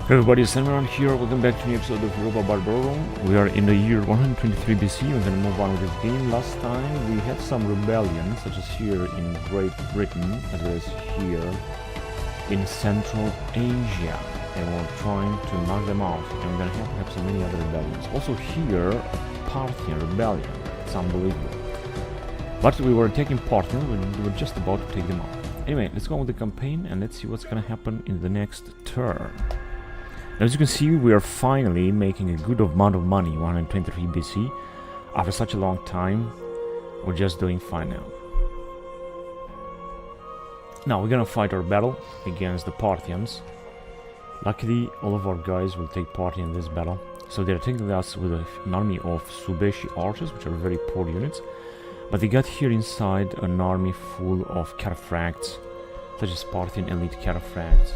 Hey everybody, Samran here. Welcome back to a new episode of Europa Barbarorum. We are in the year 123 BC. We're going to move on with this game. Last time we had some rebellions, such as here in Great Britain, as well as here in Central Asia. And we're trying to knock them out. And we're going to have perhaps many other rebellions. Also here, a Parthian rebellion. It's unbelievable. But we were taking Parthians, we were just about to take them out. Anyway, let's go on with the campaign and let's see what's going to happen in the next turn. As you can see, we are finally making a good amount of money, 123 BC. After such a long time, we're just doing fine now. Now we're gonna fight our battle against the Parthians. Luckily, all of our guys will take part in this battle. So they're taking us with an army of Subeshi archers, which are very poor units. But they got here inside an army full of cataphracts, such as Parthian elite cataphracts.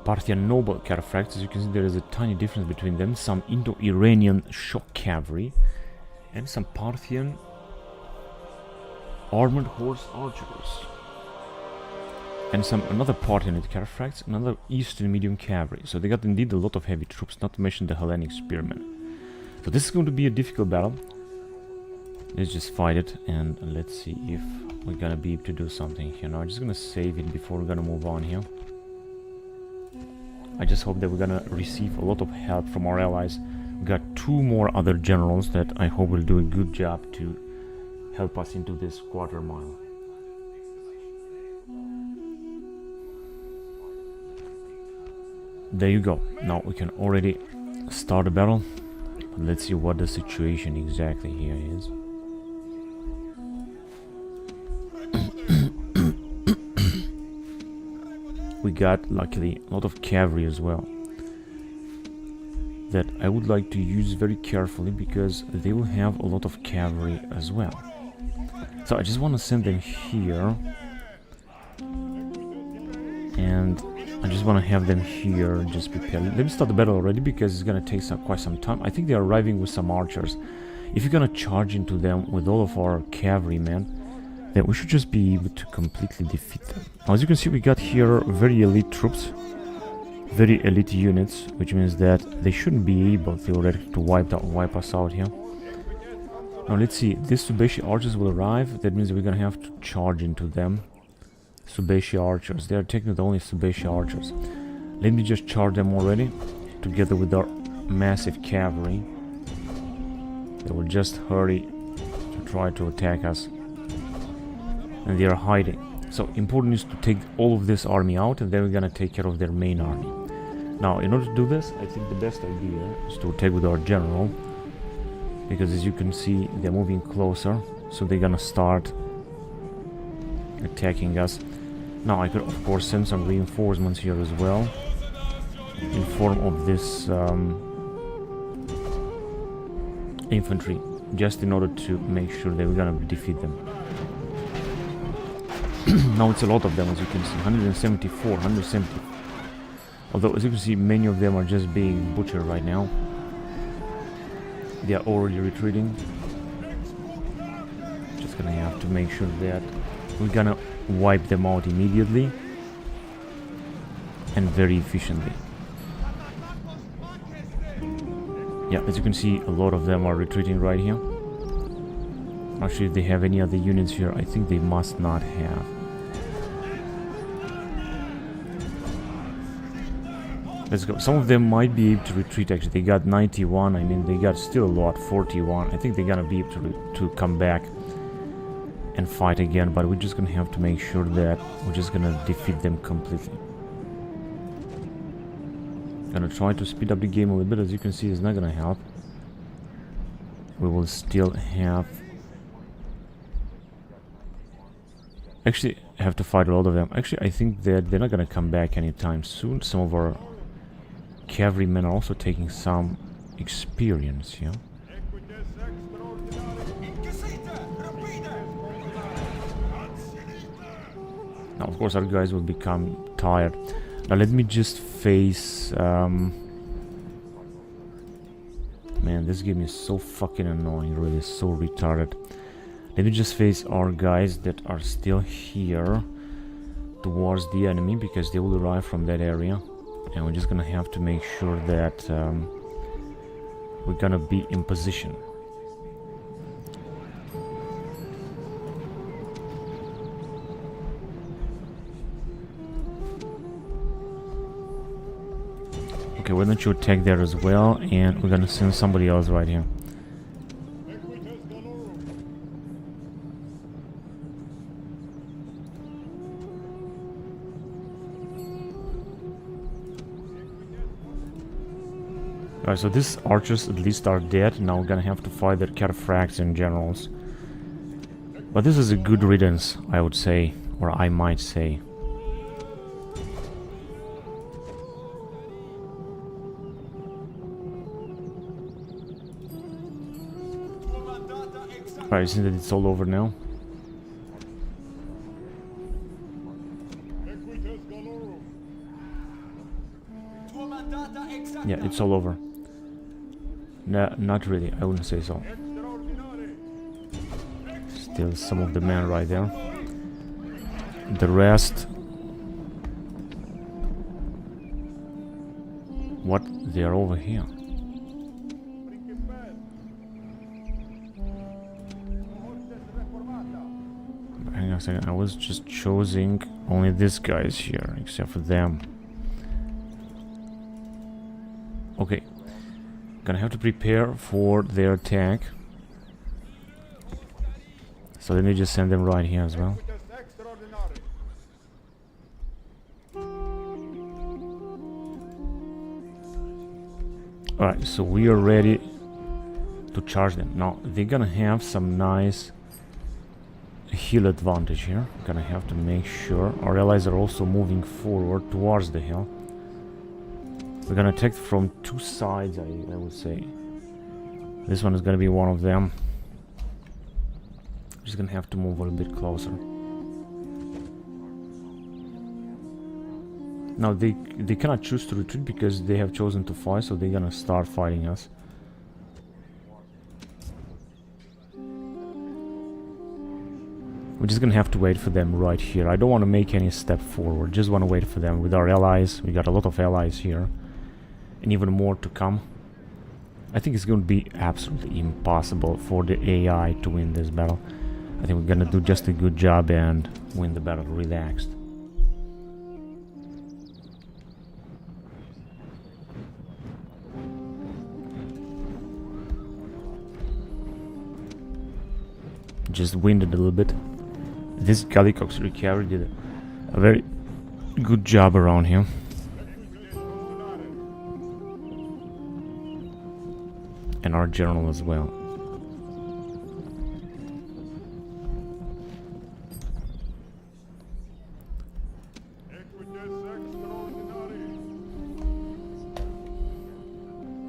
Parthian noble cataphracts. As you can see, there is a tiny difference between them. Some Indo-Iranian shock cavalry and some Parthian armored horse archers. And another Parthian cataphracts, another Eastern medium cavalry. So they got indeed a lot of heavy troops, not to mention the Hellenic spearmen. So this is going to be a difficult battle. Let's just fight it and let's see if we're gonna be able to do something here. Now I'm just gonna save it before we're gonna move on here. I just hope that we're gonna receive a lot of help from our allies. We got two more other generals that I hope will do a good job to help us into this quarter mile. There you go. Now we can already start a battle. But let's see what the situation exactly here is. We got, luckily, a lot of cavalry as well that I would like to use very carefully because they will have a lot of cavalry as well. So I just want to send them here and I just want to have them here just prepared. Let me start the battle already because it's going to take quite some time. I think they're arriving with some archers. If you're going to charge into them with all of our cavalrymen, then we should just be able to completely defeat them. Now, as you can see, we got here very elite troops, very elite units, which means that they shouldn't be able theoretically to wipe us out here. Now let's see, these Subeshi archers will arrive. That means we're gonna have to charge into them. Subeshi archers, they are taking the only Subeshi archers. Let me just charge them already, together with our massive cavalry. They will just hurry to try to attack us. And they are hiding. So important is to take all of this army out and then we're gonna take care of their main army. Now in order to do this, I think the best idea is to attack with our general, because as you can see they're moving closer, so they're gonna start attacking us. Now I could of course send some reinforcements here as well in form of this infantry, just in order to make sure that we're gonna defeat them. Now it's a lot of them, as you can see, 174, 170. Although, as you can see, many of them are just being butchered right now. They are already retreating. Just gonna have to make sure that we're gonna wipe them out immediately and very efficiently. Yeah, as you can see, a lot of them are retreating right here. Actually, if they have any other units here, I think they must not have. Let's go. Some of them might be able to retreat, actually. They got 91, I mean, they got still a lot, 41. I think they're gonna be able to come back and fight again, but we're just gonna have to make sure that we're just gonna defeat them completely. Gonna try to speed up the game a little bit. As you can see, it's not gonna help. We will still actually have to fight a lot of them. Actually, I think that they're not gonna come back anytime soon. Some of our cavalrymen are also taking some experience here. Now, of course, our guys will become tired. Now, let me just face... Man, this game is so fucking annoying, really, so retarded. Let me just face our guys that are still here. towards the enemy, because they will arrive from that area, and we're just gonna have to make sure that we're gonna be in position. Okay, why don't you attack there as well, and we're gonna send somebody else right here. Alright, so these archers at least are dead. Now we're gonna have to fight their cataphracts and generals. But this is a good riddance, I would say, or I might say. Alright, isn't it it's all over now? Yeah, it's all over. No, not really, I wouldn't say so. Still some of the men right there. The rest... What? They are over here. Hang on a second, I was just choosing only these guys here, except for them. Okay. Gonna have to prepare for their attack. So let me just send them right here as well. Alright, so we are ready to charge them. Now, they're gonna have some nice hill advantage here. Gonna have to make sure our allies are also moving forward towards the hill. We're gonna attack from two sides, I would say. This one is gonna be one of them. Just gonna have to move a little bit closer. Now they cannot choose to retreat because they have chosen to fight, so they're gonna start fighting us. We're just gonna have to wait for them right here. I don't want to make any step forward, just want to wait for them with our allies. We got a lot of allies here. And even more to come. I think it's going to be absolutely impossible for the AI to win this battle. I think we're gonna do just a good job and win the battle relaxed. Just winded a little bit. This Gallic Auxiliary did a very good job around here. And our general as well.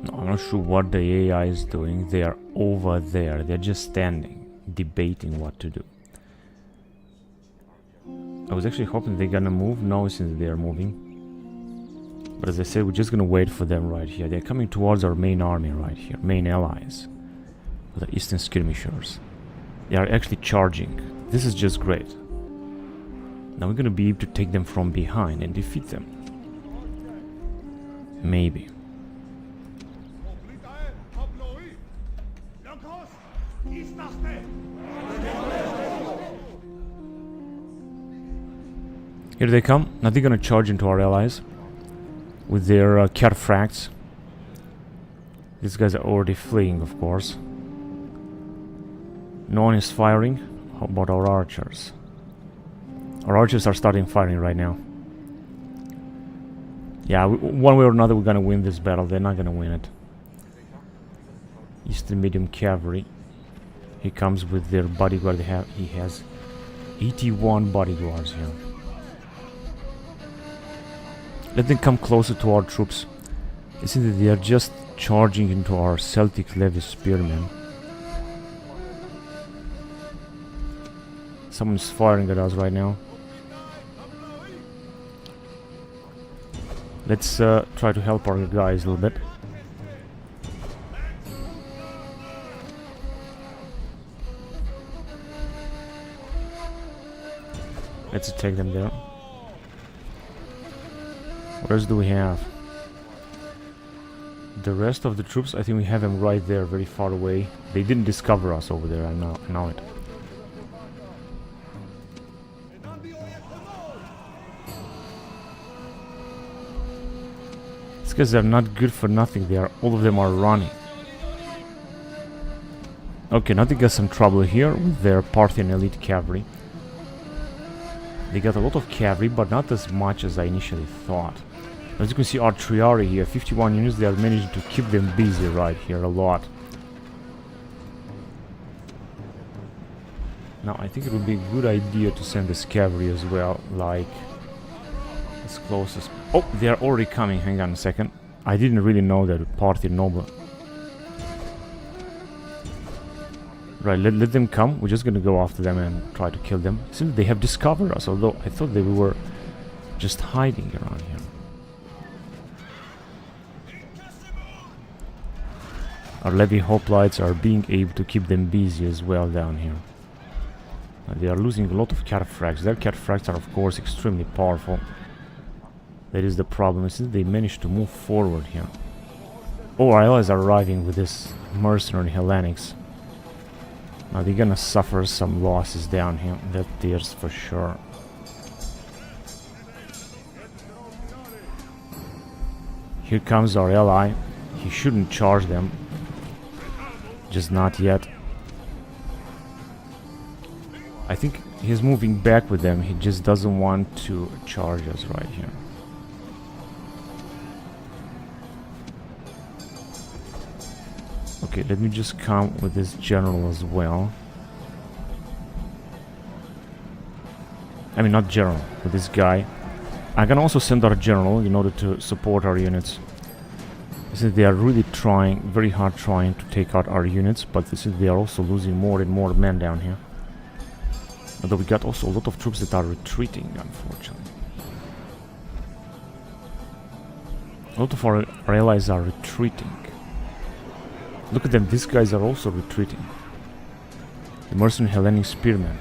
No, I'm not sure what the AI is doing. They are over there. They're just standing, debating what to do. I was actually hoping they're gonna move now since they are moving. But as I said, we're just gonna wait for them right here. They're coming towards our main army right here, main allies, the eastern skirmishers. They are actually charging. This is just great. Now we're gonna be able to take them from behind and defeat them. Maybe. Here they come. Now they're gonna charge into our allies with their cataphracts. These guys are already fleeing, of course. No one is firing. How about our archers? Our archers are starting firing right now. Yeah, one way or another we're gonna win this battle. They're not gonna win it. Eastern medium cavalry. He comes with their bodyguard. He has 81 bodyguards here. Let them come closer to our troops. You see that they are just charging into our Celtic levy spearmen. Someone's firing at us right now. Let's try to help our guys a little bit. Let's attack them there. What else do we have? The rest of the troops, I think we have them right there, very far away. They didn't discover us over there, I know it. These guys are not good for nothing, all of them are running. Okay, now they got some trouble here with their Parthian elite cavalry. They got a lot of cavalry, but not as much as I initially thought. As you can see, artillery here, 51 units, they are managing to keep them busy right here a lot. Now, I think it would be a good idea to send this cavalry as well, like, as close as... Oh, they are already coming, hang on a second. I didn't really know that Parthian noble. Right, let them come, we're just gonna go after them and try to kill them. Since they have discovered us, although I thought they were just hiding around here. Our levy hoplites are being able to keep them busy as well down here. They are losing a lot of cataphracts. Their cataphracts are of course extremely powerful. That is the problem, since they managed to move forward here. Oh, our allies are arriving with this mercenary Hellenics. Now they're gonna suffer some losses down here, there's for sure. Here comes our ally. He shouldn't charge them. Just not yet. I think he's moving back with them. He just doesn't want to charge us right here. Okay, let me just come with this general as well. I mean, not general, with this guy. I can also send our general in order to support our units. Since they are really trying, very hard trying to take out our units, but this is, they are also losing more and more men down here. Although we got also a lot of troops that are retreating, unfortunately. A lot of our allies are retreating. Look at them, these guys are also retreating. The mercenary Hellenic spearmen.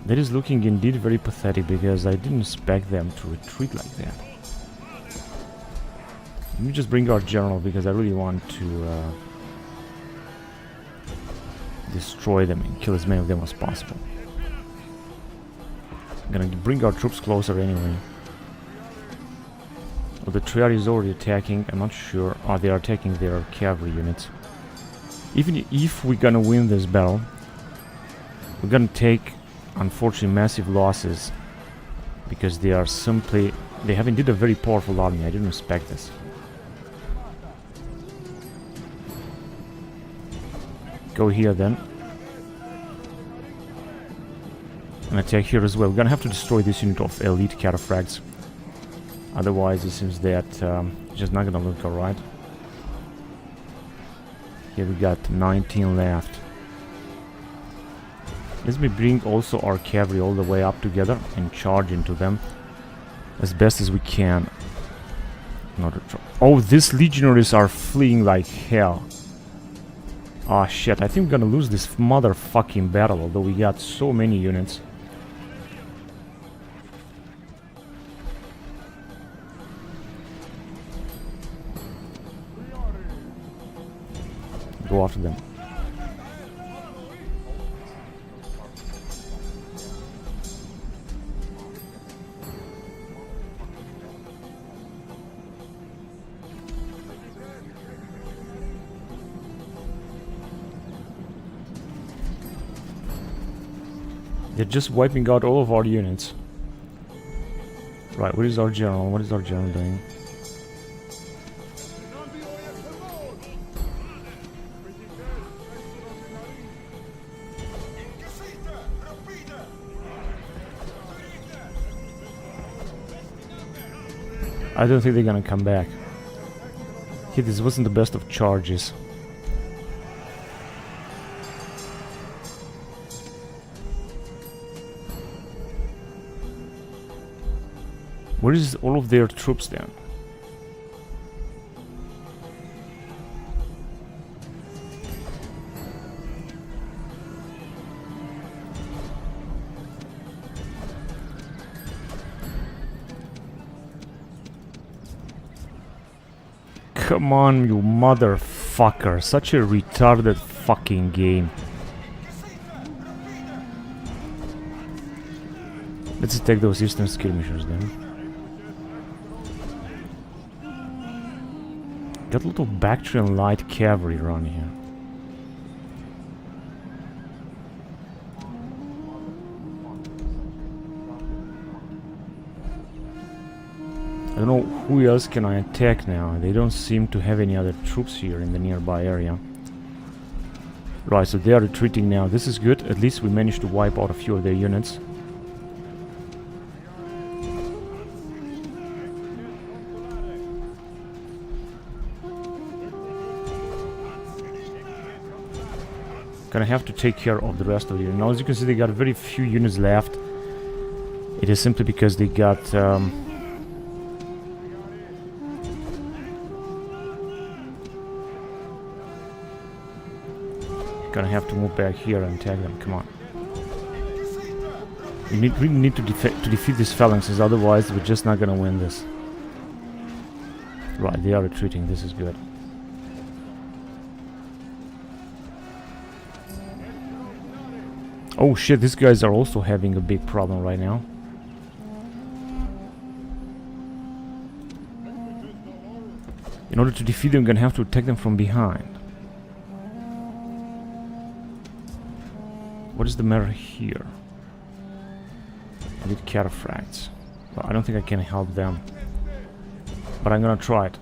That is looking indeed very pathetic, because I didn't expect them to retreat like that. Let me just bring our general, because I really want to destroy them and kill as many of them as possible. I'm gonna bring our troops closer anyway. Well, the triad is already attacking, I'm not sure. Oh, they are attacking their cavalry units. Even if we're gonna win this battle, we're gonna take, unfortunately, massive losses, because they are simply... They have indeed a very powerful army, I didn't expect this. Go here then. And attack here as well. We're gonna have to destroy this unit of elite cataphracts. Otherwise it seems that it's just not gonna look alright. Here we got 19 left. Let me bring also our cavalry all the way up together and charge into them as best as we can. Oh, these legionaries are fleeing like hell. Ah, shit, I think we're gonna lose this motherfucking battle, although we got so many units. Go after them. They're just wiping out all of our units. Right, where is our general? What is our general doing? I don't think they're gonna come back. Here, this wasn't the best of charges. Where is all of their troops then? Come on, you motherfucker. Such a retarded fucking game. Let's take those eastern skirmishers then. Got a little Bactrian light cavalry around here. I don't know who else can I attack now. They don't seem to have any other troops here in the nearby area. Right, so they are retreating now. This is good. At least we managed to wipe out a few of their units. Gonna have to take care of the rest of you. Now, as you can see, they got very few units left. It is simply because they got... Gonna have to move back here and attack them. Come on. We really need to defeat these phalanxes, otherwise we're just not gonna win this. Right, they are retreating. This is good. Oh shit, these guys are also having a big problem right now. In order to defeat them, I'm gonna have to attack them from behind. What is the matter here? I need cataphracts. Well, I don't think I can help them. But I'm gonna try it.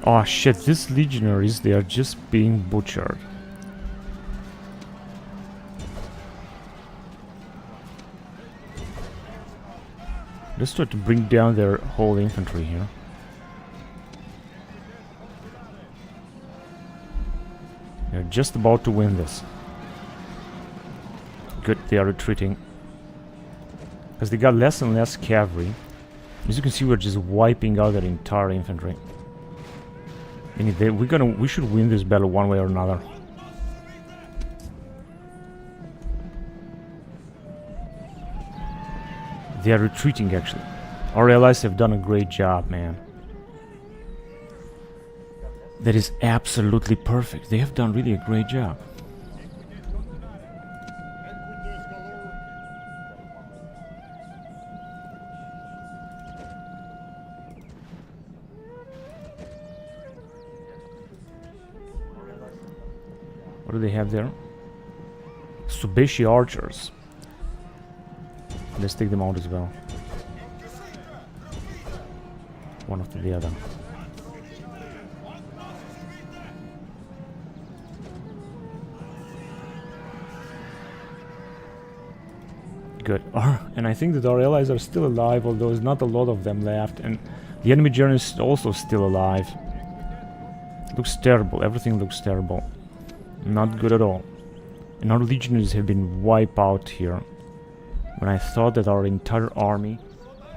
Oh shit, these legionaries, they are just being butchered. Let's try to bring down their whole infantry here. They're just about to win this. Good, they are retreating. Because they got less and less cavalry. As you can see, we're just wiping out their entire infantry. We should win this battle one way or another. They are retreating, actually. Our allies have done a great job, man. That is absolutely perfect. They have done really a great job. What do they have there? Subeshi archers. Let's take them out as well. One after the other. Good. And I think that our allies are still alive, although there's not a lot of them left. And the enemy journey is also still alive. Looks terrible. Everything looks terrible. Not good at all. And our legionaries have been wiped out here. When I thought that our entire army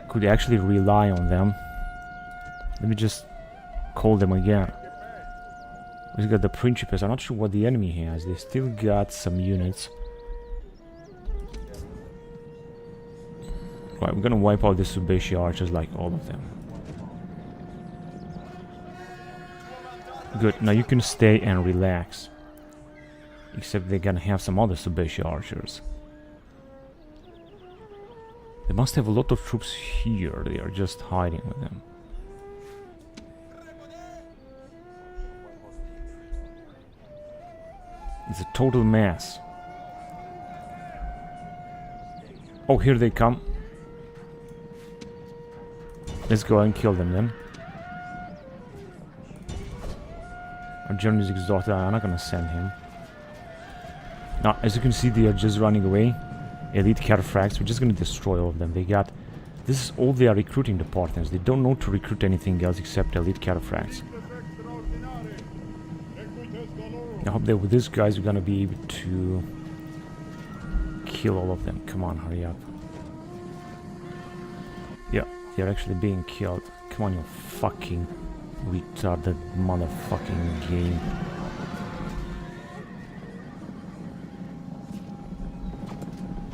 could actually rely on them. Let me just call them again. We got the Principes. I'm not sure what the enemy has. They still got some units. Right, we're gonna wipe out the Subeshi archers, like all of them. Good, now you can stay and relax. Except they're gonna have some other Subeshi archers. They must have a lot of troops here. They are just hiding with them. It's a total mess. Oh, here they come. Let's go and kill them then. Our general is exhausted. I'm not gonna send him. Now, as you can see, they are just running away. Elite cataphracts. We're just gonna destroy all of them. They got... This is all they are recruiting, the Parthians. They don't know to recruit anything else except elite cataphracts. I hope that with these guys we're gonna be able to kill all of them. Come on, hurry up. Yeah, they're actually being killed. Come on, you fucking retarded motherfucking game.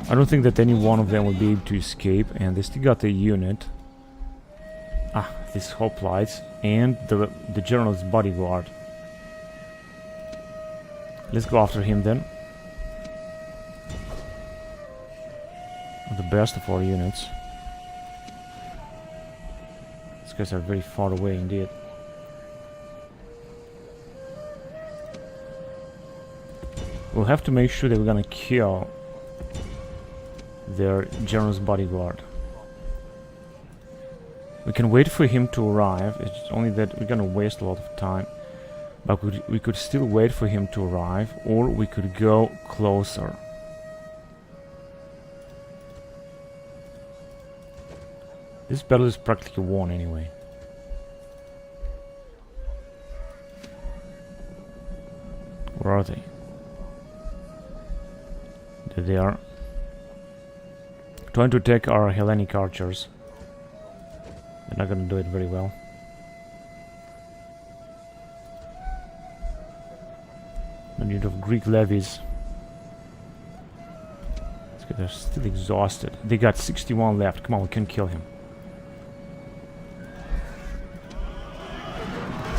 I don't think that any one of them will be able to escape, and they still got a unit. Ah, these hoplites and the general's bodyguard. Let's go after him then. The best of our units. These guys are very far away indeed. We'll have to make sure that we're gonna kill their general's bodyguard. We can wait for him to arrive. It's only that we're gonna waste a lot of time. But we could still wait for him to arrive, or we could go closer. This battle is practically won anyway. Where are they? There they are. Trying to attack our Hellenic archers. They're not gonna do it very well. No need of Greek levies. They're still exhausted. They got 61 left. Come on, we can kill him.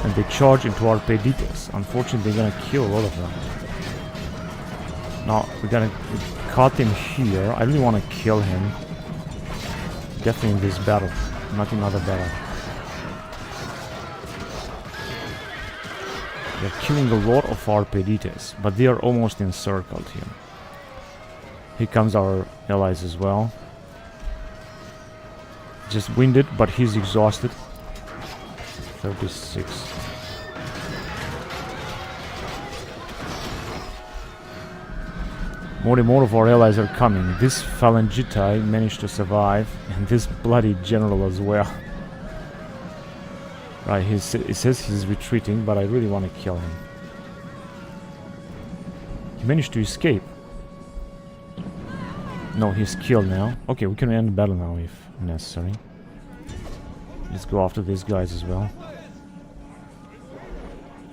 And they charge into our Pedites. Unfortunately, they're gonna kill a lot of them. Now, we're gonna cut him here. I really want to kill him. Definitely in this battle, not in other battle. They're killing a lot of our Pedites, but they are almost encircled here. Here comes our allies as well. Just winded, but he's exhausted. 36. More and more of our allies are coming. This Phalangitae managed to survive, and this bloody general as well. Right, it says he's retreating, but I really want to kill him. He managed to escape. No, he's killed now. Okay, we can end the battle now if necessary. Let's go after these guys as well.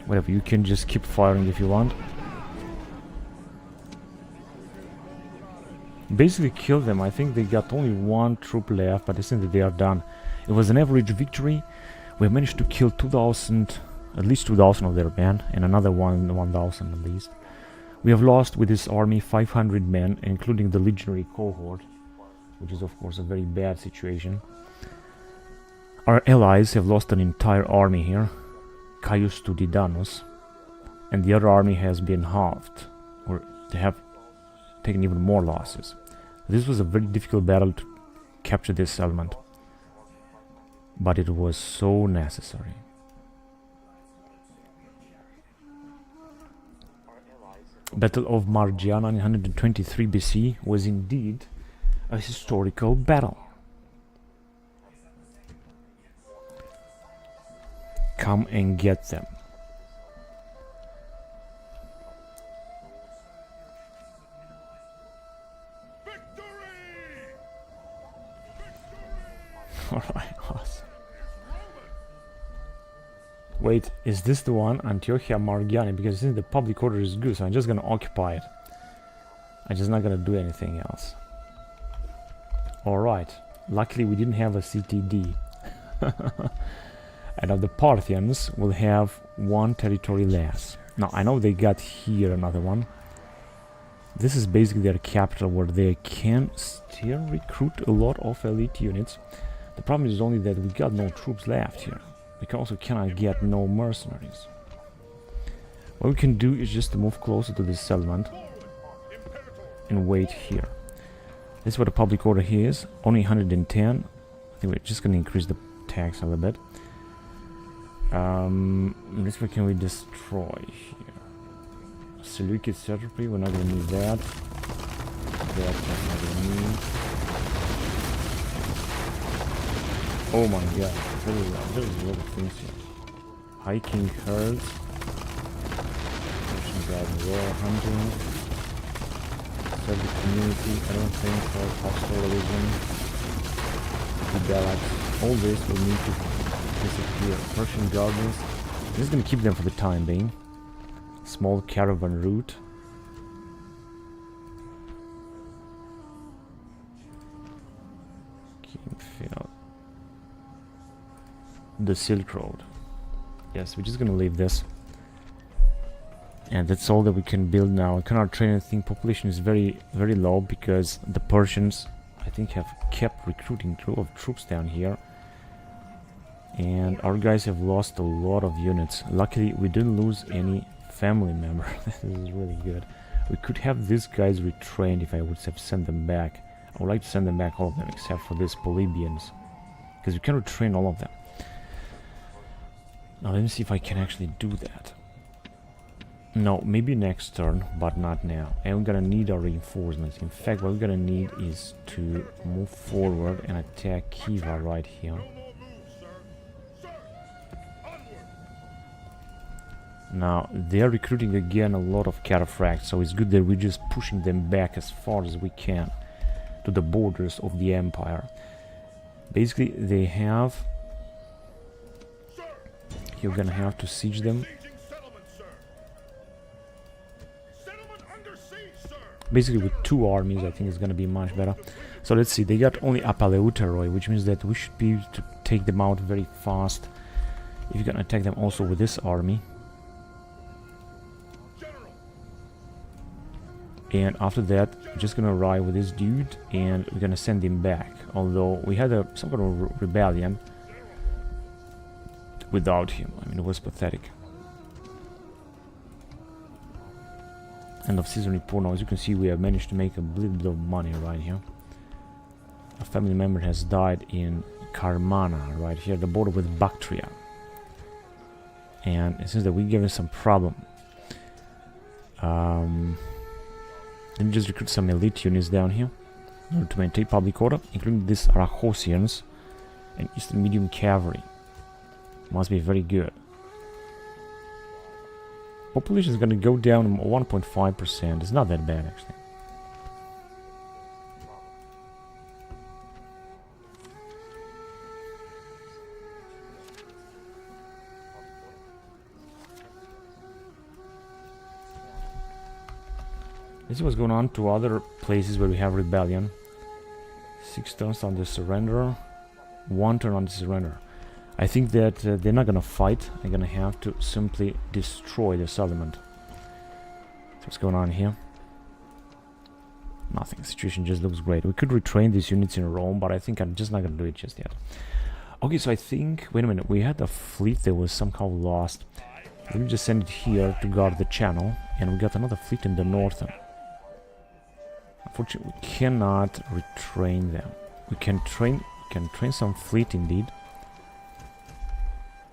Whatever, you can just keep firing if you want. Basically kill them. I think they got only one troop left, but I think that they are done. It was an average victory. We managed to kill 2,000, at least 2,000 of their men, and another 1,000 at least. We have lost with this army 500 men, including the legionary cohort, which is of course a very bad situation. Our allies have lost an entire army here, Caius Tudidanus, and the other army has been halved, or they have taken even more losses. This was a very difficult battle to capture this settlement, but it was so necessary. Battle of Margiana in 123 BC was indeed a historical battle. Come and get them. Alright, awesome. Wait, is this the one? Antiochia Margiana? Because since the public order is good, so I'm just gonna occupy it. I'm just not gonna do anything else. Alright. Luckily we didn't have a CTD. And of the Parthians will have one territory less. Now I know they got here another one. This is basically their capital where they can still recruit a lot of elite units. The problem is only that we got no troops left here. We also cannot get no mercenaries. What we can do is just to move closer to this settlement and wait here. This is what the public order here is. Only 110. I think we're just going to increase the tax a little bit. This one can we destroy here? Seleucid satrapy, we're not going to need that. That's not going to need. Oh my god, there's a lot of things here. Hiking herds, Russian guard war hunting, serve the community, I don't think so, hostile religion, the barracks, all this will need to disappear. Persian gardens, this is going to keep them for the time being. Small caravan route. Field. The Silk Road. Yes, we're just gonna leave this. And that's all that we can build now. I cannot train anything. Population is very, very low because the Persians, I think, have kept recruiting of troops down here. And our guys have lost a lot of units. Luckily, we didn't lose any family member. This is really good. We could have these guys retrained if I would have sent them back. I would like to send them back, all of them, except for these Polybians. Because we can retrain all of them. Now, let me see if I can actually do that. No, maybe next turn, but not now. And we're gonna need our reinforcements. In fact, what we're gonna need is to move forward and attack Khiva right here. Now, they're recruiting again a lot of cataphracts, so it's good that we're just pushing them back as far as we can to the borders of the empire. Basically, they have... You're gonna have to siege them. Basically, with 2 armies, I think it's gonna be much better. So let's see, they got only Apaleuteroi, which means that we should be able to take them out very fast. If you're gonna attack them also with this army. And after that, we're just gonna arrive with this dude, and we're gonna send him back. Although we had some kind of rebellion without him. I mean, it was pathetic. End of season report. Now, as you can see, we have managed to make a little bit of money right here. A family member has died in Carmana, right here, the border with Bactria. And it seems that we're given some problem. Let me just recruit some elite units down here in order to maintain public order, including these Arachosians and Eastern Medium Cavalry. Must be very good. Population is going to go down 1.5%. It's not that bad, actually. Let's see what's going on to other places where we have rebellion. 6 turns on the surrender. 1 turn on the surrender. I think that they're not gonna fight. They're gonna have to simply destroy the settlement. So what's going on here? Nothing. The situation just looks great. We could retrain these units in Rome, but I think I'm just not gonna do it just yet. Okay, so I think... Wait a minute. We had a fleet that was somehow lost. Let me just send it here to guard the channel. And we got another fleet in the northern. Unfortunately, we cannot retrain them. We can train some fleet indeed.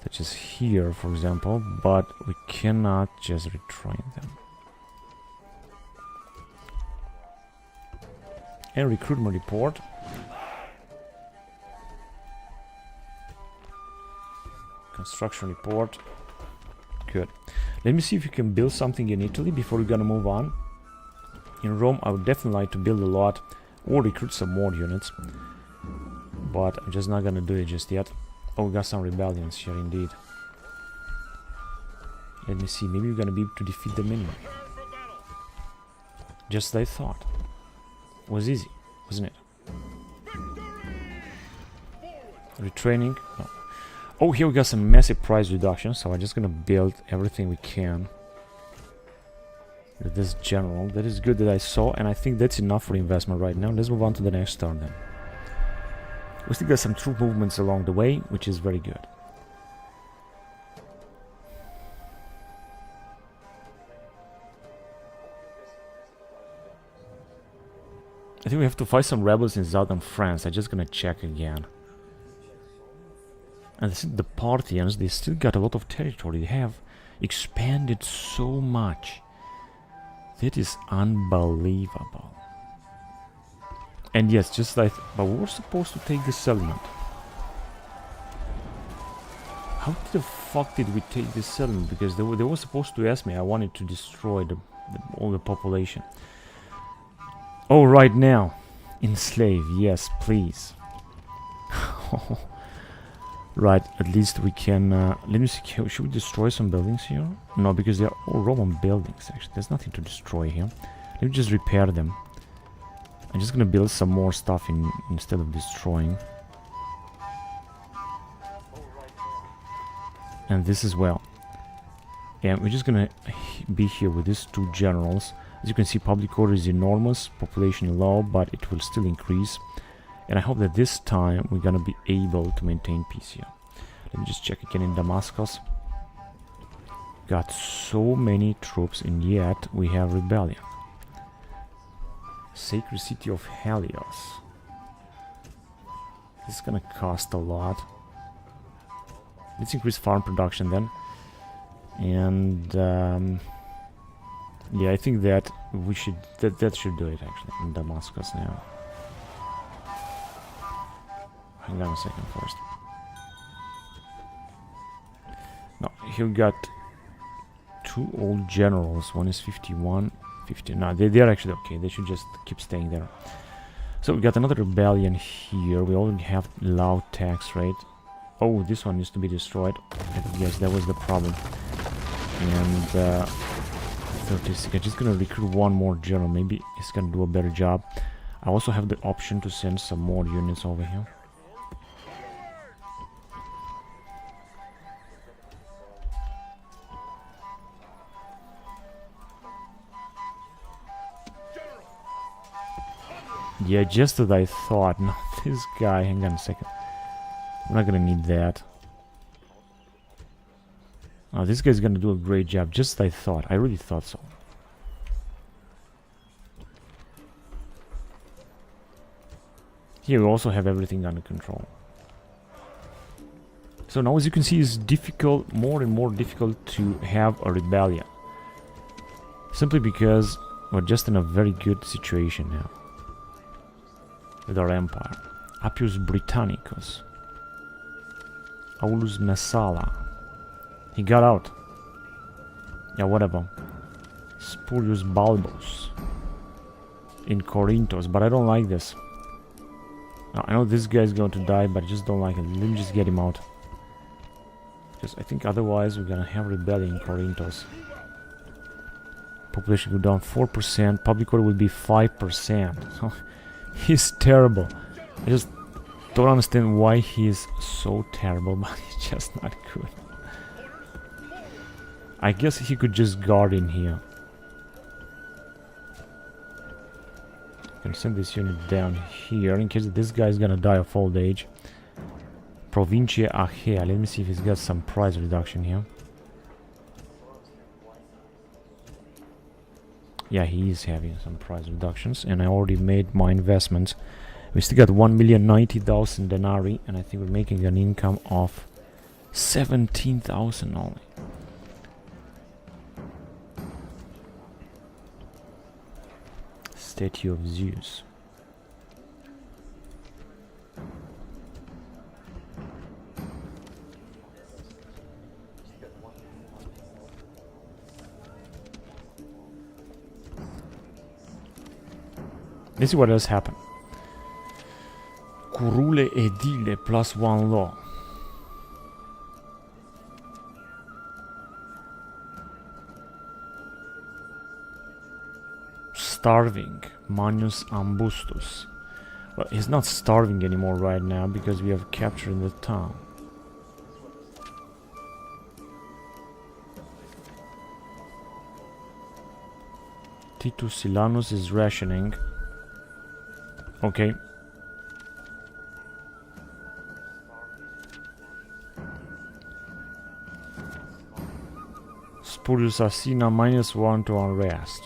Such as here, for example, but we cannot just retrain them. And recruitment report. Construction report. Good. Let me see if you can build something in Italy before we're gonna move on. In Rome, I would definitely like to build a lot or recruit some more units. But I'm just not gonna do it just yet. Oh, we got some rebellions here indeed. Let me see, maybe we're gonna be able to defeat them anyway. Just as I thought. It was easy, wasn't it? Retraining? No. Oh, here we got some massive price reduction, so I'm just gonna build everything we can. With this general, that is good that I saw, and I think that's enough for investment right now. Let's move on to the next turn then. We still got some troop movements along the way, which is very good. I think we have to fight some rebels in southern France. I'm just gonna check again. And the Parthians, they still got a lot of territory. They have expanded so much. That is unbelievable. And yes, just like... But we were supposed to take this settlement. How the fuck did we take this settlement? Because they were supposed to ask me. I wanted to destroy all the population. Oh, right now. Enslave. Yes, please. Right, at least we can... let me see. Should we destroy some buildings here? No, because they are all Roman buildings, actually. There's nothing to destroy here. Let me just repair them. I'm just gonna build some more stuff instead of destroying. and this as well. And we're just gonna be here with these two generals. As you can see, public order is enormous, population low, but it will still increase. And I hope that this time we're gonna be able to maintain peace here. Let me just check again in Damascus. Got so many troops, and yet we have rebellion. Sacred City of Helios. This is gonna cost a lot. Let's increase farm production then. And yeah, I think that we should that should do it actually in Damascus now. Hang on a second first. No, here we got two old generals. One is 51, 50. No, they're actually okay. They should just keep staying there. So we got another rebellion here. We already have low tax rate. Oh, this one needs to be destroyed. I guess that was the problem. And 36. I'm just gonna recruit one more general. Maybe he's gonna do a better job. I also have the option to send some more units over here. Yeah, just as I thought. No, this guy. Hang on a second. I'm not gonna need that. Oh, this guy's gonna do a great job, just as I thought. I really thought so. Here we also have everything under control. So now, as you can see, it's difficult, more and more difficult to have a rebellion. Simply because we're just in a very good situation now. With our empire. Appius Britannicus. Aulus Messala. He got out. Yeah, whatever. Spurius Balbus. In Corinthos, but I don't like this. Now, I know this guy's going to die, but I just don't like it. Let me just get him out. Because I think otherwise we're gonna have rebellion in Corinthos. Population go down 4%. Public order will be 5%. He's terrible. I just don't understand why he's so terrible, but he's just not good. I guess he could just guard in here. I can send this unit down here in case this guy's gonna die of old age. Provincia Achea. Let me see if he's got some price reduction here. Yeah, he is having some price reductions, and I already made my investments. We still got 1,090,000 denarii, and I think we're making an income of 17,000 only. Statue of Zeus. Let's see what else happened. Curule edile +1 law. Starving. Manius Ambustus. Well, he's not starving anymore right now because we have captured the town. Titus Silanus is rationing. Okay. Spurius Asina -1 to unrest.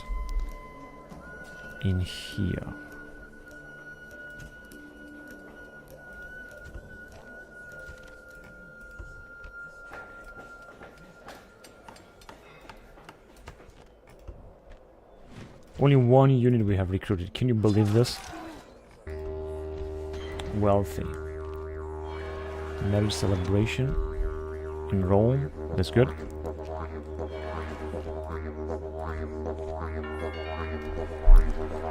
In here. Only one unit we have recruited. Can you believe this? Wealthy. Marriage celebration in Rome. That's good.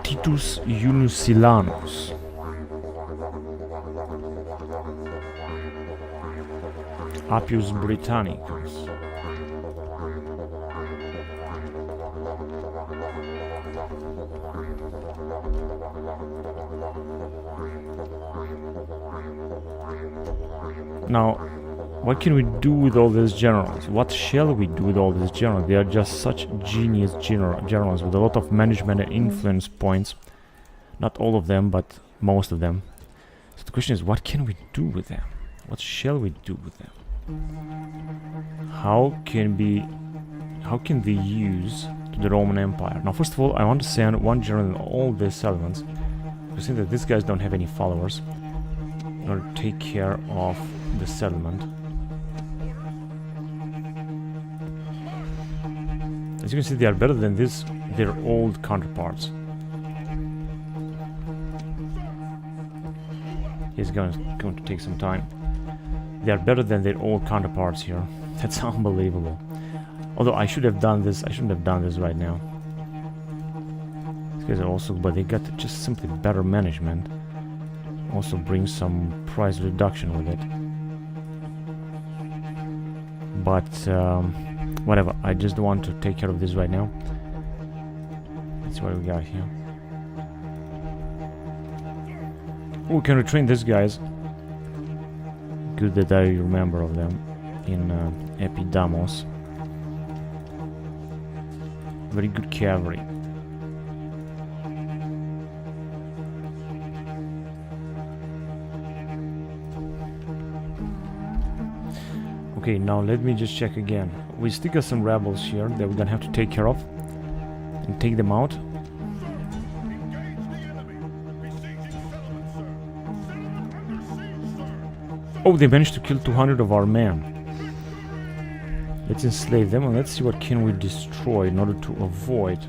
Titus Iunusilanus. Appius Britannicus. Now, What can we do with all these generals? What shall we do with all these generals? They are just such genius generals with a lot of management and influence points. Not all of them, but most of them. So the question is, what can we do with them? What shall we do with them? How can they use to the Roman Empire? Now, first of all, I want to send one general in all these settlements. You see that these guys don't have any followers in order to take care of the settlement. As you can see, they are better than their old counterparts. It's going to take some time. They are better than their old counterparts here. That's unbelievable. Although I should have done this, I shouldn't have done this right now. These guys are also, but they got just simply better management. Also brings some price reduction with it. But whatever, I just want to take care of this right now. Let's see what we got here. Oh, we can retrain these guys. Good that I remember of them in Epidamos. Very good cavalry. Okay, now let me just check again. We still got some rebels here that we're gonna have to take care of and take them out. Oh, they managed to kill 200 of our men. Let's enslave them and let's see what can we destroy in order to avoid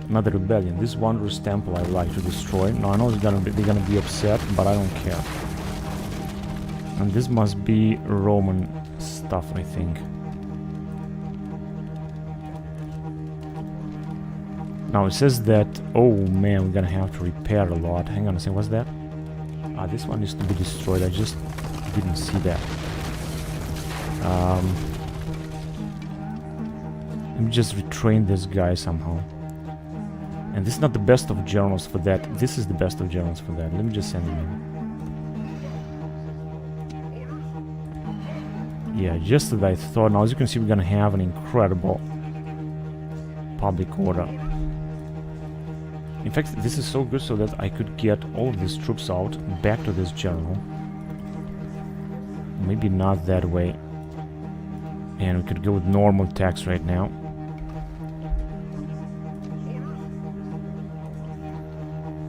another rebellion. This wondrous temple I would like to destroy. Now I know they're gonna be upset, but I don't care. And this must be Roman stuff, I think. Now it says that, oh man, we're gonna have to repair a lot. Hang on a second, what's that? Ah, this one needs to be destroyed. I just didn't see that. Let me just retrain this guy somehow. And this is not the best of generals for that. This is the best of generals for that. Let me just send him in. Yeah, just as I thought. Now, as you can see, we're gonna have an incredible public order. In fact, this is so good so that I could get all of these troops out back to this general. Maybe not that way. And we could go with normal tax right now.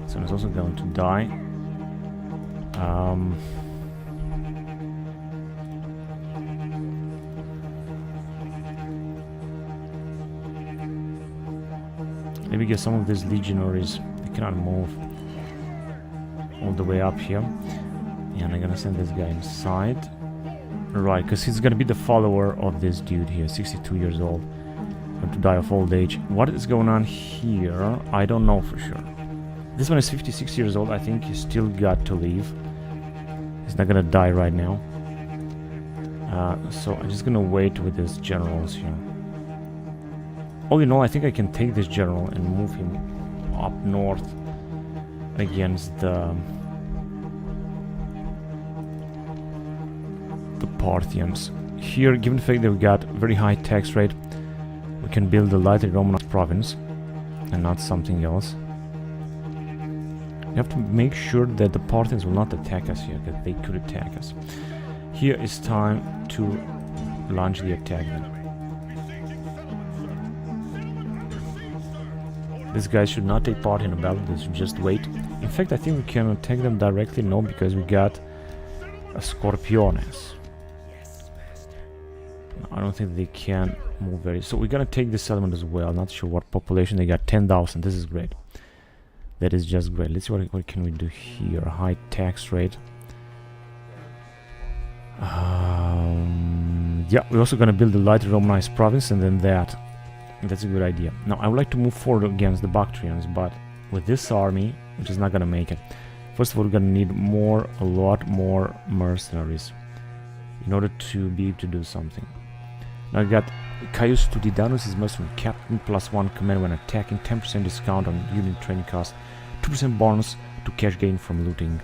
This one is also going to die. Let me get some of these legionaries. They cannot move all the way up here. And I'm gonna send this guy inside. Right, because he's gonna be the follower of this dude here, 62 years old. Going to die of old age. What is going on here? I don't know for sure. This one is 56 years old. I think he's still got to leave. He's not gonna die right now. So I'm just gonna wait with his generals here. All in all, I think I can take this general and move him up north against the Parthians. Here, given the fact that we got very high tax rate, we can build a lighter Roman province and not something else. We have to make sure that the Parthians will not attack us here, that they could attack us. Here is time to launch the attack then. These guys should not take part in a battle, they should just wait. In fact, I think we can attack them directly, no, because we got a Scorpiones. I don't think they can move very... So we're gonna take this settlement as well. Not sure what population. They got 10,000. This is great. That is just great. Let's see what can we do here. High tax rate. Yeah, we're also gonna build a lighter Romanized province and then that. That's a good idea. Now, I would like to move forward against the Bactrians, but with this army, which is not gonna make it. First of all, we're gonna need a lot more mercenaries in order to be able to do something. Now I got Caius Tudidanus, his mercenary captain, +1 command when attacking, 10% discount on unit training cost, 2% bonus to cash gain from looting.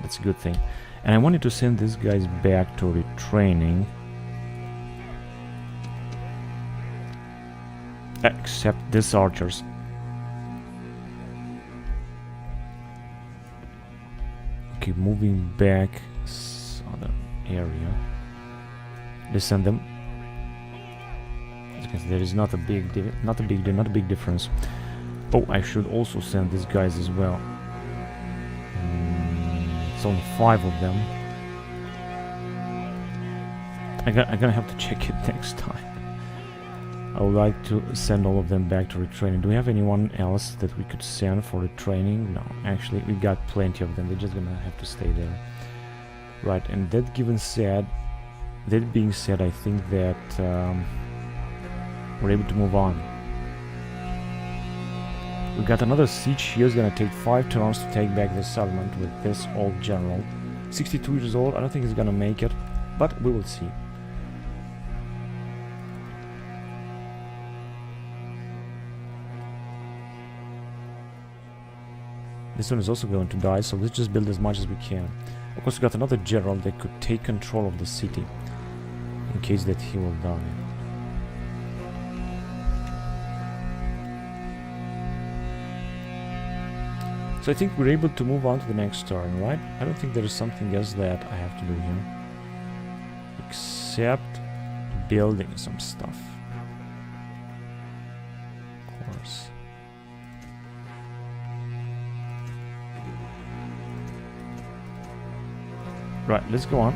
That's a good thing. And I wanted to send these guys back to retraining. Except these archers. Okay, moving back other area. Let's send them. Because there is not a big difference. Oh, I should also send these guys as well. It's only 5 of them. I'm gonna have to check it next time. I would like to send all of them back to retraining. Do we have anyone else that we could send for retraining? No, actually we got plenty of them. They're just gonna have to stay there. Right, and that being said, I think that we're able to move on. We got another siege here. It's gonna take 5 turns to take back the settlement with this old general. 62 years old. I don't think he's gonna make it, but we will see. This one is also going to die, so let's just build as much as we can. Of course, we got another general that could take control of the city in case that he will die. So I think we're able to move on to the next turn, right? I don't think there is something else that I have to do here. Except building some stuff. Of course. Right, let's go on.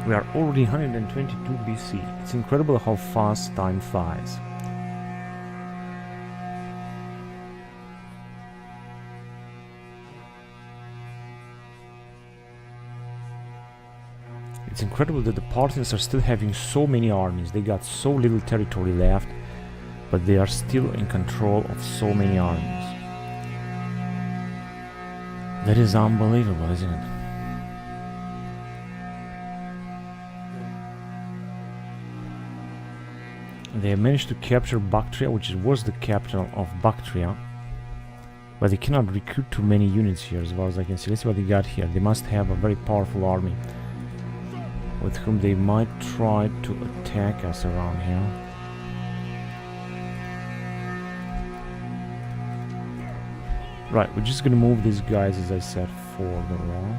We are already 122 BC. It's incredible how fast time flies. It's incredible that the Parthians are still having so many armies. They got so little territory left, but they are still in control of so many armies. That is unbelievable, isn't it? They managed to capture Bactria, which was the capital of Bactria, but they cannot recruit too many units here, as far as I can see. Let's see what they got here. They must have a very powerful army with whom they might try to attack us around here. Right, we're just gonna move these guys, as I said, forward along.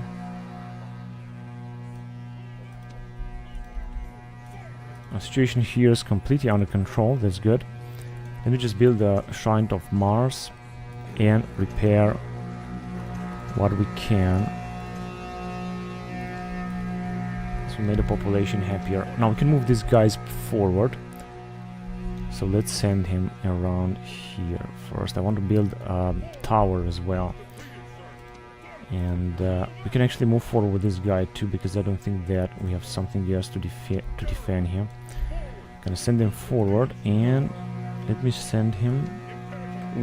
Our situation here is completely under control. That's good. Let me just build a shrine of Mars and repair what we can. So we made the population happier. Now we can move these guys forward. So let's send him around here first. I want to build a tower as well. And we can actually move forward with this guy too, because I don't think that we have something else to defend here. Gonna send him forward, and let me send him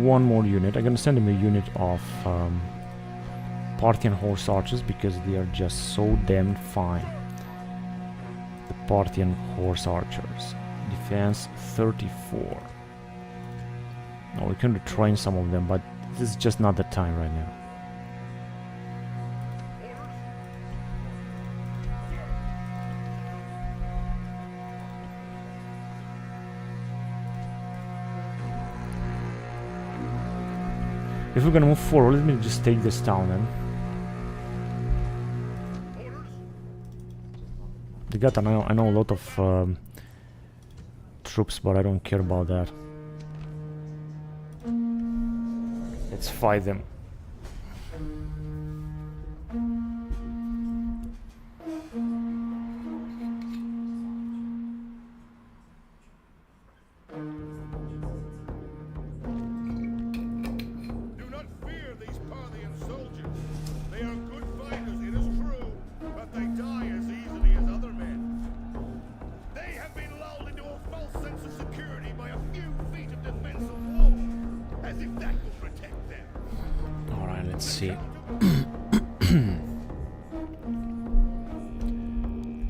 one more unit. I'm gonna send him a unit of Parthian horse archers, because they are just so damn fine. The Parthian horse archers. Defense 34. Now we can retrain some of them, but this is just not the time right now. If we're gonna move forward, let me just take this town then. They got, I know a lot of troops, but I don't care about that. Let's fight them.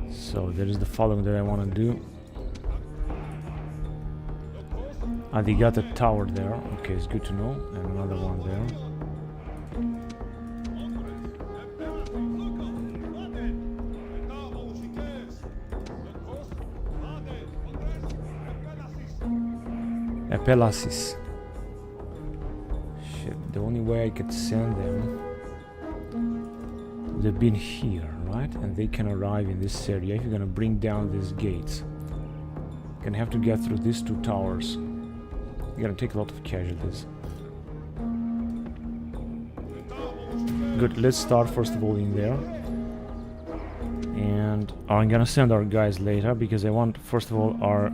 So there is the following that I want to do. They got a tower there. Okay, it's good to know. And another one there. Pelassis. Shit, the only way I could send them... They've been here, right? And they can arrive in this area if you're gonna bring down these gates. Gonna have to get through these two towers. You're gonna take a lot of casualties. Good, let's start first of all in there. And I'm gonna send our guys later because I want first of all our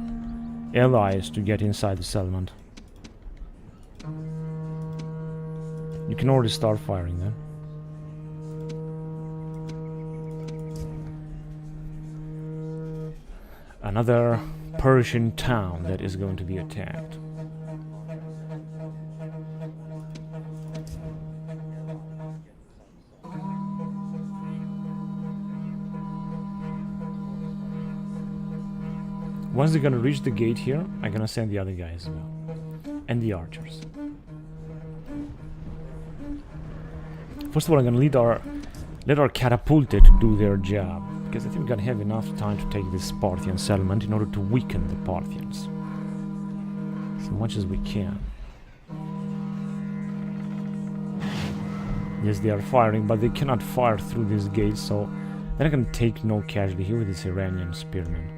allies to get inside the settlement. You can already start firing then. Another Persian town that is going to be attacked. Once they're gonna reach the gate here, I'm gonna send the other guys as well. And the archers. First of all, I'm gonna let our catapulted do their job. Because I think we're gonna have enough time to take this Parthian settlement in order to weaken the Parthians. As much as we can. Yes, they are firing, but they cannot fire through these gates, so they're not gonna take no casualty here with this Iranian spearman.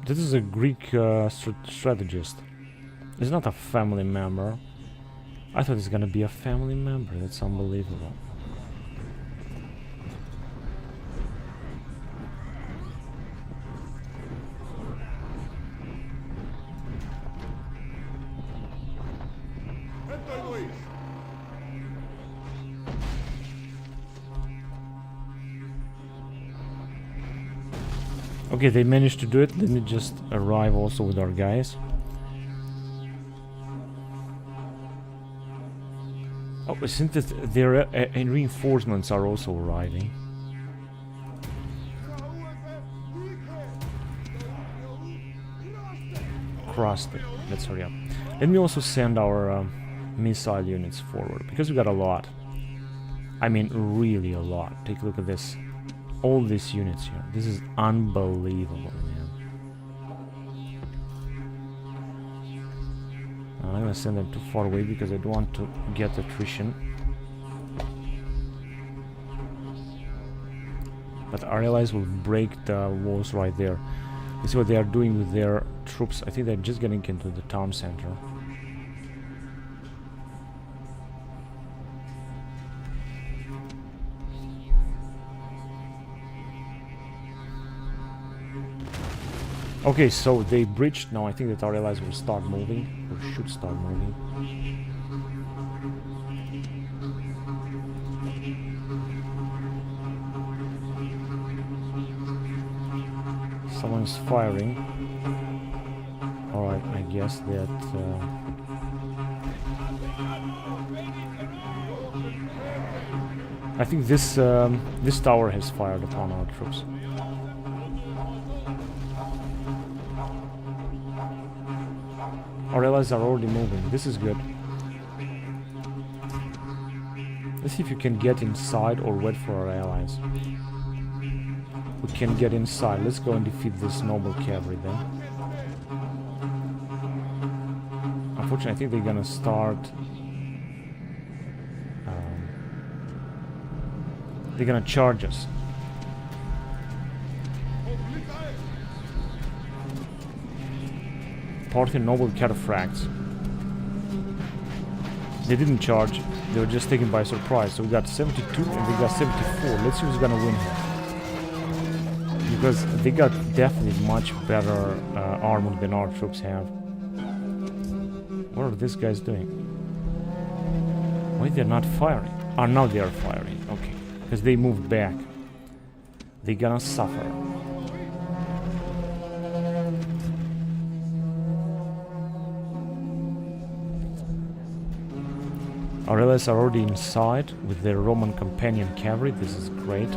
This is a Greek strategist. He's not a family member. I thought he's gonna be a family member. That's unbelievable. Okay, they managed to do it. Let me just arrive also with our guys. Oh, it seems that their reinforcements are also arriving. Crossed it. Let's hurry up. Let me also send our missile units forward, because we got a lot. I mean, really a lot. Take a look at this. All these units here. This is unbelievable, man. I'm not gonna send them too far away because I don't want to get attrition. But our allies will break the walls right there. You see what they are doing with their troops. I think they're just getting into the town center. Okay, so they breached. Now I think that our allies will start moving, or should start moving. Someone's firing. Alright, I guess that... I think this this tower has fired upon our troops. Our allies are already moving. This is good. Let's see if you can get inside or wait for our allies. We can get inside. Let's go and defeat this noble cavalry then. Unfortunately, I think they're gonna start... they're gonna charge us. Parthian noble cataphracts. They didn't charge, they were just taken by surprise. So we got 72 and they got 74. Let's see who's gonna win here. Because they got definitely much better armor than our troops have. What are these guys doing? Why they're not firing? Ah, now they are firing. Okay, because they moved back. They're gonna suffer. Our allies are already inside with their Roman companion cavalry. This is great.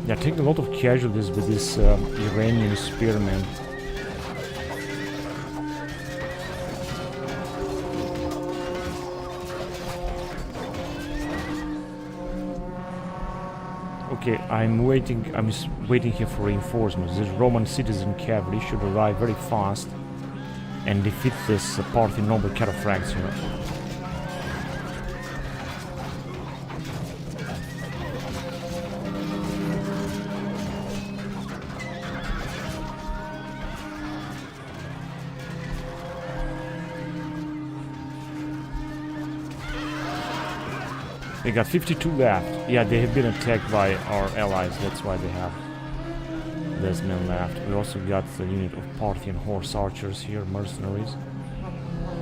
They're taking a lot of casualties with this Iranian spearmen. Okay, I'm waiting here for reinforcements. This Roman citizen cavalry should arrive very fast and defeat this Parthian noble cataphracts here. They got 52 left. Yeah, they have been attacked by our allies. That's why they have less men left. We also got the unit of Parthian horse archers here, mercenaries.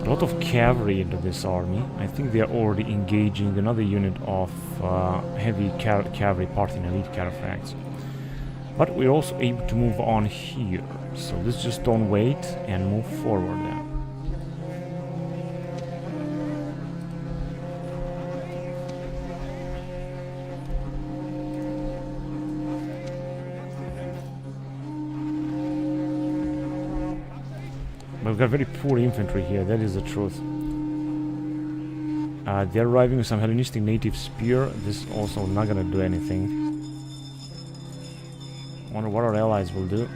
A lot of cavalry into this army. I think they are already engaging another unit of heavy cavalry Parthian elite cataphracts. But we're also able to move on here. So let's just don't wait and move forward then. We've got very poor infantry here, that is the truth. They're arriving with some Hellenistic native spear. This is also not gonna do anything. Wonder what our allies will do.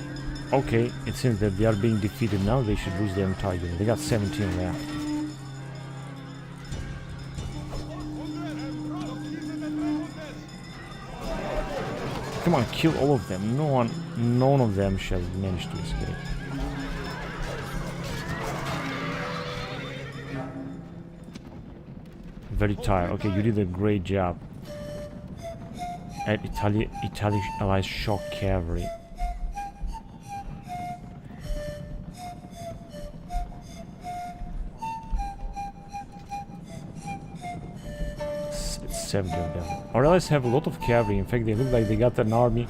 Okay, it seems that they are being defeated now. They should lose their entire unit. They got 17 left. Come on, kill all of them. None of them shall manage to escape. Very tired. Okay, you did a great job. At Italian allies shock cavalry. It's 70 of them. Our allies have a lot of cavalry. In fact, they look like they got an army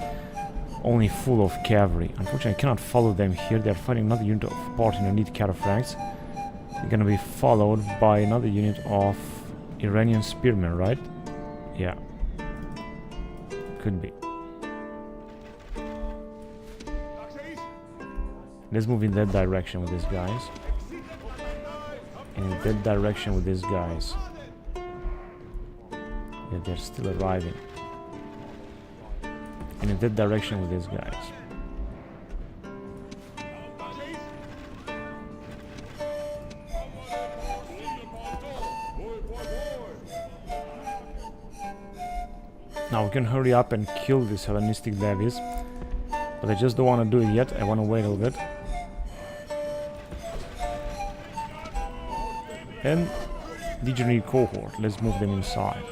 only full of cavalry. Unfortunately, I cannot follow them here. They're fighting another unit of Parthian elite cataphracts. They're gonna be followed by another unit of Iranian spearmen, right? Yeah. Could be. Let's move in that direction with these guys. And in that direction with these guys. Yeah, they're still arriving. And in that direction with these guys. Now we can hurry up and kill these Hellenistic levies, but I just don't want to do it yet. I want to wait a little bit. And legionary cohort, let's move them inside.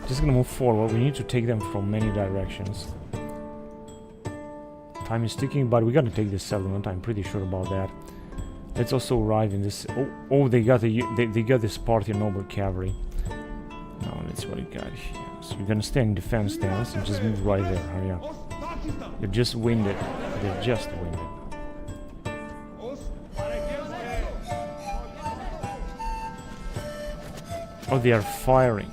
Just gonna move forward. We need to take them from many directions. Time is ticking, but we gotta take this settlement. I'm pretty sure about that. Let's also arrive in this. Oh, they got this Parthian noble cavalry. Now that's what we got here. So you're gonna stay in defense stance and just move right there. Hurry up. They're just winded. They're just winded. Oh, they are firing.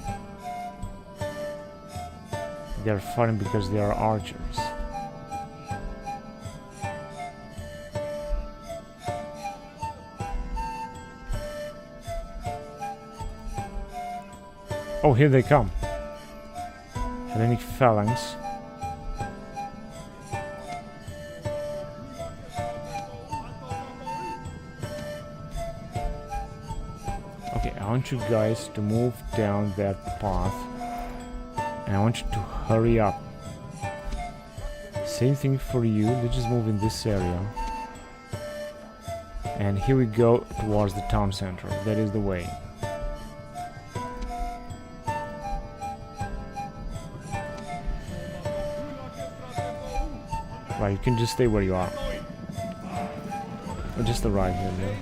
They are firing because they are archers. Oh, here they come. Hellenic phalanx. Okay, I want you guys to move down that path. And I want you to hurry up. Same thing for you. Let's just move in this area. And here we go towards the town center. That is the way. Right, you can just stay where you are. Or just arrive here, man.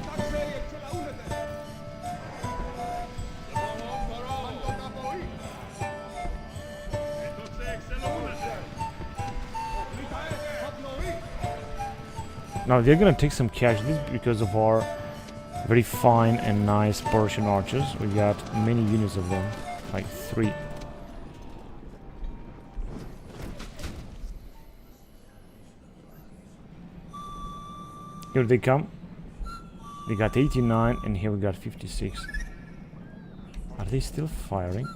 Now they're gonna take some casualties because of our very fine and nice Persian archers. We got many units of them, like 3. Here they come. They got 89 and here we got 56. Are they still firing?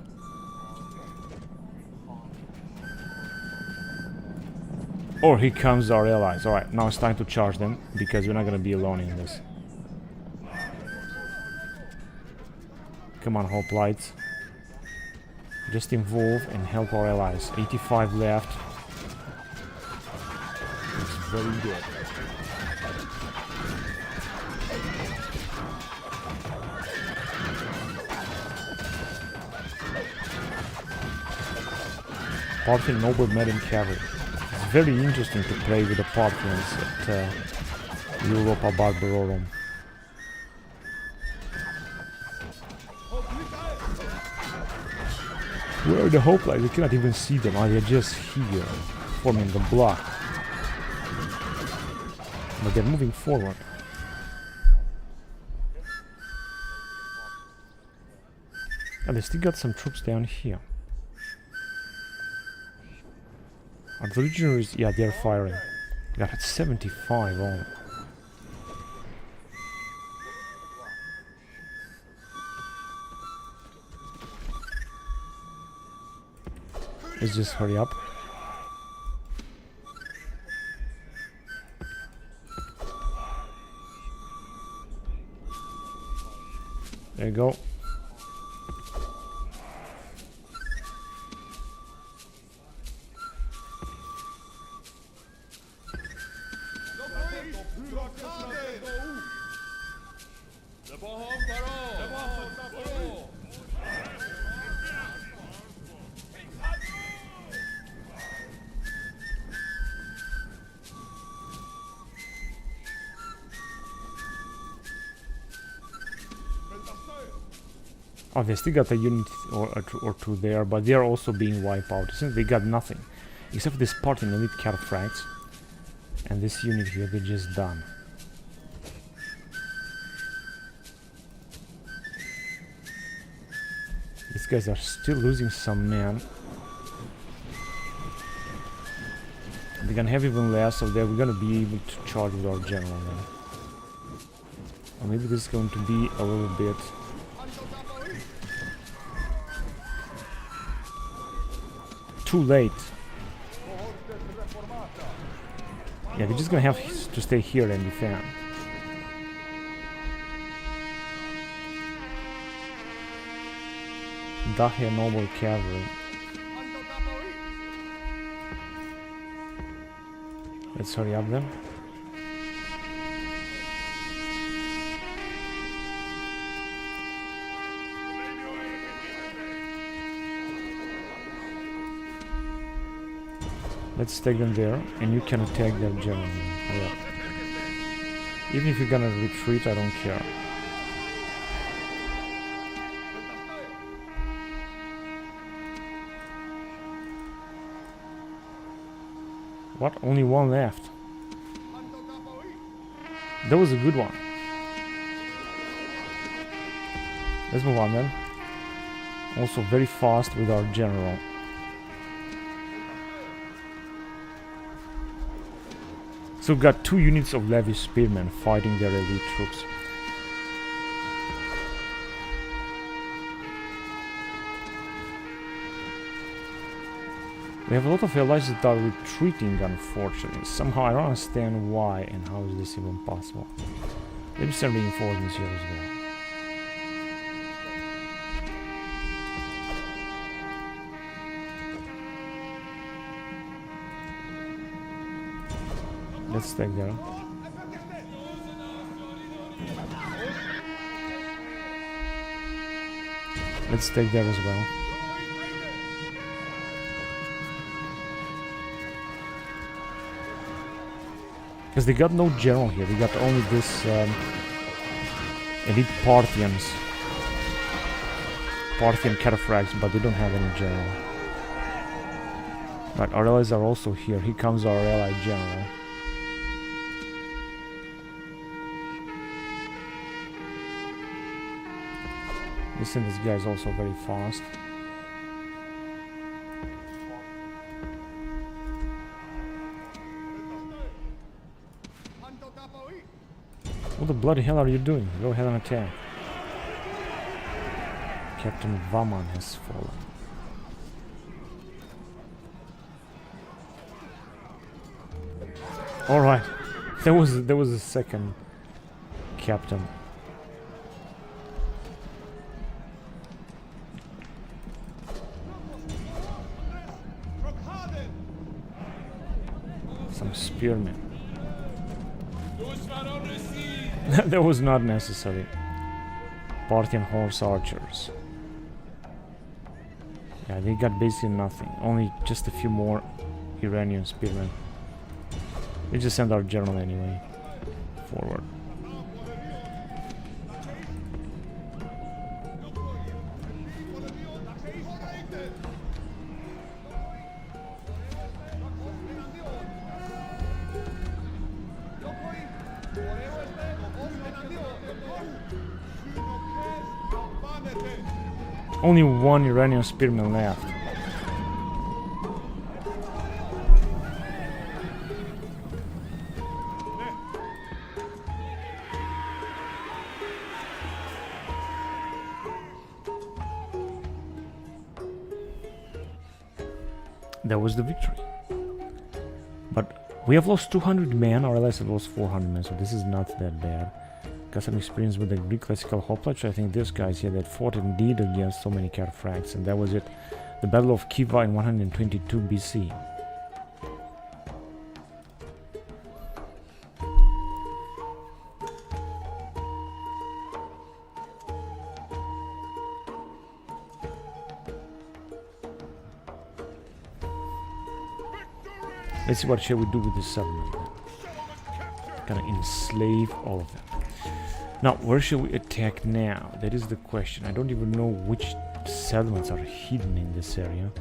Or here comes our allies. Alright, now it's time to charge them because we're not gonna be alone in this. Come on, hoplites. Just involve and help our allies. 85 left. It's very good. Parthian noble Medium cavalry. It's very interesting to play with the Parthians at Europa Barbarorum. Where are the hoplites? We cannot even see them. Oh, they're just here, forming the block. But they're moving forward. And they still got some troops down here. Are the legionaries? Yeah, they're firing. Got at 75 on. Let's just hurry up. There you go. Oh, they still got a unit or two there, but they are also being wiped out. Since they got nothing, except for this Parthian elite cataphracts, and this unit here, they're just done. These guys are still losing some men. They're gonna have even less, so we're gonna be able to charge with our general now. Or maybe this is going to be a little bit. Too late. Yeah, we're just gonna have to stay here and defend. Dacia noble cavalry. Let's hurry up then. Let's take them there, and you can attack their general. Yeah. Even if you're gonna retreat, I don't care. What? Only one left. That was a good one. Let's move on then. Also very fast with our general. So we've got 2 units of levy spearmen fighting their elite troops. We have a lot of allies that are retreating, unfortunately. Somehow I don't understand why and how is this even possible. Maybe some reinforcements here as well. Let's take there. Let's take there as well. Because they got no general here, they got only this elite Parthians. Parthian cataphracts, but they don't have any general. But our allies are also here. Here comes our ally general. Listen, this guy is also very fast. What the bloody hell are you doing? Go ahead and attack. Captain Vaman has fallen. Alright. There was a second captain. Some spearmen. That was not necessary. Parthian horse archers. Yeah, they got basically nothing. Only just a few more Iranian spearmen. We just send our general anyway. Forward. Only one Iranian spearman left. That was the victory. But we have lost 200 men, or else it lost 400 men, so this is not that bad. Got some experience with the Greek classical hoplite. I think this guy's here that fought indeed against so many cataphracts, and that was it. The Battle of Khiva in 122 BC. Let's see what shall we do with this settlement. Gonna enslave all of them. Now, where shall we attack now? That is the question. I don't even know which settlements are hidden in this area.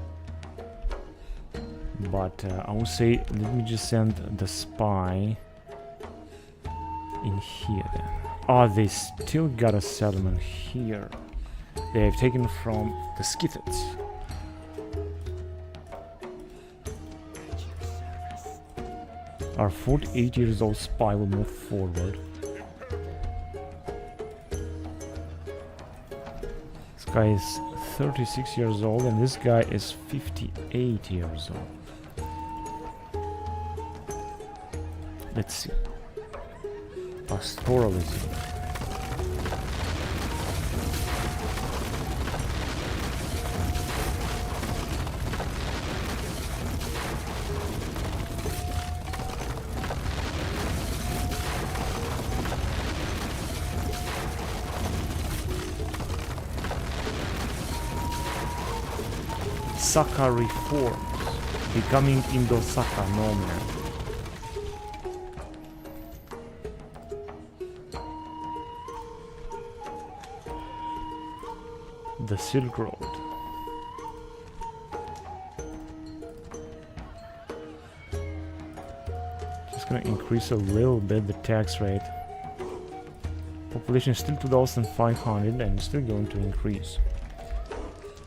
But I will say, let me just send the spy in here then. Oh, they still got a settlement here. They have taken from the Scythians. Our 48 years old spy will move forward. This guy is 36 years old and this guy is 58 years old. Let's see. Pastoralism. Saka reforms, becoming Indo-Saka nomad. The Silk Road. Just gonna increase a little bit the tax rate. Population is still 2,500 and still going to increase.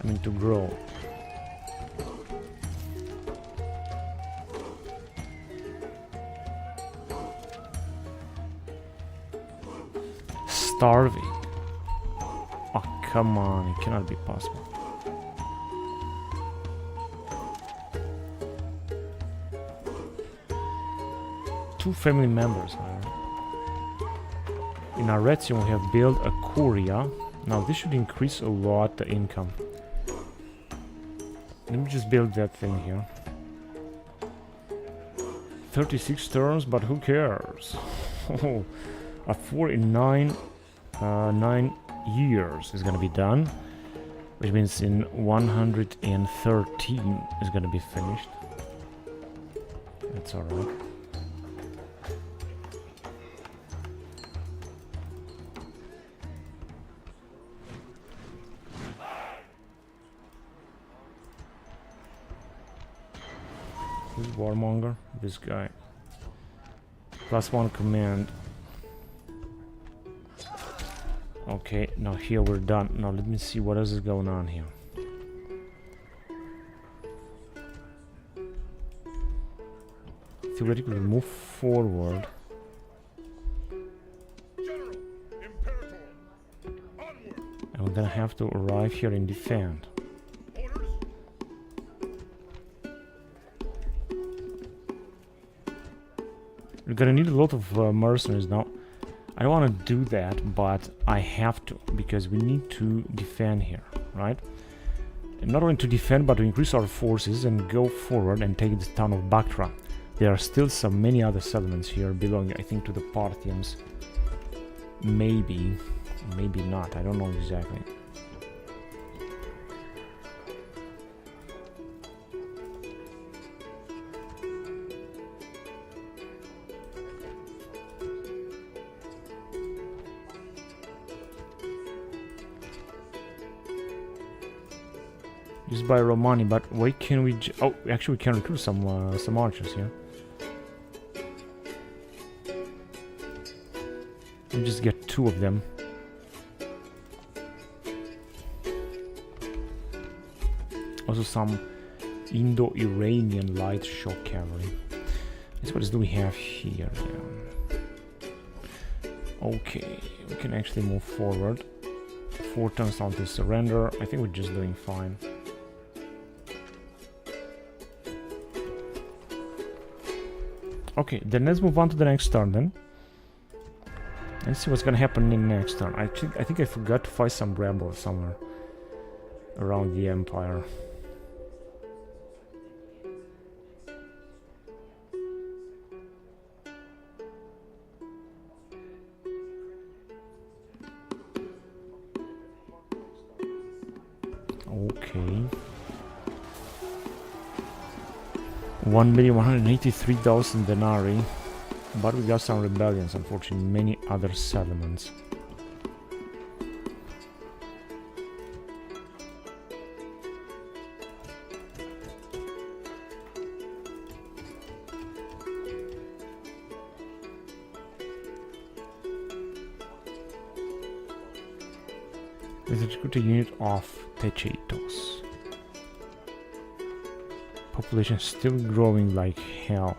I mean to grow. Starving. Oh, come on, it cannot be possible. Two family members, however. In Aretium we have built a curia. Now this should increase a lot the income. Let me just build that thing here. 36 turns, but who cares? A 4 in 9 years is gonna be done, which means in 113 is gonna be finished. That's alright. Who's warmonger? This guy. +1 command. Okay, now here we're done. Now let me see what else is going on here. Theoretically, we move forward. And we're gonna have to arrive here and defend. We're gonna need a lot of mercenaries now. I don't want to do that, but I have to, because we need to defend here, right? And not only to defend, but to increase our forces and go forward and take the town of Bactra. There are still many other settlements here belonging, I think, to the Parthians. Maybe, maybe not, I don't know exactly. Just by Romani, but why can we? Oh, actually, we can recruit some archers here. We just get 2 of them. Also, some Indo-Iranian light shock cavalry. What else do we have here? Okay, we can actually move forward. 4 turns down to surrender. I think we're just doing fine. Okay, then let's move on to the next turn then. Let's see what's gonna happen in the next turn. I think I forgot to fight some rebels somewhere around the empire. Okay. 1,183,000 denarii, but we got some rebellions, unfortunately, many other settlements. Let's recruit a unit of Techetos. Population still growing like hell.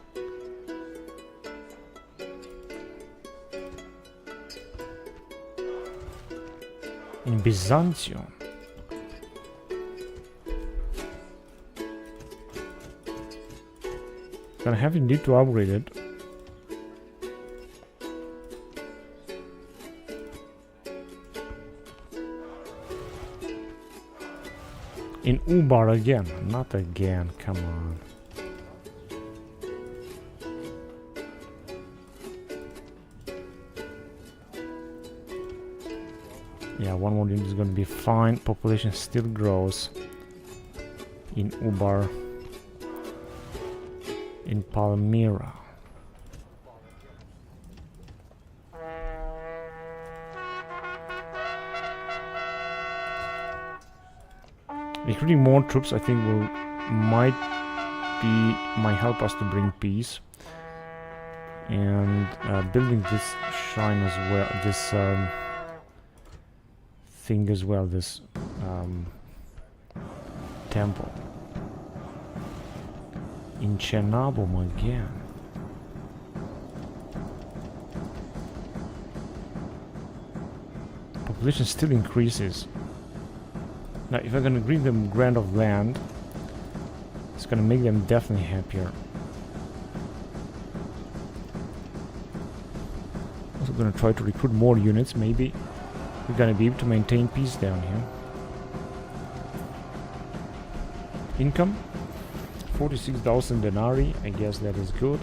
In Byzantium. Gonna have indeed to upgrade it. In Ubar again, not again, come on. Yeah, one more unit is going to be fine. Population still grows in Ubar, in Palmyra. Recruiting more troops, I think, might help us to bring peace, and building this shrine as well, this thing as well, this temple in Chernobyl again. Population still increases. Now, if I'm gonna grant them grant of land, it's gonna make them definitely happier. Also gonna try to recruit more units, maybe we're gonna be able to maintain peace down here. Income, 46,000 denarii, I guess that is good.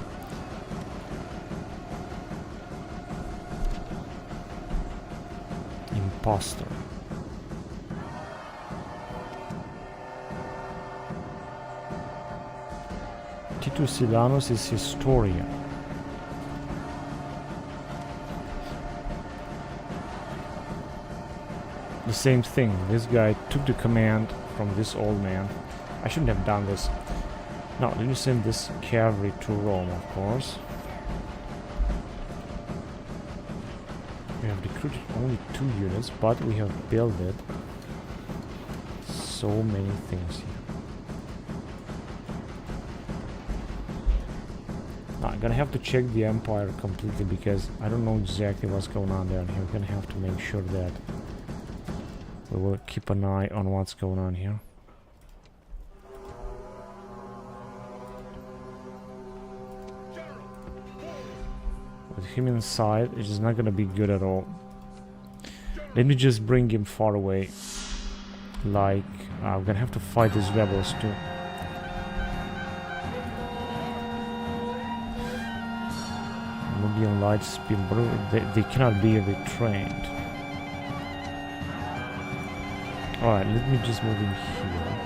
Imposter. Titus Silanus is historian. The same thing, this guy took the command from this old man. I shouldn't have done this. Now, let me send this cavalry to Rome, of course. We have recruited only 2 units, but we have built it. So many things here. Now, I'm gonna have to check the empire completely because I don't know exactly what's going on there. And we're gonna have to make sure that we will keep an eye on what's going on here. With him inside, it is not gonna be good at all. Let me just bring him far away. Like, we're gonna have to fight these rebels too. Nubian light speed, they cannot be retrained. Alright, let me just move him here.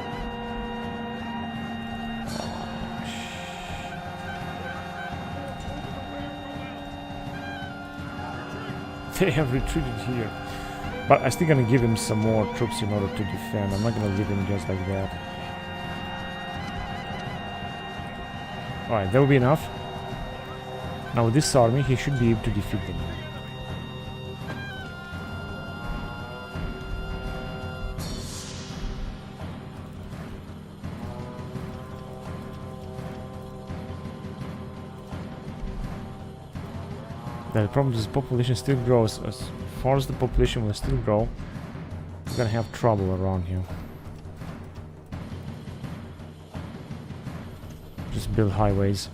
They have retreated here. But I'm still gonna give him some more troops in order to defend. I'm not gonna leave him just like that. Alright, that will be enough. Now with this army, he should be able to defeat them. The problem is the population still grows. As far as the population will still grow, we're gonna have trouble around here. Just build highways.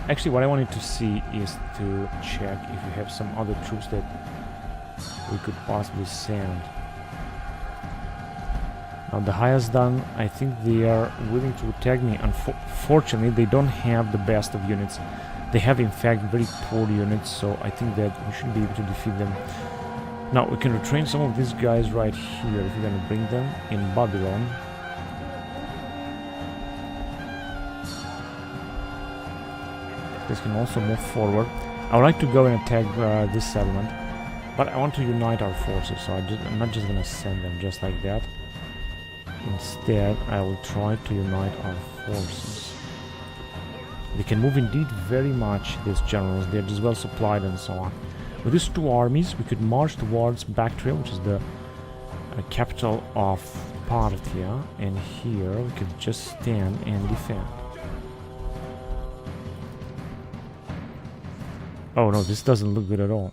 Actually, what I wanted to see is to check if we have some other troops that we could possibly send. Now the highest done, I think they are willing to attack me. Unfortunately, they don't have the best of units. They have in fact very poor units, so I think that we should be able to defeat them. Now we can retrain some of these guys right here if we're gonna bring them in Babylon. This can also move forward. I would like to go and attack this settlement, but I want to unite our forces, so I'm not just gonna send them just like that. Instead, I will try to unite our forces. They can move indeed very much, these generals. They're just well supplied and so on. With these 2 armies, we could march towards Bactria, which is the capital of Parthia, and here we could just stand and defend. Oh no, this doesn't look good at all.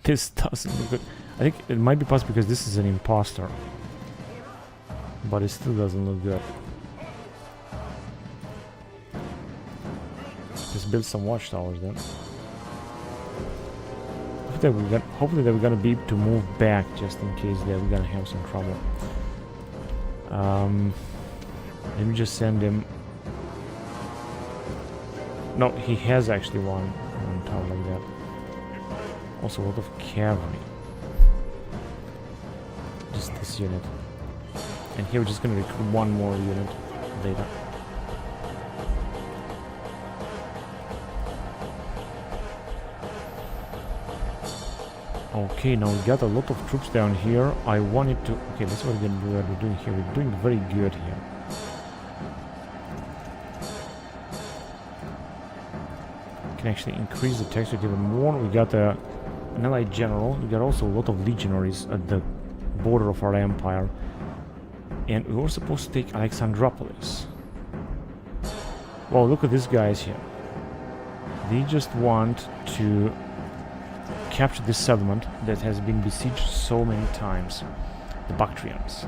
This doesn't look good. I think it might be possible because this is an imposter. But it still doesn't look good. Just build some watchtowers then. Hopefully that we're gonna be able to move back just in case that we're gonna have some trouble. Let me just send him. No, he has actually one on tower like that. Also a lot of cavalry. Just this unit. And here we're just gonna recruit one more unit later. Okay, now we got a lot of troops down here. I wanted to... Okay, that's what we're doing here. We're doing very good here. Can actually increase the tax rate even more. We got an allied general. We got also a lot of legionaries at the border of our empire. And we were supposed to take Alexandropolis. Well, look at these guys here. They just want to capture this settlement that has been besieged so many times. The Bactrians.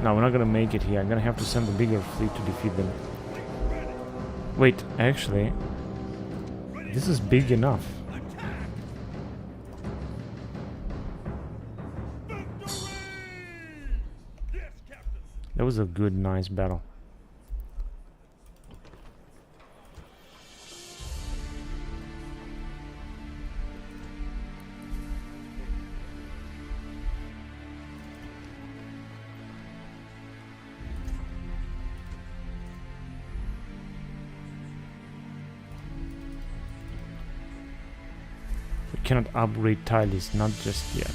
No, we're not gonna make it here. I'm gonna have to send a bigger fleet to defeat them. Wait, actually, this is big enough. That was a good, nice battle. cannot upgrade tile list, not just yet.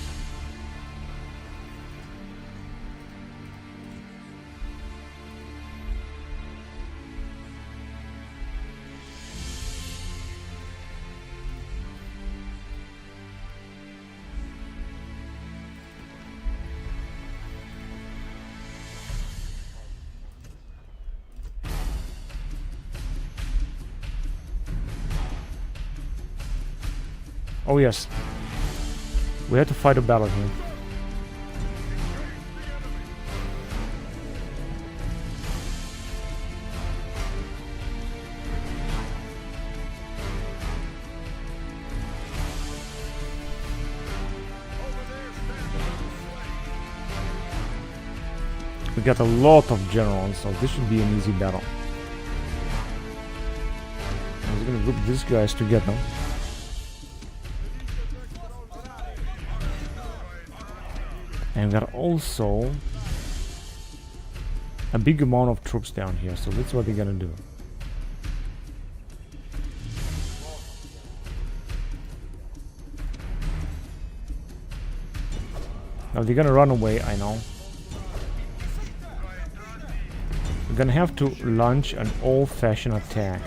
Oh yes, we had to fight a battle here. We got a lot of generals, so this should be an easy battle. I was gonna group these guys together. And we got also a big amount of troops down here, so that's what they're gonna do. Now they're gonna run away, I know. We're gonna have to launch an old-fashioned attack.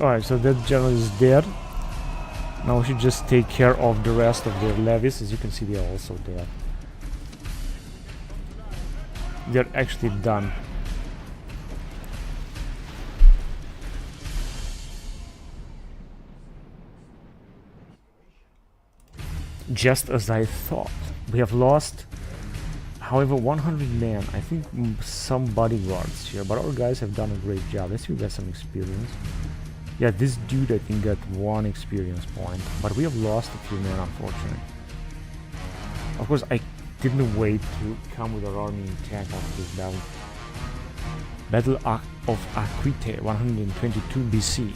Alright, so that general is dead. Now we should just take care of the rest of their levies. As you can see, they are also dead. They're actually done. Just as I thought. We have lost, however, 100 men. I think some bodyguards here, but our guys have done a great job. Let's see if we got some experience. Yeah, this dude I think got 1 experience point, but we have lost a few men, unfortunately. Of course, I didn't wait to come with our army intact after this battle. Battle of Aquitaine, 122 BC.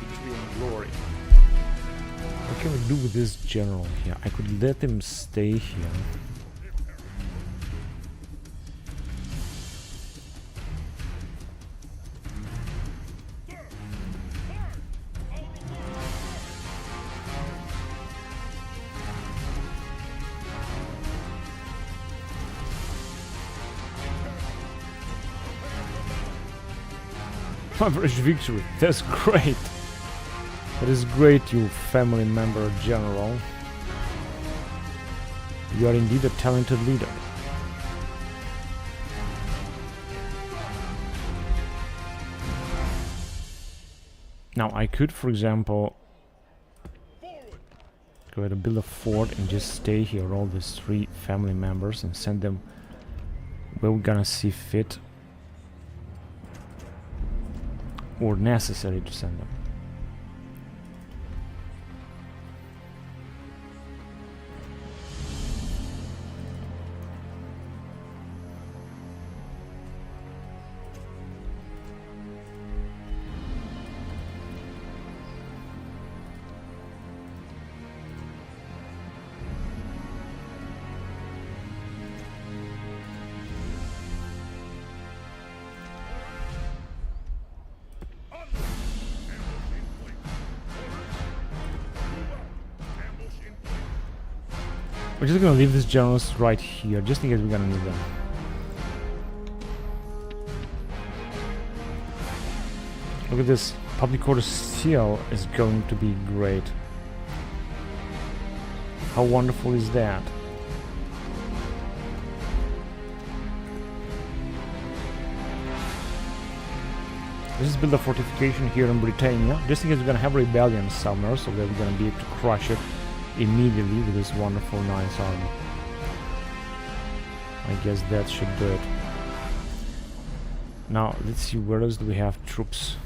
Victory and glory. What can we do with this general here? I could let him stay here. Average victory. That's great. That is great, you family member general. You are indeed a talented leader. Now I could, for example, go ahead and build a fort and just stay here, all these 3 family members, and send them where we're gonna see fit or necessary to send them. We're just gonna leave these generals right here, just in case we're gonna need them. Look at this. Public order seal is going to be great. How wonderful is that? Let's just build a fortification here in Britannia, just in case we're gonna have rebellion somewhere, so that we're gonna be able to crush it immediately with this wonderful, nice army. I guess that should do it. Now, let's see, where else do we have troops?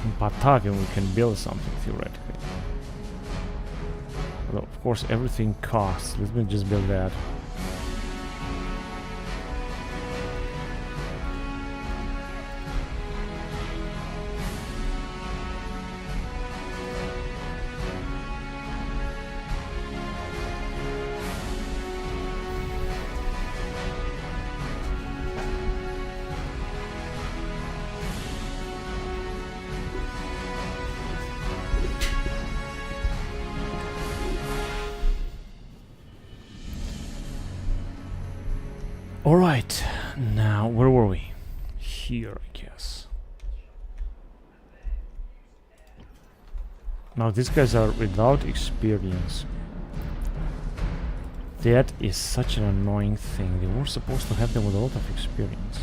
In Patavium we can build something, theoretically. Well, of course, everything costs. Let me just build that. Alright, now where were we? Here, I guess. Now these guys are without experience. That is such an annoying thing. They were supposed to have them with a lot of experience.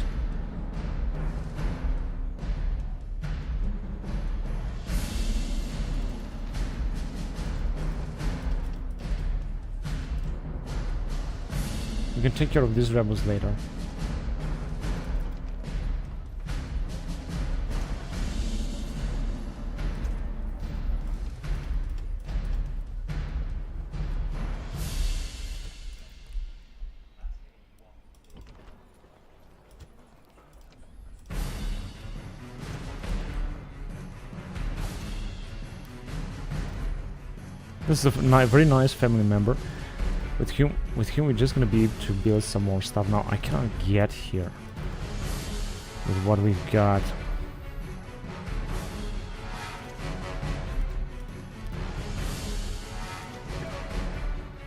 We can take care of these rebels later. This is a very nice family member. With him we're just gonna be able to build some more stuff. Now I cannot get here with what we've got.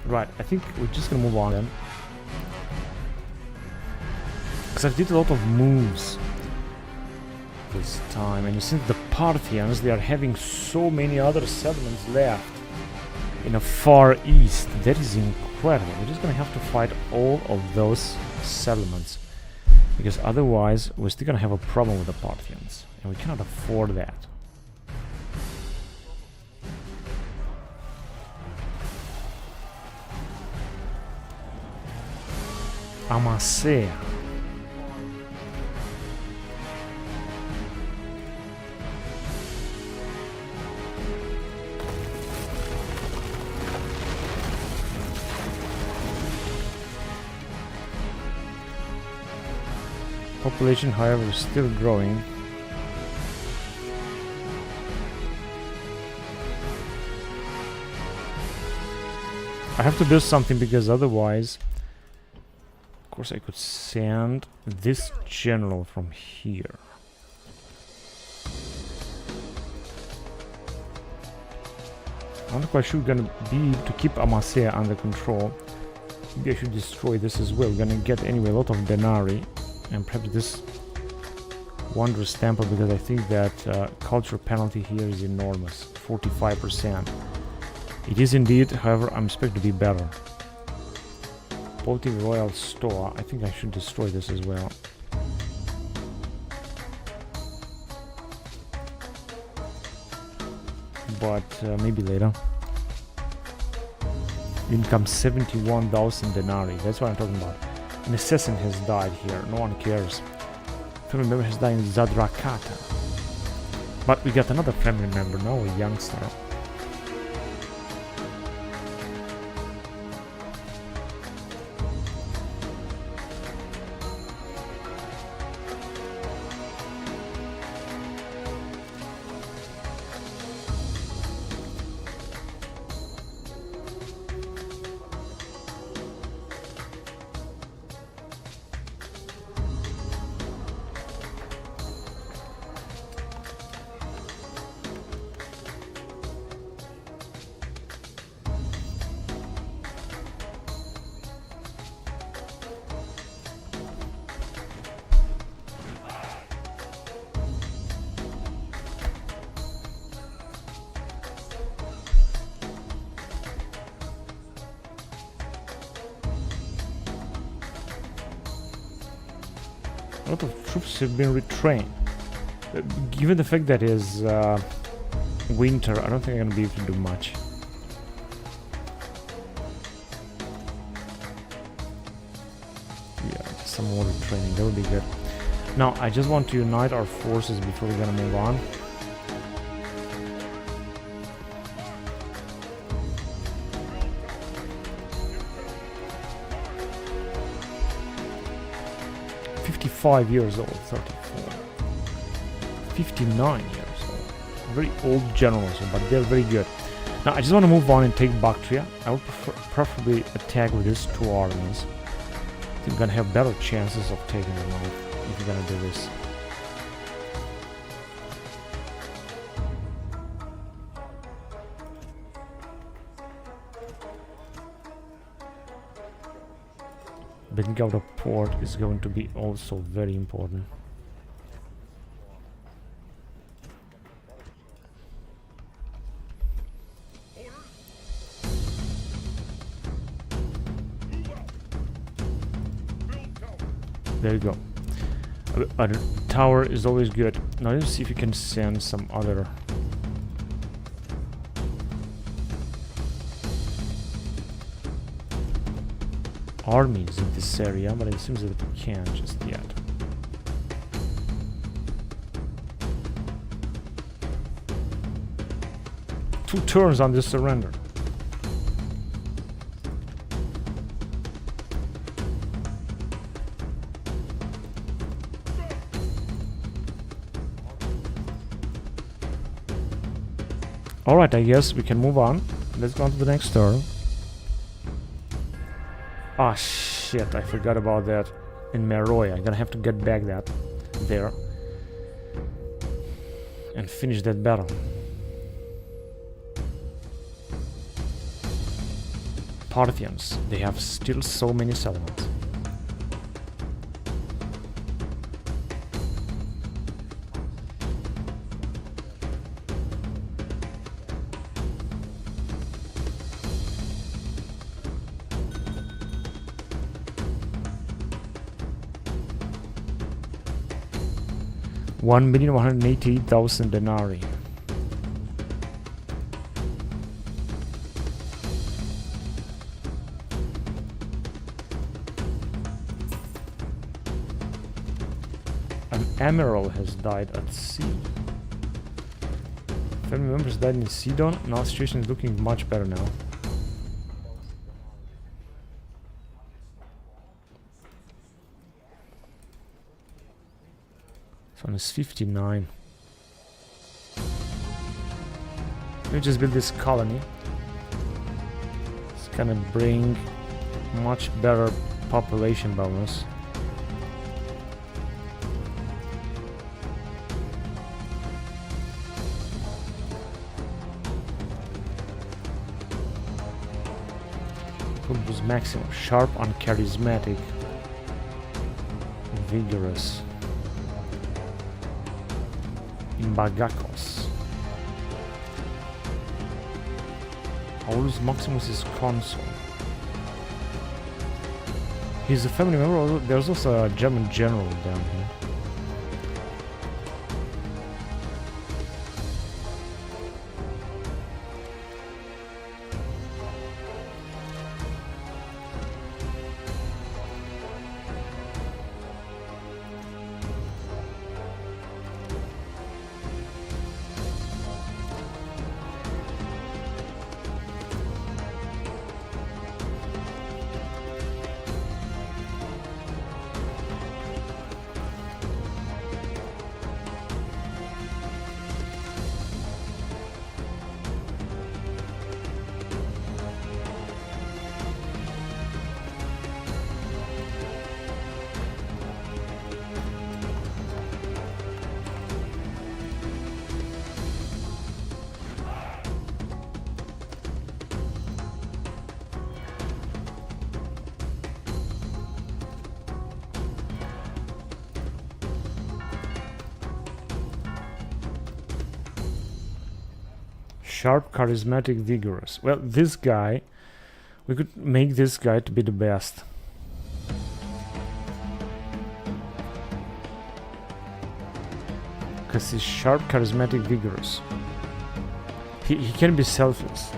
Right, I think we're just gonna move on then. Because I did a lot of moves this time, and since the Parthians, they are having so many other settlements left in the far east, that is incredible. We're just gonna have to fight all of those settlements, because otherwise we're still gonna have a problem with the Parthians, and we cannot afford that. Amasea. Population, however, is still growing. I have to do something, because otherwise, of course, I could send this general from here. I'm not quite sure we're gonna be able to keep Amasea under control. Maybe I should destroy this as well. We're gonna get anyway a lot of denarii. And perhaps this wondrous temple, because I think that culture penalty here is enormous, 45%. It is indeed, however, I'm expected to be better. Baltic Royal Store, I think I should destroy this as well. But maybe later. Income 71,000 denarii, that's what I'm talking about. An assassin has died here, no one cares. Family member has died in Zadrakata. But we got another family member now, a youngster. A lot of troops have been retrained. Given the fact that it's winter, I don't think I'm gonna be able to do much. Yeah, just some more retraining, that would be good. Now, I just want to unite our forces before we're gonna move on. Years old, 34, 59 years old. Very old generals, but they're very good. Now, I just want to move on and take Bactria. I would preferably attack with these two armies. I think we're gonna have better chances of taking them out if we're gonna do this. Building out a port is going to be also very important. There you go. A tower is always good. Now let's see if we can send some other armies in this area, but it seems that we can't just yet. Two turns on this surrender. Alright, I guess we can move on. Let's go on to the next turn. Ah, shit, I forgot about that in Meroya. I'm gonna have to get back that there and finish that battle. Parthians, they have still so many settlements. $1,188,000 denarii. An admiral has died at sea. Family members died in Sidon. Now the situation is looking much better now. This one is 59. Let me just build this colony. It's gonna bring much better population bonus. Pulbus maximum, sharp and charismatic, vigorous. Bagakos. Aulus Maximus is consul. He's a family member. There's also a German general down here. Sharp, charismatic, vigorous. Well, this guy, we could make this guy to be the best. Because he's sharp, charismatic, vigorous. He can be selfless.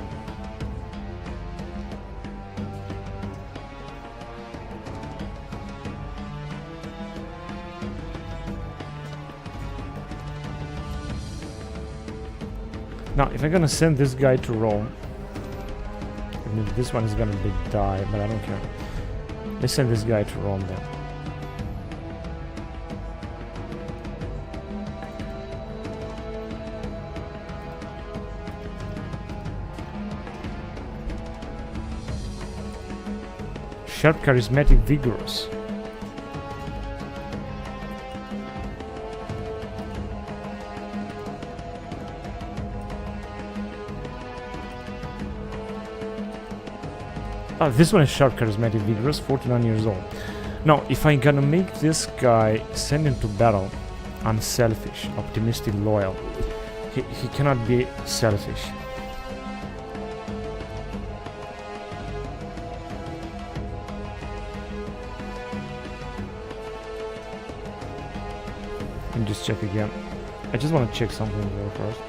Now, if I'm gonna send this guy to Rome, I mean, this one is gonna die, but I don't care. Let's send this guy to Rome then. Sharp, charismatic, vigorous. Oh, this one is sharp, charismatic, vigorous, 49 years old. Now, if I'm gonna make this guy send him to battle, unselfish, optimistic, loyal. He cannot be selfish. Let me just check again. I just want to check something here first.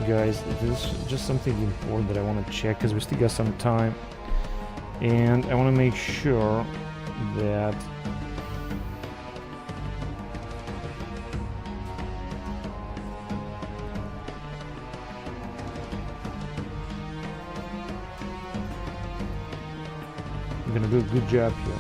Guys, this is just something important that I want to check because we still got some time. And I want to make sure that I'm gonna do a good job here.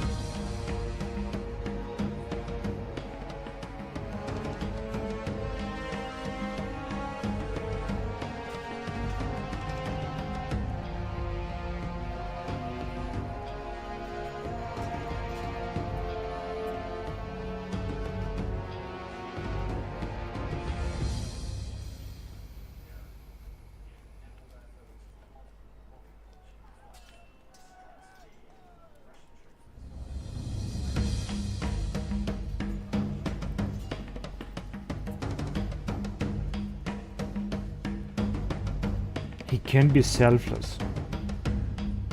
He can be selfless,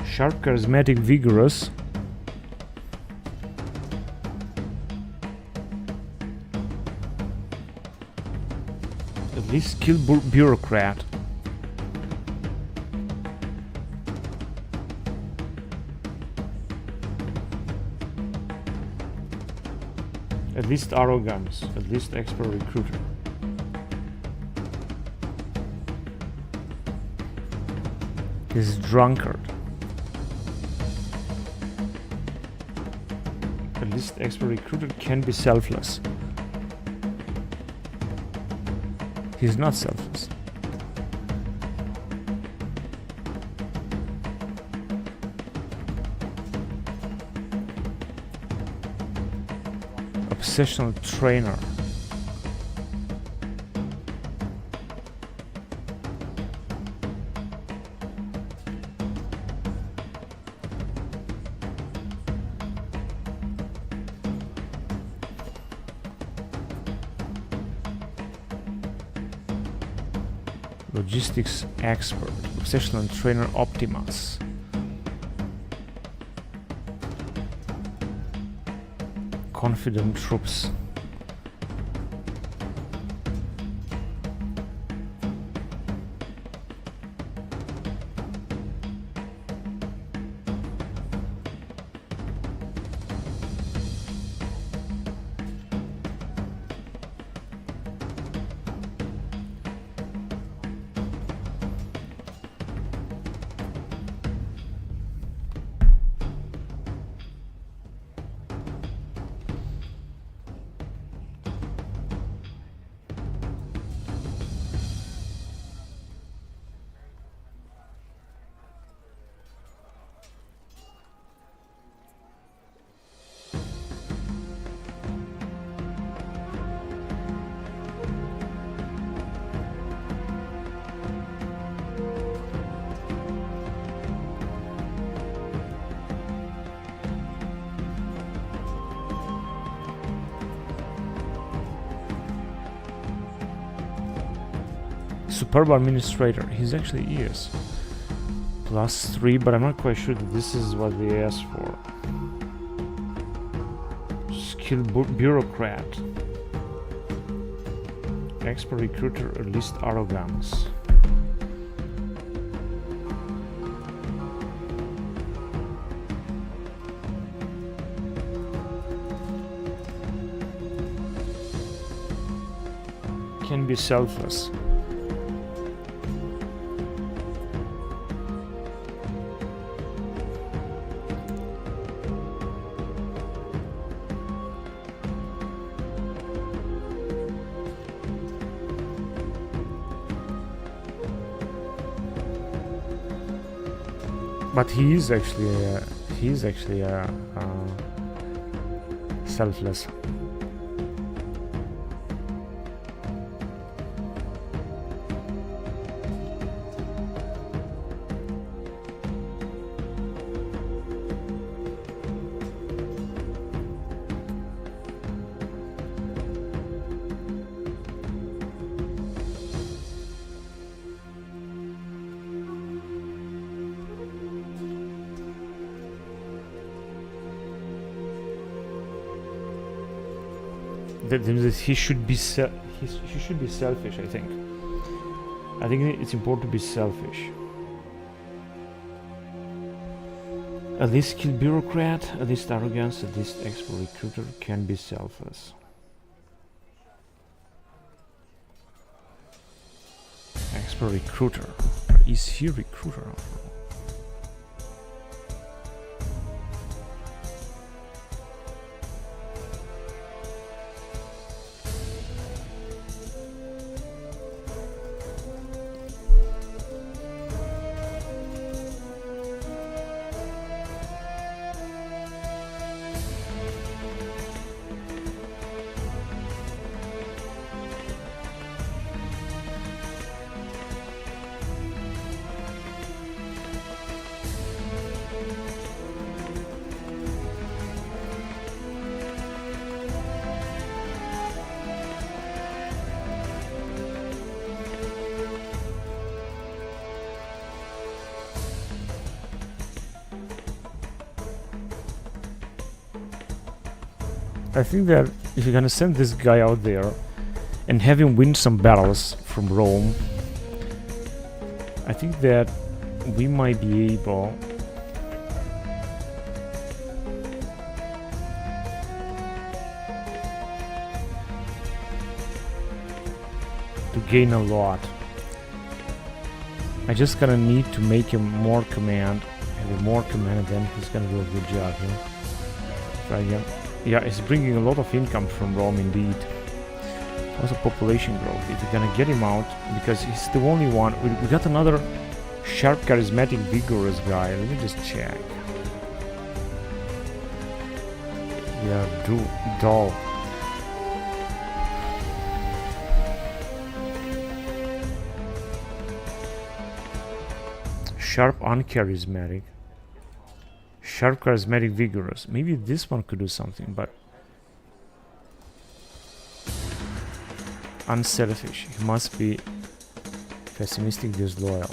sharp, charismatic, vigorous. At least skilled bureaucrat. At least arrogance, at least expert recruiter. He's drunkard. At least expert recruiter can be selfless. He's not selfless. Obsessional trainer. Logistics expert, obsessional trainer Optimus. Confident troops. Superb administrator. He's actually is. +3, but I'm not quite sure that this is what they asked for. Skilled bureaucrat. Expert recruiter, or least arrogance. Can be selfless. But he is actually selfless. That he should be he should be selfish. I think it's important to be selfish. At least skilled bureaucrat, at least arrogance, at least expert recruiter can be selfless. Expert recruiter. Is he recruiter? I think that if you're gonna send this guy out there and have him win some battles from Rome, I think that we might be able to gain a lot. I just gonna need to make him more command, have him more command, and then he's gonna do a good job here. Try again. Yeah, it's bringing a lot of income from Rome indeed. Also population growth. If you're gonna get him out, because he's the only one. We got another sharp, charismatic, vigorous guy. Let me just check. Yeah, dull. Sharp, uncharismatic. Sharp, charismatic, vigorous. Maybe this one could do something, but unselfish. He must be pessimistic, disloyal.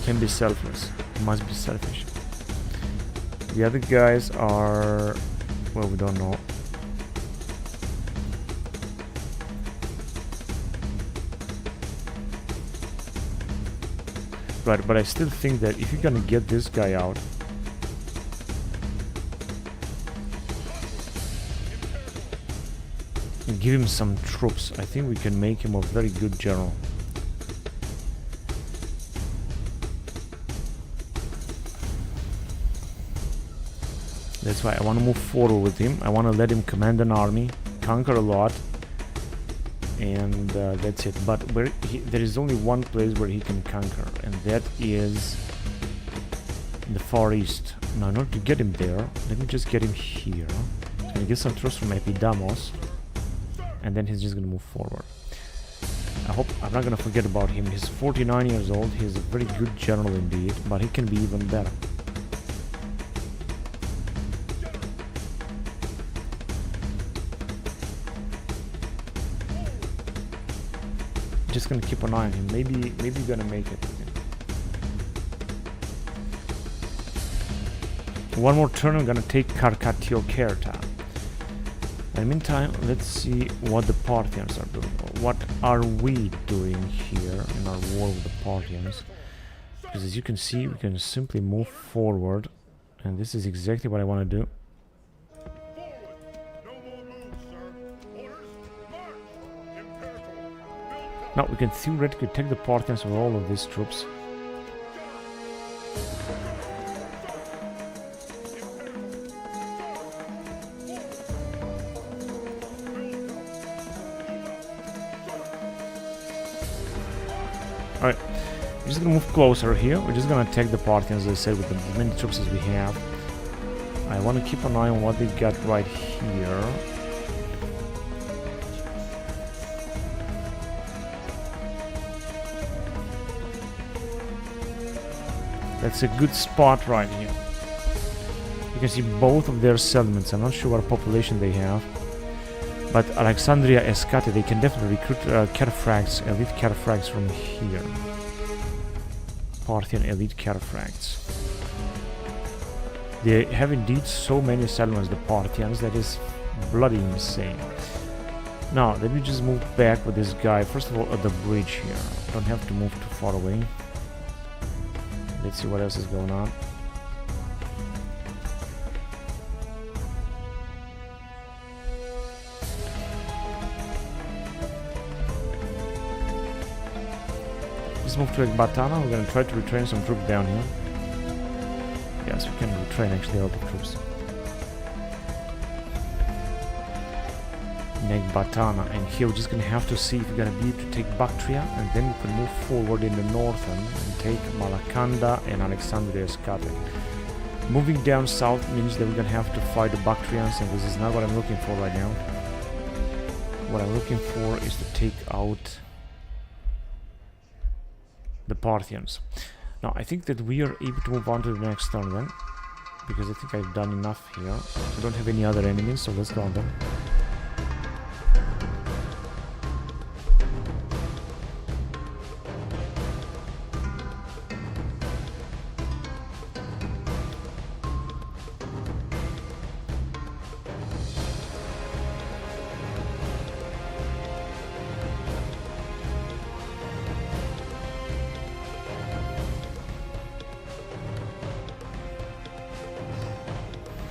Can be selfless. He must be selfish. The other guys are, well, we don't know. But I still think that if you're gonna get this guy out, and give him some troops, I think we can make him a very good general. That's why I want to move forward with him. I want to let him command an army, conquer a lot, and that's it. But there is only one place where he can conquer, and that is the Far East. Now, in order to get him there, let me just get him here. He's gonna get some troops from Epidamos, and then he's just gonna move forward. I hope I'm not gonna forget about him. He's 49 years old. He's a very good general indeed, but he can be even better. Just gonna keep an eye on him. Maybe gonna make it. One more turn. I'm gonna take Carcatiocerta. In the meantime, let's see what the Parthians are doing. What are we doing here in our war with the Parthians? Because as you can see, we can simply move forward, and this is exactly what I want to do. Now we can theoretically take the Parthians with all of these troops. Alright, we're just gonna move closer here. We're just gonna attack the Parthians, as I said, with as many troops as we have. I want to keep an eye on what they got right here. That's a good spot right here. You can see both of their settlements. I'm not sure what population they have. But Alexandria Escate, they can definitely recruit cataphracts, elite cataphracts from here. Parthian elite cataphracts. They have indeed so many settlements, the Parthians, that is bloody insane. Now, let me just move back with this guy. First of all, at the bridge here. I don't have to move too far away. Let's see what else is going on. Let's move to Batana. We're going to try to retrain some troops down here. Yes, we can retrain actually a lot of troops. Batana, and here we're just going to have to see if we're going to be able to take Bactria, and then we can move forward in the northern and take Malakanda and Alexandria Escate. Moving down south means that we're going to have to fight the Bactrians, and this is not what I'm looking for right now. What I'm looking for is to take out the Parthians. Now, I think that we are able to move on to the next turn then, because I think I've done enough here. I don't have any other enemies, so let's go on then.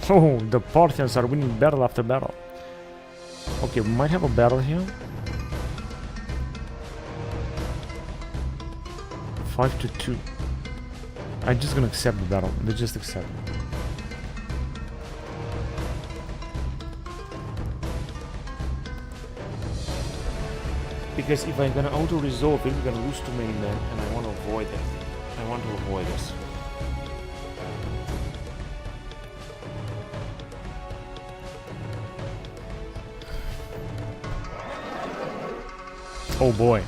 Oh, the Parthians are winning battle after battle. Okay, we might have a battle here. 5-2. I'm just gonna accept the battle. Let's just accept it. Because if I'm gonna auto-resolve it, we're gonna lose too many men, and I want to avoid that. I want to avoid this. Oh boy.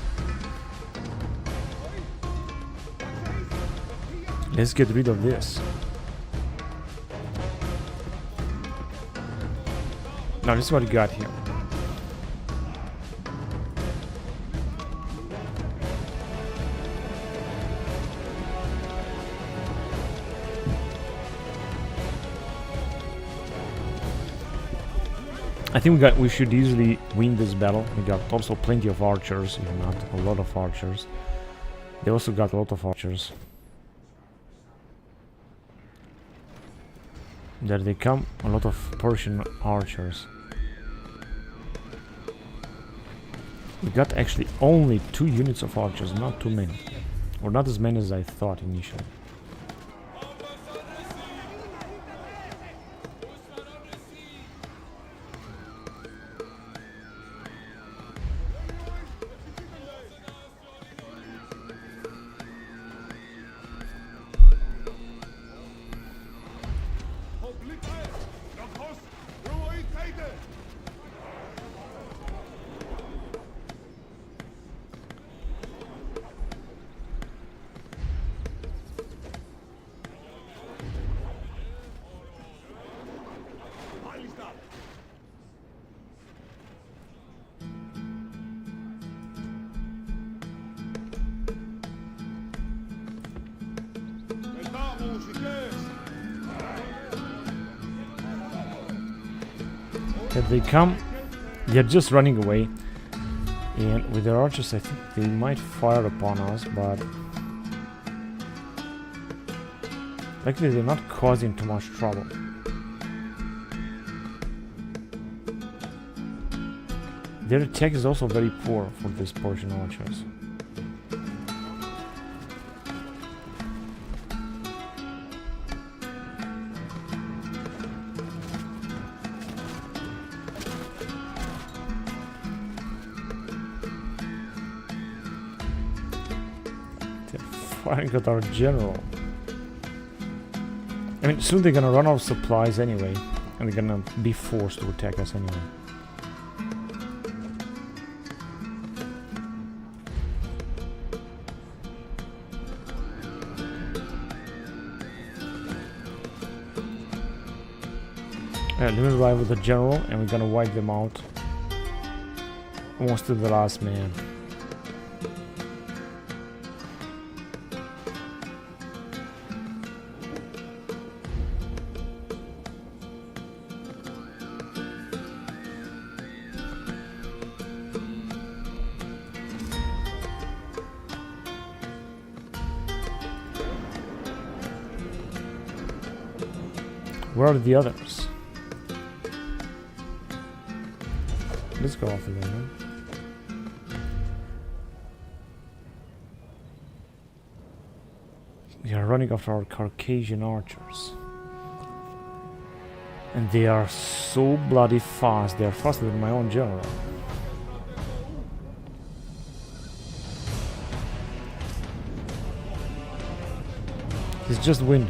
Let's get rid of this. Now this is what we got here. I think we should easily win this battle. We got also plenty of archers, if not a lot of archers. They also got a lot of archers. There they come, a lot of Persian archers. We got actually only 2 units of archers, not too many. Or not as many as I thought initially. Here they come. They're just running away. And with their archers, I think they might fire upon us, but luckily they're not causing too much trouble. Their attack is also very poor for these Persian archers. Firing at our general. I mean, soon they're gonna run out of supplies anyway, and they're gonna be forced to attack us anyway. Let me arrive with the general, and we're gonna wipe them out almost to the last man. Where are the others? Let's go after them. They are running after our Caucasian archers. And they are so bloody fast. They are faster than my own general. It's just wind.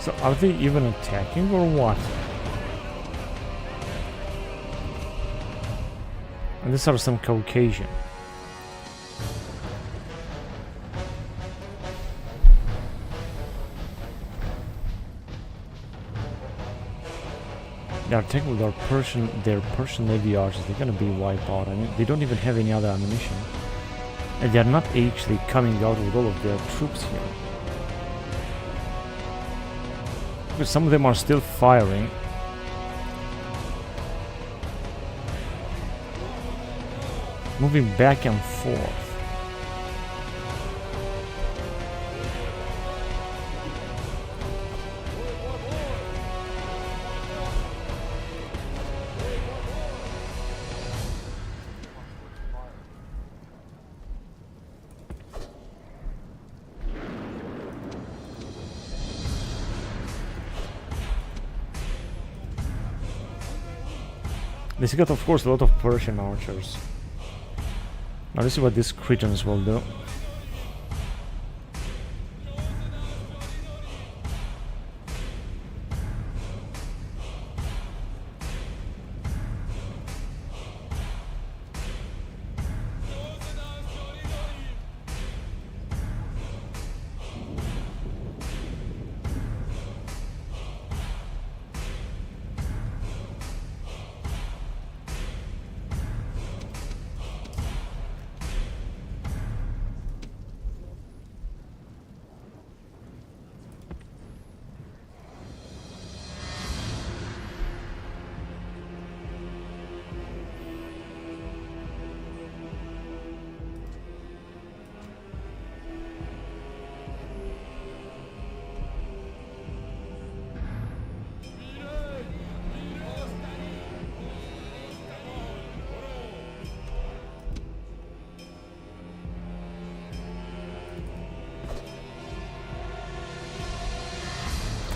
So are they even attacking or what? And these are some Caucasian. They are attacking with their Persian navy archers. They're gonna be wiped out. I mean, they don't even have any other ammunition. And they are not actually coming out with all of their troops here. Because some of them are still firing. Moving back and forth. They got, of course, a lot of Persian archers. Now let's see what these Cretans will do.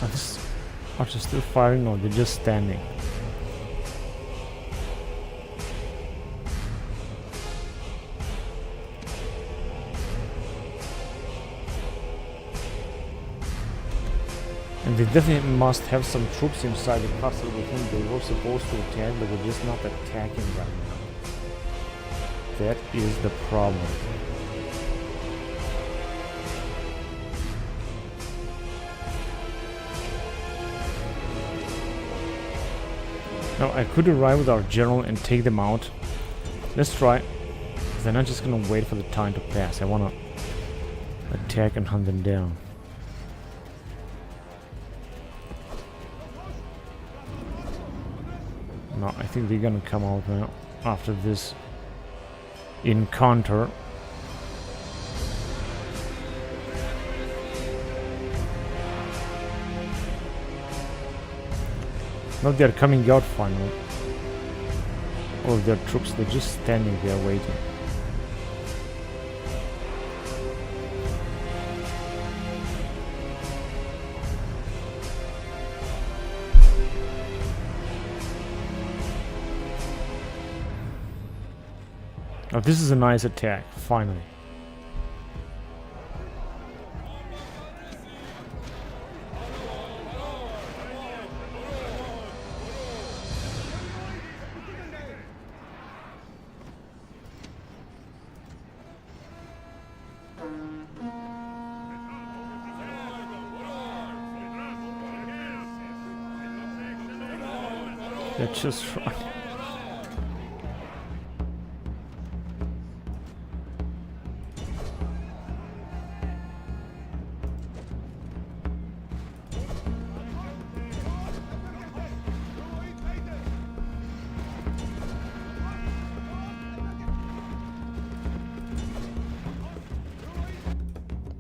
Are these archers still firing or they're just standing? And they definitely must have some troops inside the castle with whom they were supposed to attack, but they're just not attacking right now. That is the problem. Now I could arrive with our general and take them out. Let's try. They're not just gonna wait for the time to pass. I wanna attack and hunt them down. No, I think they're gonna come out now after this encounter. Now they're coming out finally. All of their troops, they're just standing there waiting. Now this is a nice attack, finally. Let's just run.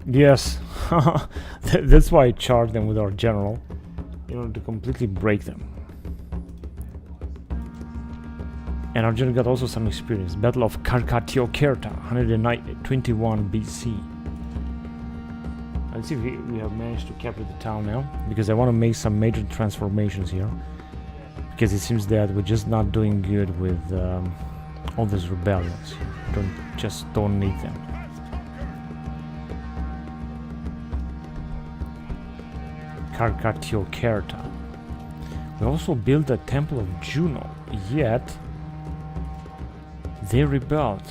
Yes, that's why I charged them with our general, in order to completely break them. And our general got also some experience. Battle of Carthage, 121 BC. Let's see if we have managed to capture the town now, because I want to make some major transformations here. Because it seems that we're just not doing good with all these rebellions. Just don't need them. Carthage. We also built a temple of Juno, yet they rebelled.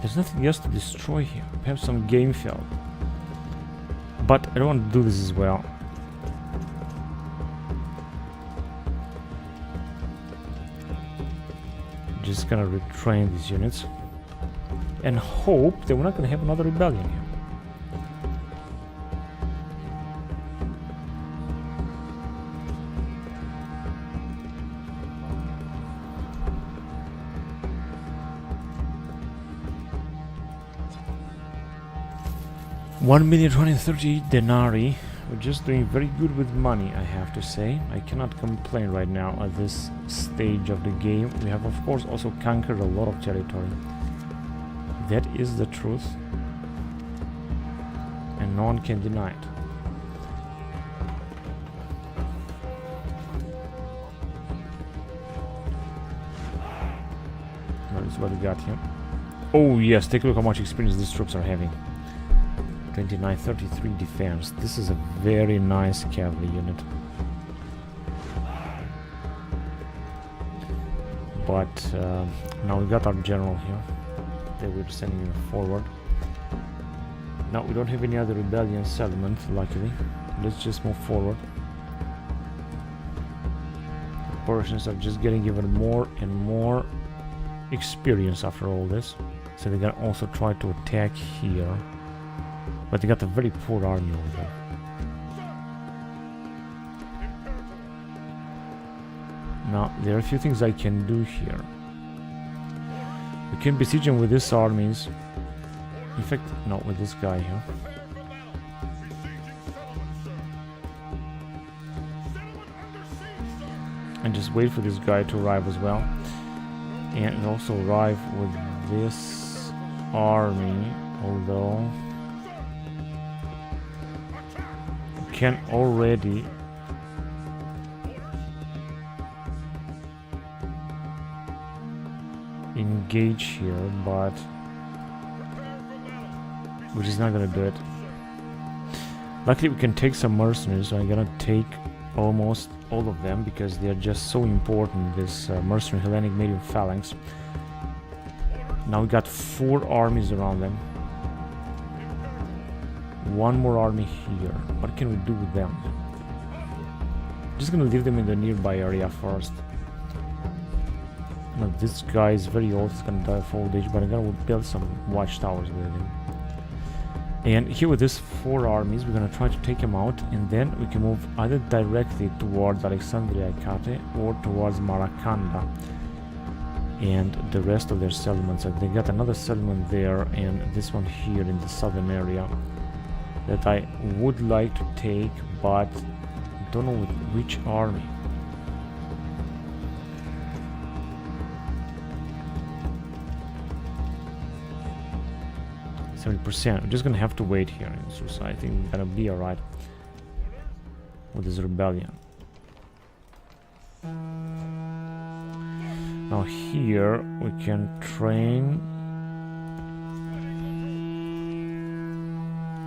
There's nothing else to destroy here. Perhaps some game fell. But I don't want to do this as well. Just gonna retrain these units and hope that we're not gonna have another rebellion here. $1,230,000 denarii. We're just doing very good with money, I have to say. I cannot complain right now at this stage of the game. We have, of course, also conquered a lot of territory. That is the truth. And no one can deny it. That is what we got here. Oh yes, take a look how much experience these troops are having. 2933 defense. This is a very nice cavalry unit. But now we got our general here that we're sending forward. Now we don't have any other rebellion settlement, luckily. Let's just move forward. The Persians are just getting even more and more experience after all this. So they can also try to attack here. But they got a very poor army over there. Now, there are a few things I can do here. We can besiege them with these armies. In fact, no, with this guy here. And just wait for this guy to arrive as well. And also arrive with this army, although can already engage here, but we're just not gonna do it. Luckily we can take some mercenaries, so I'm gonna take almost all of them because they're just so important, this mercenary Hellenic medium phalanx. Now we got 4 armies around them. 1 more army here. What can we do with them? Just gonna leave them in the nearby area first. Now this guy is very old, he's gonna die of old age, but I'm gonna build some watchtowers with him. And here with these 4 armies, we're gonna try to take him out, and then we can move either directly towards Alexandria Kate or towards Marakanda and the rest of their settlements. And they got another settlement there, and this one here in the southern area that I would like to take, but don't know with which army. I'm just gonna have to wait here in Susa. I think we're gonna be alright with this rebellion. Now here we can train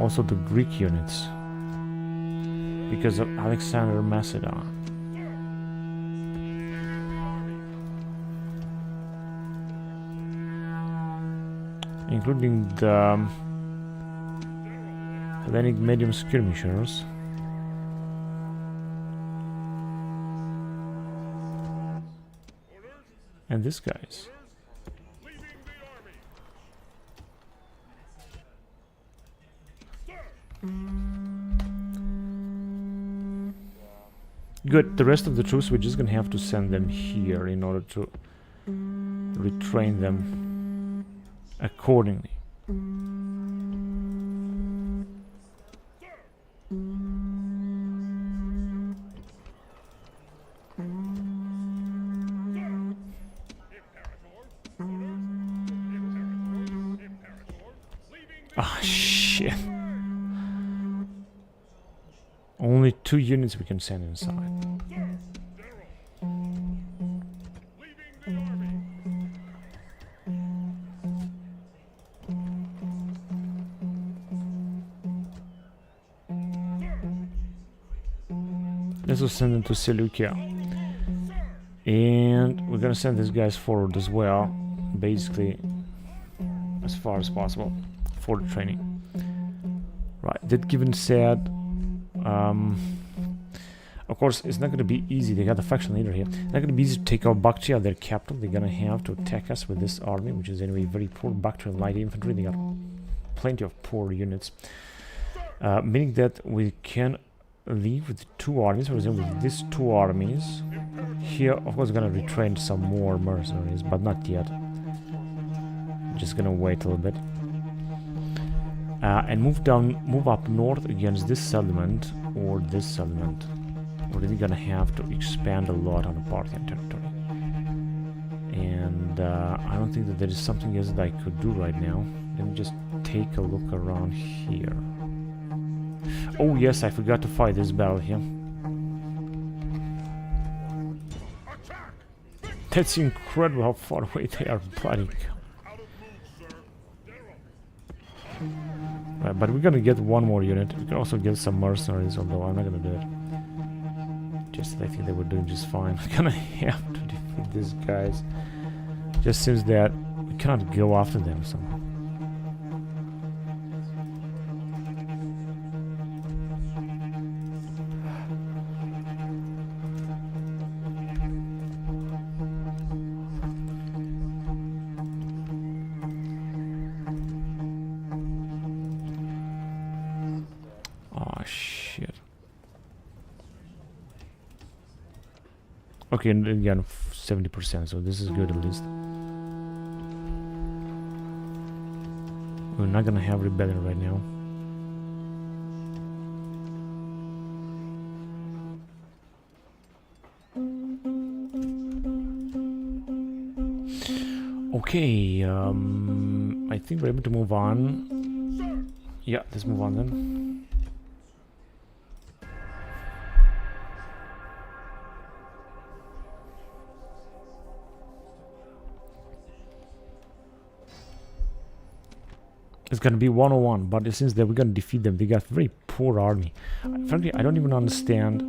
also the Greek units because of Alexander Macedon. Including the Hellenic medium skirmishers. And these guys. Good, the rest of the troops we're just gonna have to send them here in order to retrain them accordingly. Ah, shit. Only 2 units we can send inside. Let's just send them to Seleucia. And we're gonna send these guys forward as well, basically as far as possible for the training. Right, that given said, of course it's not going to be easy. They got the faction leader here. It's not going to be easy to take out Bactria, their capital. They're going to have to attack us with this army, which is anyway very poor. Bactrian light infantry, they got plenty of poor units, meaning that we can leave with 2 armies. For example, with these 2 armies here, of course we're going to retrain some more mercenaries, but not yet. Just gonna wait a little bit. And move up north against this settlement or this settlement. We're really gonna have to expand a lot on the Parthian territory. And I don't think that there is something else that I could do right now. Let me just take a look around here. Oh yes, I forgot to fight this battle here. That's incredible how far away they are, bloody. Right, but we're gonna get 1 more unit. We can also get some mercenaries, although I'm not gonna do it. Just I think they were doing just fine. We're gonna have to defeat these guys. Just seems that we cannot go after them somehow. Okay, and again 70%, so this is good at least. We're not gonna have rebellion right now. Okay, I think we're able to move on. Yeah, let's move on then. It's gonna be 101, but since we're gonna defeat them, they got very poor army. Frankly, I don't even understand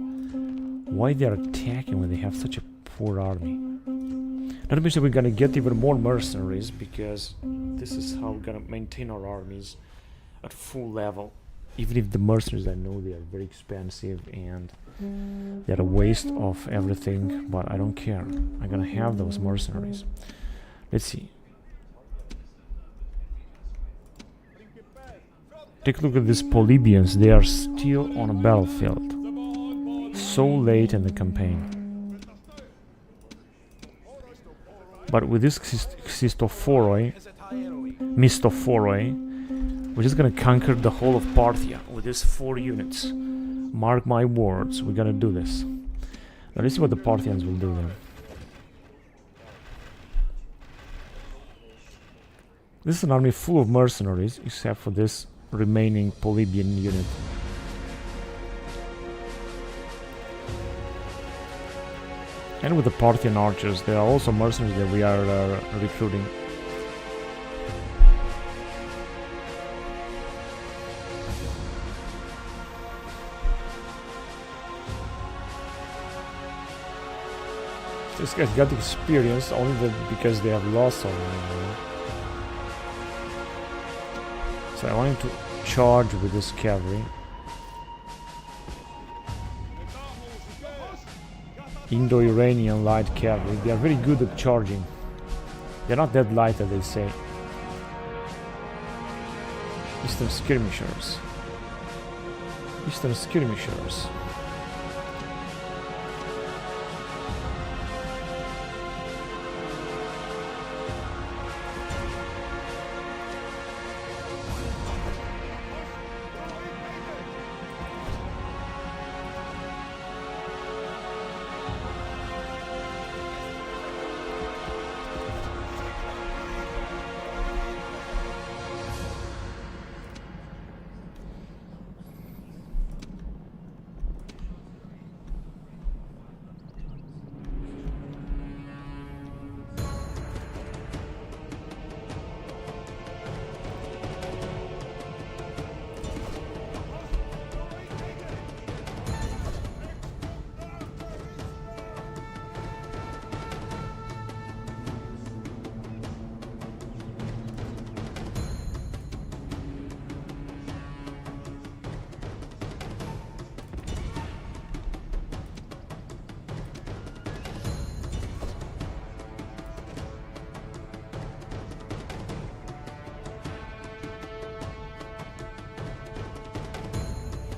why they're attacking when they have such a poor army. Not to mention we're gonna get even more mercenaries, because this is how we're gonna maintain our armies at full level. Even if the mercenaries, I know they are very expensive and they're a waste of everything, but I don't care. I'm gonna have those mercenaries. Let's see. Take a look at these Polybians. They are still on a battlefield. So late in the campaign. But with this Mistophoroi, we're just gonna conquer the whole of Parthia with these 4 units. Mark my words, we're gonna do this. Now let's see what the Parthians will do then. This is an army full of mercenaries, except for this remaining Polybian unit. And with the Parthian archers, there are also mercenaries that we are recruiting. This guys got experience only because they have lost already. So I want him to charge with this cavalry. Indo-Iranian light cavalry. They are very good at charging. They're not that light as they say. Eastern skirmishers. Eastern skirmishers.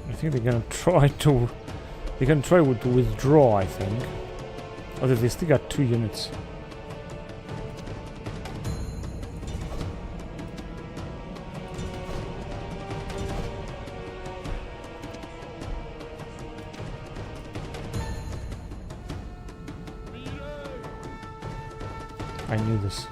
I think they're gonna try to withdraw, I think. Although they still got 2 units. I knew this.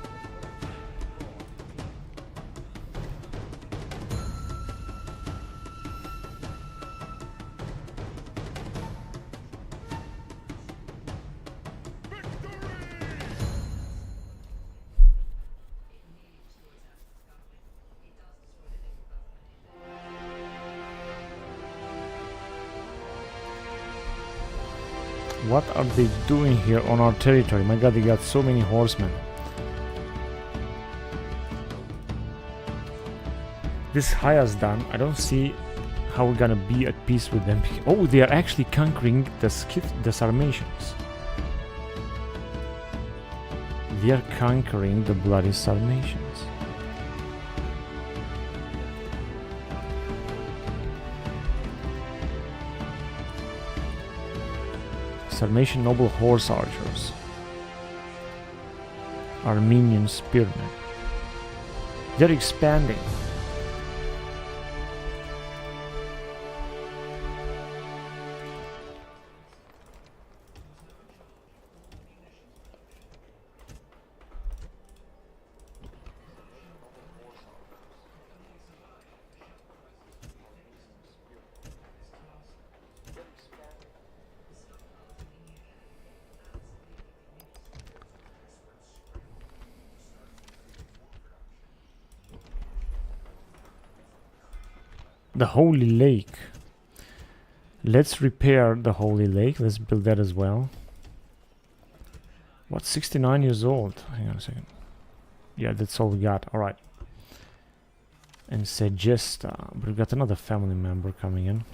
What are they doing here on our territory? My god, they got so many horsemen. This Hayasdan, I don't see how we're gonna be at peace with them. Oh, they are actually conquering the Sarmatians. They are conquering the bloody Sarmatians. Sarmatian noble horse archers. Armenian spearmen. They're expanding. The Holy Lake. Let's repair the Holy Lake. Let's build that as well. What, 69 years old? Hang on a second. Yeah, that's all we got. Alright. And Segesta. We've got another family member coming in.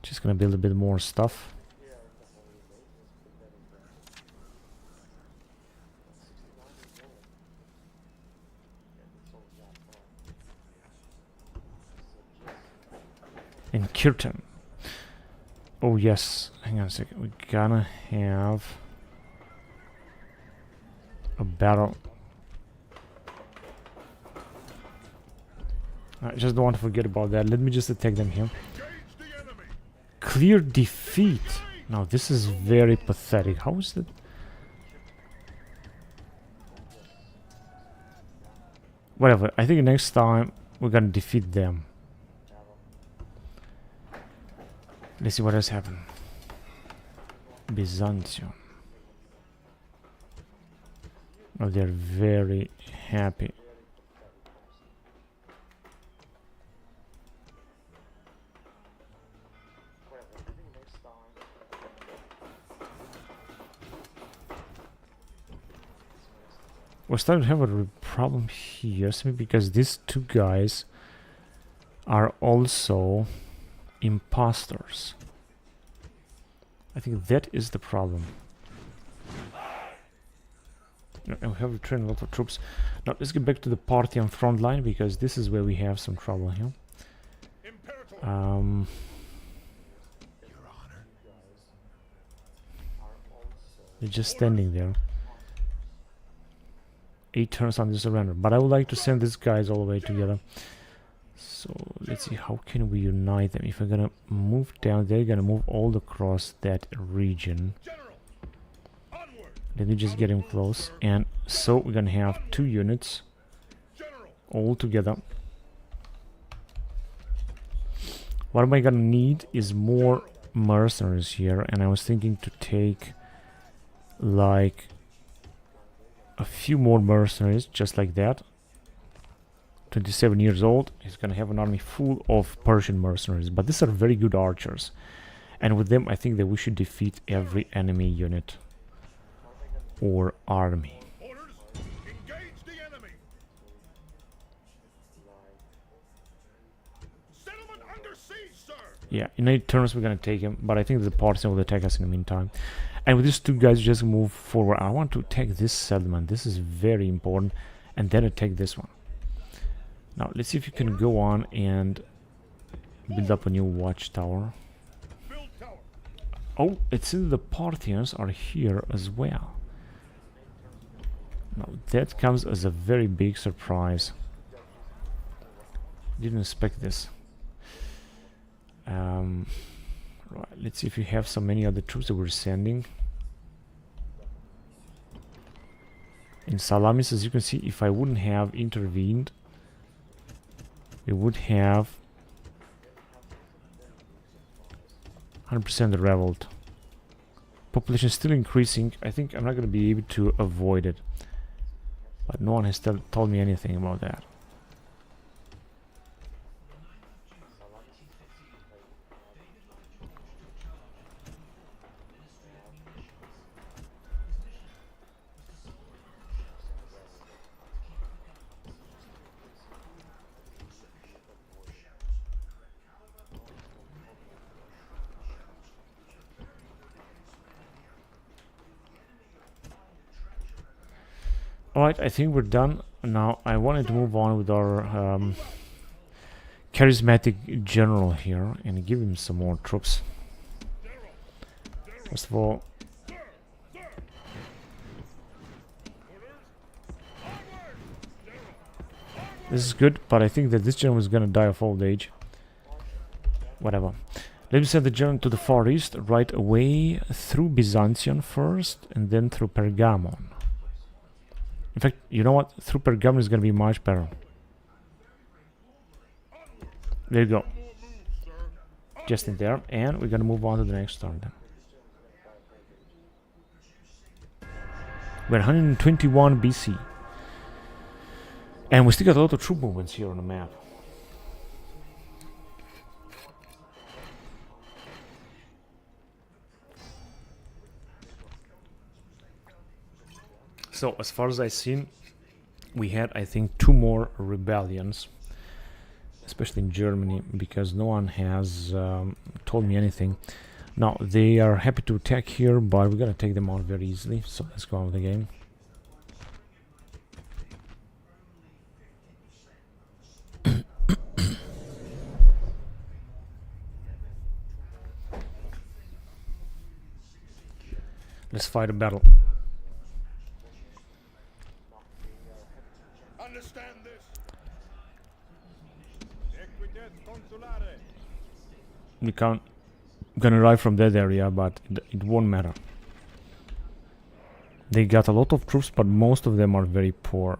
Just gonna build a bit more stuff. In Kirtan. Oh yes, hang on a second. We're gonna have a battle. I just don't want to forget about that. Let me just attack them here. Clear defeat. Now this is very pathetic. How is that? Whatever. I think next time we're gonna defeat them. Let's see what has happened. Byzantium. Oh, they're very happy. We're starting to have a problem here, simply because these two guys are also imposters. I think that is the problem. And we have returned a lot of troops. Now let's get back to the Parthian front line, because this is where we have some trouble here. They're just standing there. 8 turns on the surrender, but I would like to send these guys all the way together. So let's see, how can we unite them? If we're gonna move down, they're gonna move all across that region. Let me just get him close. And so we're gonna have 2 units all together. What am I gonna need is more mercenaries here, and I was thinking to take like a few more mercenaries, just like that. 27 years old, he's gonna have an army full of Persian mercenaries, but these are very good archers, and with them I think that we should defeat every enemy unit or army. Engage the enemy. Settlement under siege, sir. Yeah, in 8 turns we're gonna take him, but I think the Parthians will attack us in the meantime. And with these 2 guys, just move forward. I want to attack this settlement. This is very important, and then attack this one. Now, let's see if you can go on and build up a new watchtower. Oh, it seems the Parthians are here as well. Now, that comes as a very big surprise. Didn't expect this. Right, let's see if we have so many other troops that we're sending. In Salamis, as you can see, if I wouldn't have intervened, we would have 100% the revolt. Population is still increasing. I think I'm not going to be able to avoid it. But no one has told me anything about that. Alright, I think we're done. Now I wanted to move on with our charismatic general here and give him some more troops. First of all, this is good, but I think that this general is gonna die of old age. Whatever. Let me send the general to the far east right away, through Byzantium first and then through Pergamon. In fact, you know what? Through Pergamon is going to be much better. There you go. Just in there. And we're going to move on to the next turn then. We're 121 BC. And we still got a lot of troop movements here on the map. So, as far as I've seen, we had, I think, 2 more rebellions, especially in Germany, because no one has told me anything. Now, they are happy to attack here, but we're gonna take them out very easily, so let's go on with the game. Let's fight a battle. Understand this. Equites consulare. We can't gonna arrive from that area, but it won't matter. They got a lot of troops, but most of them are very poor.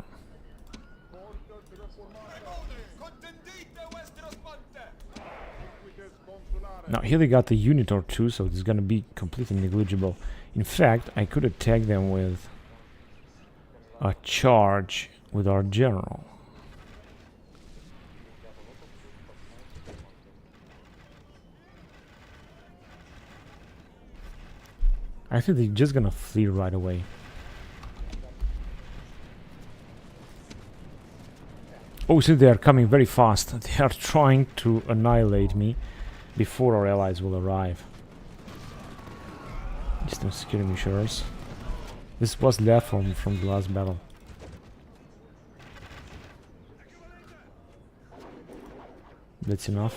Now here they got a unit or 2, so it's gonna be completely negligible. In fact, I could attack them with a charge with our general. I think they're just gonna flee right away. Oh, see, they are coming very fast. They are trying to annihilate me before our allies will arrive. Distant skirmishers. This was left from the last battle. That's enough.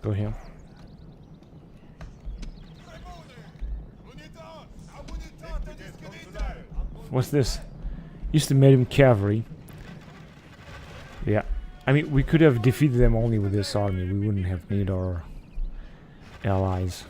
Go here. What's this? Used to medium cavalry. Yeah. I mean, we could have defeated them only with this army. We wouldn't have needed our allies.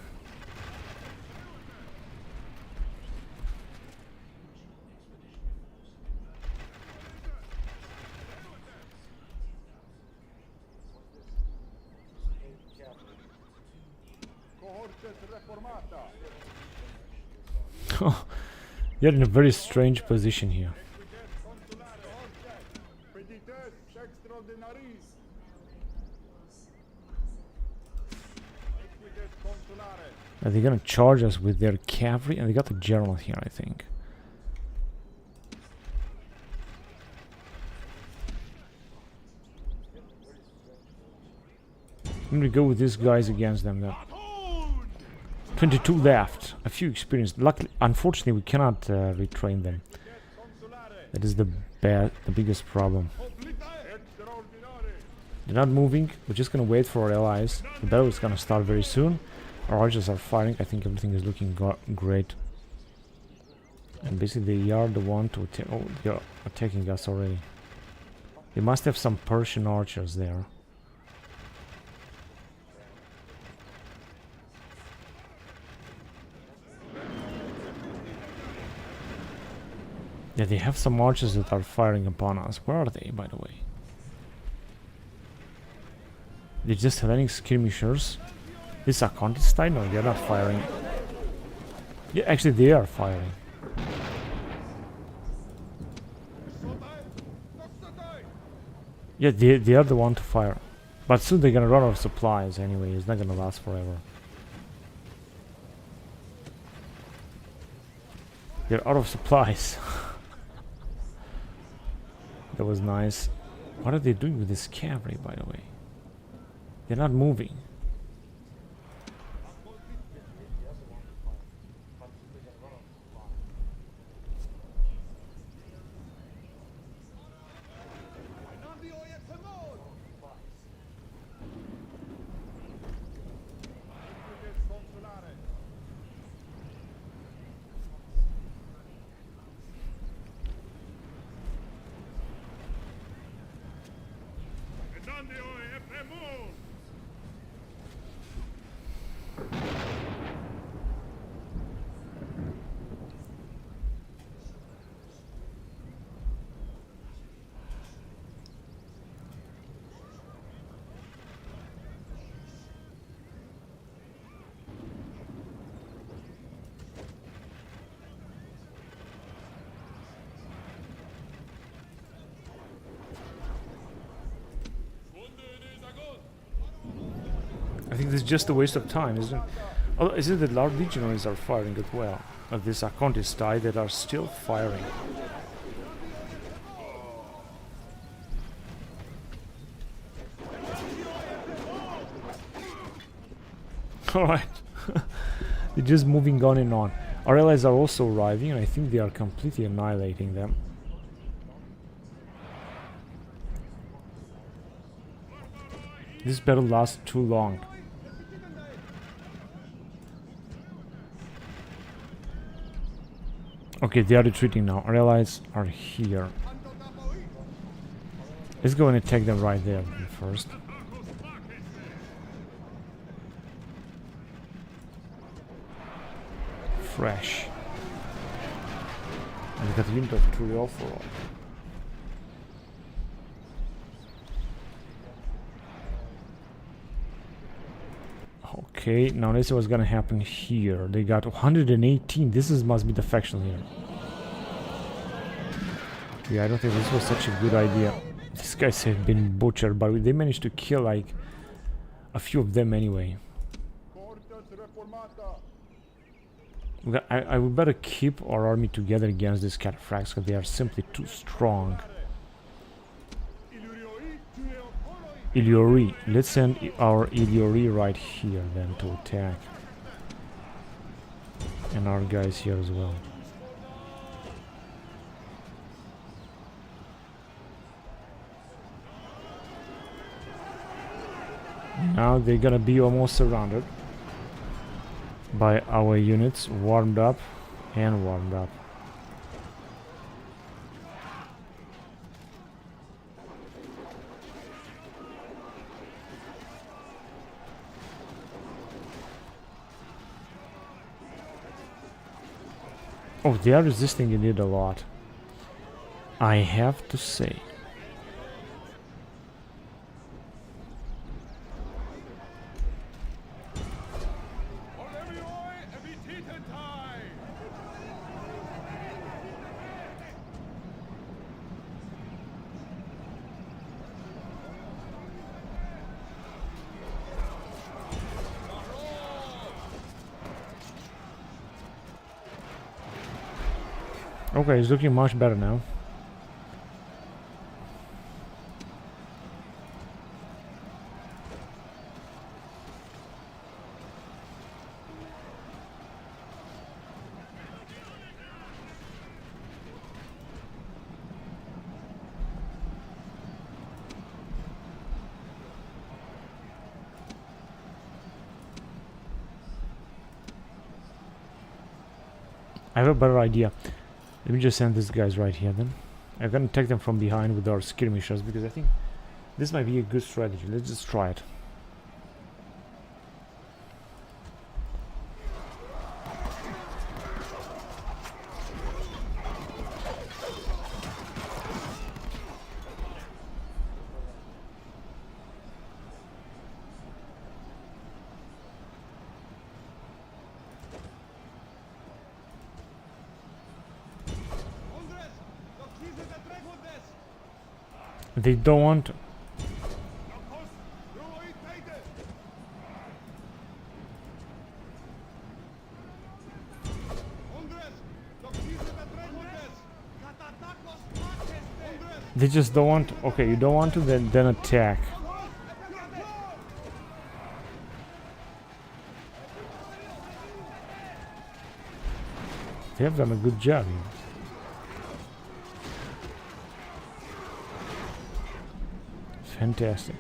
You're in a very strange position here. Are they gonna charge us with their cavalry? And they got the general here, I think. I'm gonna go with these guys against them then. 22 left. A few experienced. Luckily, unfortunately, we cannot retrain them. That is the biggest problem. They're not moving. We're just gonna wait for our allies. The battle is gonna start very soon. Our archers are firing. I think everything is looking great. And basically, they are the one to attack. Oh, they are attacking us already. They must have some Persian archers there. Yeah, they have some archers that are firing upon us. Where are they, by the way? They're just Hellenic skirmishers. These are clandestine? No, they're not firing. Yeah, actually they are firing. Yeah, they are the one to fire. But soon they're gonna run out of supplies anyway. It's not gonna last forever. They're out of supplies. That was nice. What are they doing with this cavalry, by the way? They're not moving. I think this is just a waste of time, isn't it? Oh, is it that our legionaries are firing as well? These Archontisti that are still firing. Alright. They're just moving on and on. Our allies are also arriving, and I think they are completely annihilating them. This battle lasts too long. Okay, they are retreating now. Our allies are here. Let's go and attack them right there first. Fresh. And we got a unit of 2 overall. Okay, now let's see what's gonna happen here. They got 118. This must be the faction here. Yeah, I don't think this was such a good idea. These guys have been butchered, but they managed to kill like a few of them anyway. I would better keep our army together against these cataphracts because they are simply too strong. Iliori. Let's send our Iliori right here then to attack. And our guys here as well. Now they're gonna be almost surrounded by our units, warmed up and warmed up. Oh, they are resisting indeed a lot, I have to say. Okay, it's looking much better now. I have a better idea. Let me just send these guys right here then. I'm gonna attack them from behind with our skirmishers because I think this might be a good strategy. Let's just try it. They don't want to. They just don't want to. Okay, you don't want to, then attack. They have done a good job here. Fantastic.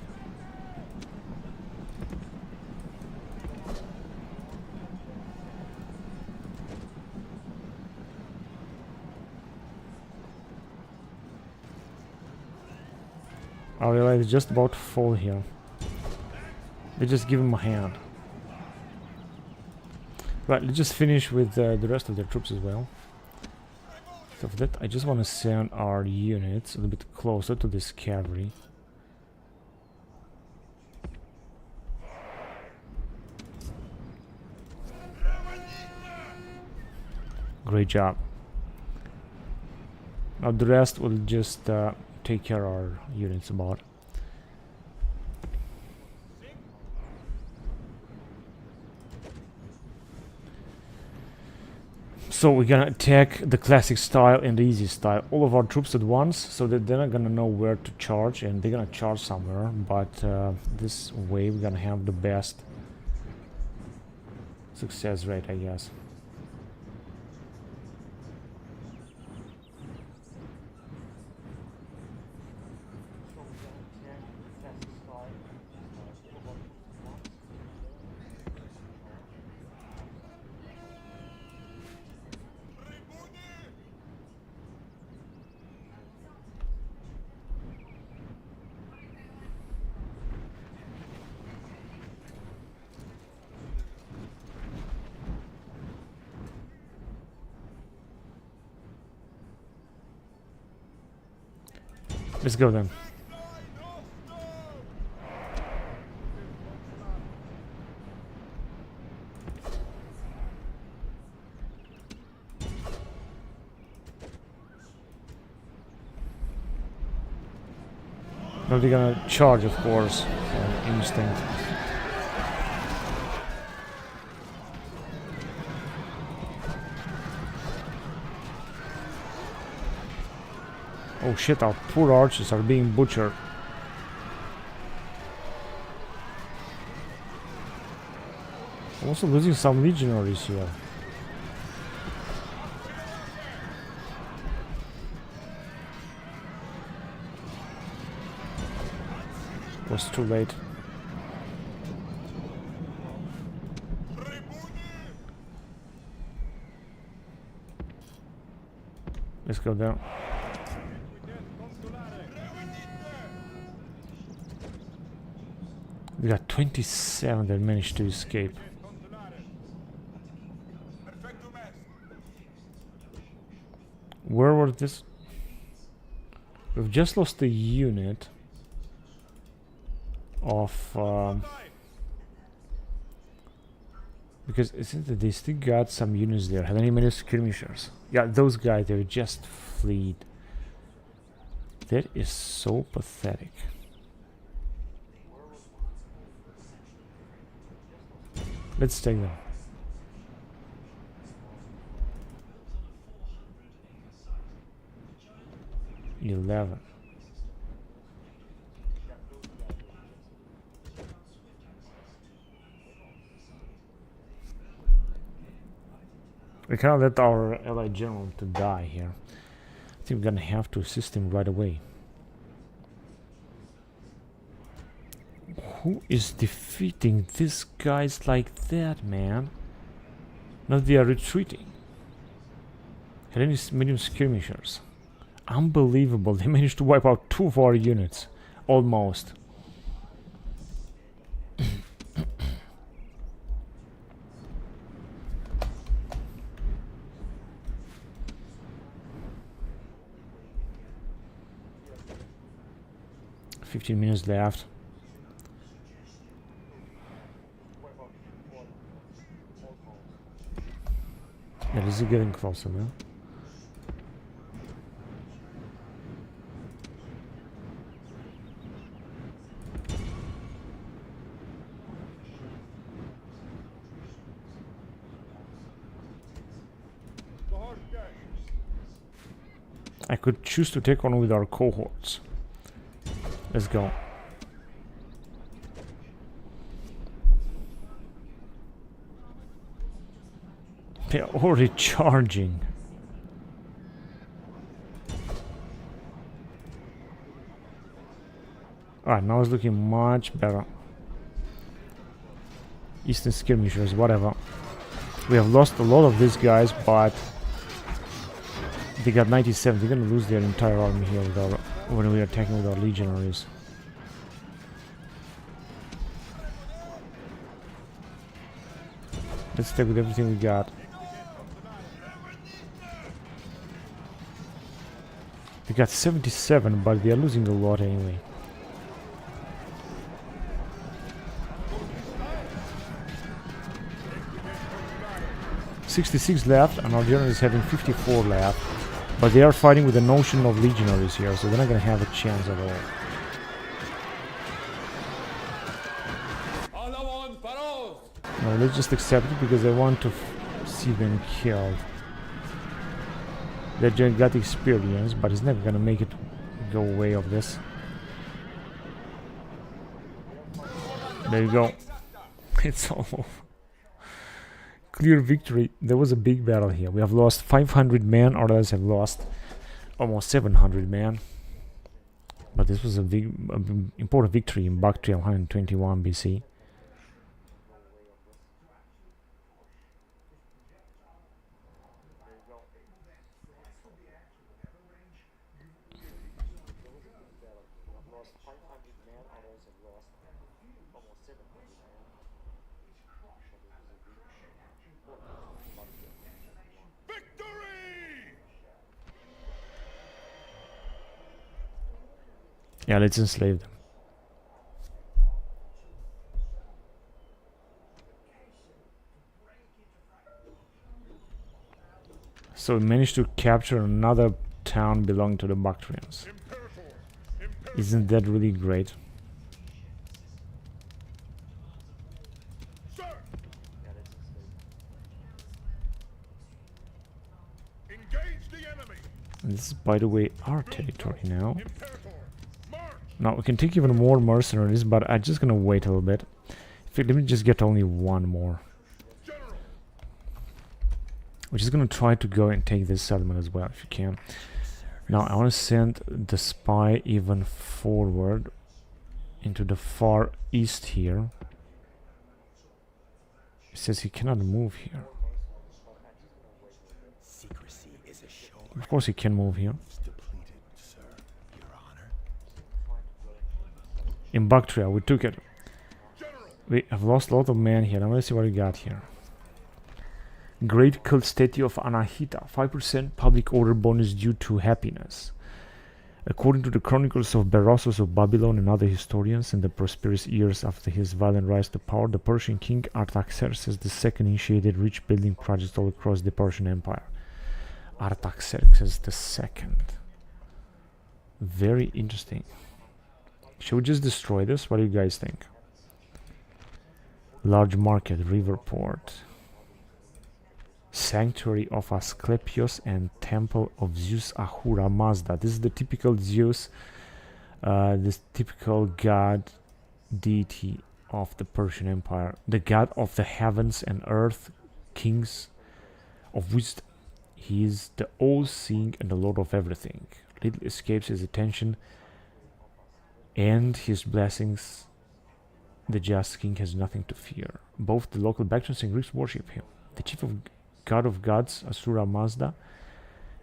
Our ally is just about to fall here. They just give him a hand. Right, let's just finish with the rest of their troops as well. So for that, I just want to send our units a little bit closer to this cavalry. Great job. Now the rest will just take care of our units about. So we're gonna attack the classic style and the easy style. All of our troops at once, so that they're not gonna know where to charge, and they're gonna charge somewhere. But this way we're gonna have the best success rate, I guess. Let's go then. Now they're gonna charge, of course, instinct. Oh shit, our poor archers are being butchered. I'm also losing some legionaries here. It was too late. Let's go down. We got 27 that managed to escape. Where was this? We've just lost a unit of because isn't it they still got some units there? Have any many skirmishers? Yeah, those guys, they just fled. That is so pathetic. Let's take them. $11. We cannot let our allied general to die here. I think we're gonna have to assist him right away. Who is defeating these guys like that, man? Now they are retreating. Had any medium skirmishers? Unbelievable, they managed to wipe out 2 of our units. Almost. $15 minutes left. Yeah, this is getting closer now. I could choose to take on with our cohorts. Let's go. They're already charging. Alright, now it's looking much better. Eastern skirmishers, whatever. We have lost a lot of these guys, but they got 97. They're gonna lose their entire army here with our, when we are attacking with our legionaries. Let's take with everything we got. They got 77, but they are losing a lot anyway. $66 left, and our general is having 54 left. But they are fighting with the notion of legionaries here, so they're not gonna have a chance at all. No, let's just accept it because I want to see them killed. that got experience, but it's never gonna make it go away of this. There you go. It's all clear victory. There was a big battle here. We have lost 500 men, others have lost almost 700 men. But this was a big, important victory in Bactria 121 BC. Yeah, let's enslave them. So we managed to capture another town belonging to the Bactrians. Isn't that really great? Sir. Engage the enemy. And this is, by the way, our territory now. Imperator, march. Now we can take even more mercenaries, but I'm just gonna wait a little bit. Let me just get only one more. General. We're just gonna try to go and take this settlement as well, if you can. Now I want to send the spy even forward into the far east here. It says he cannot move here. Of course he can move here. In Bactria, we took it. We have lost a lot of men here. Now let's see what we got here. Great cult statue of Anahita. 5% public order bonus due to happiness. According to the chronicles of Berossus of Babylon and other historians, in the prosperous years after his violent rise to power, the Persian king Artaxerxes II initiated rich building projects all across the Persian Empire. Artaxerxes II. Very interesting. Should we just destroy this? What do you guys think? Large market, river port. Sanctuary of Asclepius and Temple of Zeus Ahura Mazda. This is the typical Zeus, this typical god deity of the Persian Empire, the god of the heavens and earth, kings of wisdom. He is the all-seeing and the lord of everything. Little escapes his attention and his blessings. The just king has nothing to fear. Both the local Bactrians and Greeks worship him. The chief of God of gods, Asura Mazda,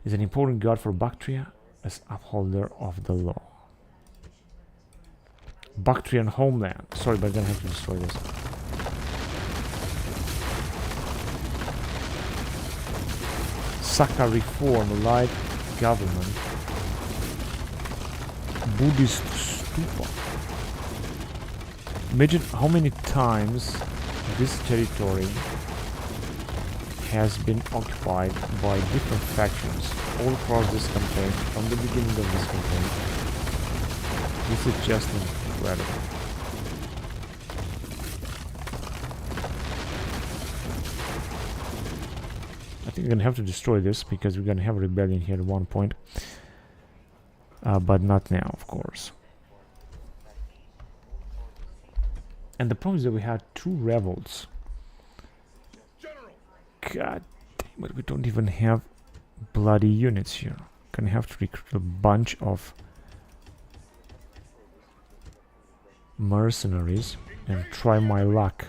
is an important god for Bactria as upholder of the law. Bactrian homeland. Sorry, but I'm gonna have to destroy this. Saka reform, light government. Buddhist stupa. Imagine how many times this territory has been occupied by different factions all across this campaign, from the beginning of this campaign. This is just incredible. I think we're gonna have to destroy this because we're gonna have a rebellion here at one point. But not now, of course. And the problem is that we had 2 rebels. God damn it, we don't even have bloody units here. Gonna have to recruit a bunch of mercenaries and try my luck.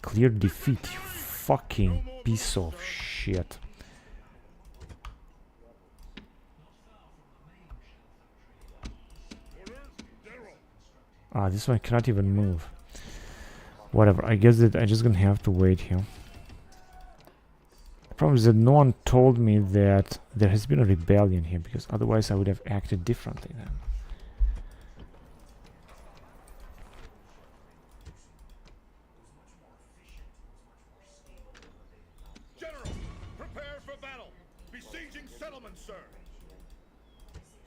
Clear defeat, you fucking piece of shit. Ah, this one cannot even move. Whatever, I guess that I'm just gonna have to wait here. The problem is that no one told me that there has been a rebellion here, because otherwise I would have acted differently then. General, prepare for battle. Besieging settlement, sir.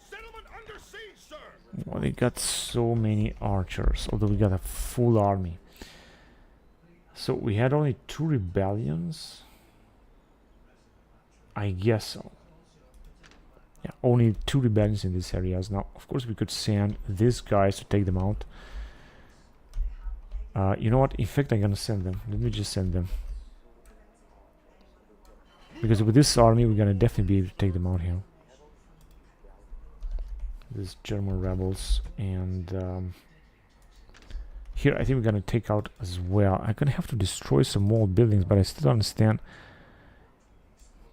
Settlement under siege, sir. Well, they got so many archers, although we got a full army. So we had only 2 rebellions? I guess so. Yeah, only 2 rebellions in these areas. Now, of course, we could send these guys to take them out. You know what? In fact, I'm gonna send them. Let me just send them. Because with this army, we're gonna definitely be able to take them out here. These German rebels. And here, I think we're gonna take out as well. I'm gonna have to destroy some more buildings, but I still don't understand.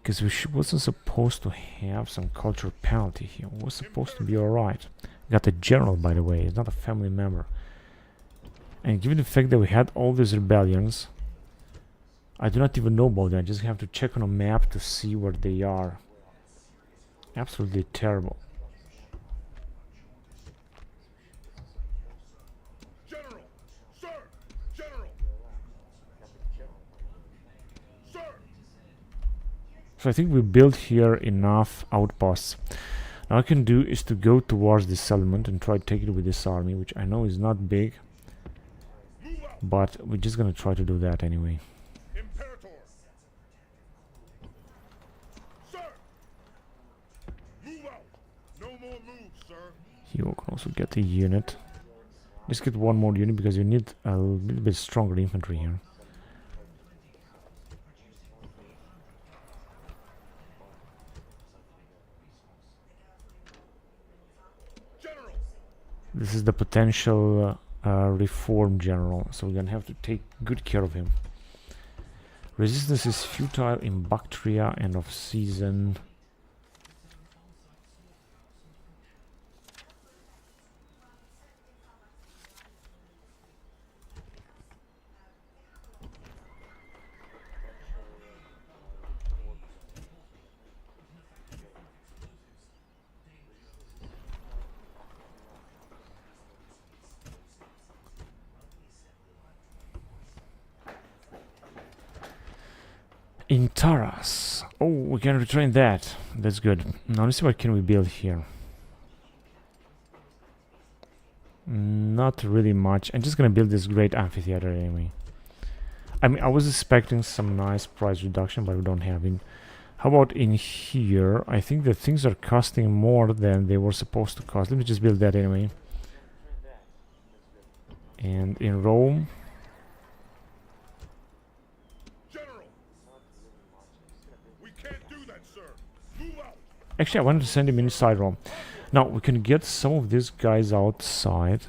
Because we wasn't supposed to have some cultural penalty here. It was supposed to be alright. Got a general, by the way. He's not a family member. And given the fact that we had all these rebellions, I do not even know about them. I just have to check on a map to see where they are. Absolutely terrible. General! Sir! General! Sir! So I think we built here enough outposts. Now what I can do is to go towards this settlement and try to take it with this army, which I know is not big. But we're just gonna try to do that anyway. Imperatores! Sir! Move out! No more moves, sir! Here we can also get a unit. Let's get one more unit because you need a little bit stronger infantry here. General! This is the potential reform general, so we're gonna have to take good care of him. Resistance is futile in Bactria and off season. In Taras. Oh, we can retrain that. That's good. Now let's see what can we build here. Not really much. I'm just gonna build this great amphitheater anyway. I mean, I was expecting some nice price reduction, but we don't have it. How about in here? I think that things are costing more than they were supposed to cost. Let me just build that anyway. And in Rome, actually, I wanted to send him inside Rome. Now, we can get some of these guys outside.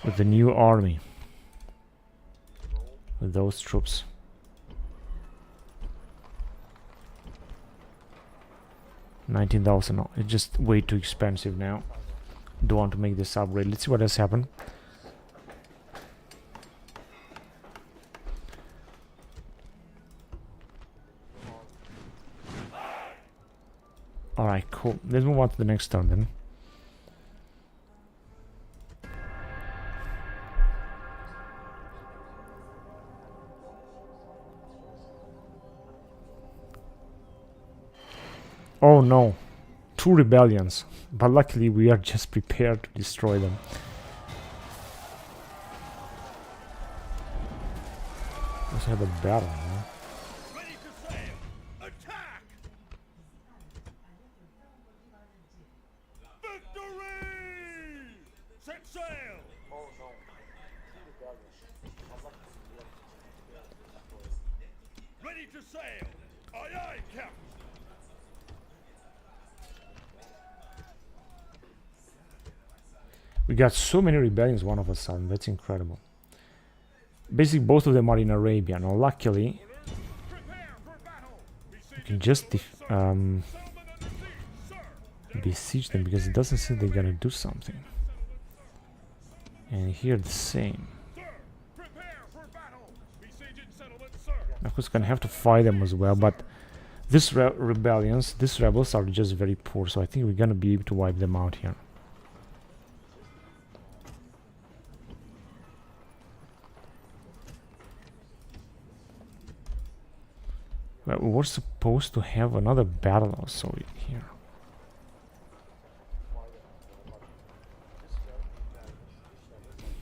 With the new army. With those troops. $19,000. No, it's just way too expensive now. Don't want to make this upgrade. Let's see what has happened. Alright, cool. Let's move on to the next turn then. Oh no. 2 rebellions. But luckily we are just prepared to destroy them. Let's have a battle, huh? We got so many rebellions one of a sudden. That's incredible. Basically, both of them are in Arabia. Now, luckily, we can just besiege them because it doesn't seem they're gonna do something. And here the same. Of course, gonna have to fight them as well. But these rebellions, these rebels are just very poor. So I think we're gonna be able to wipe them out here. Well, we were supposed to have another battle also here.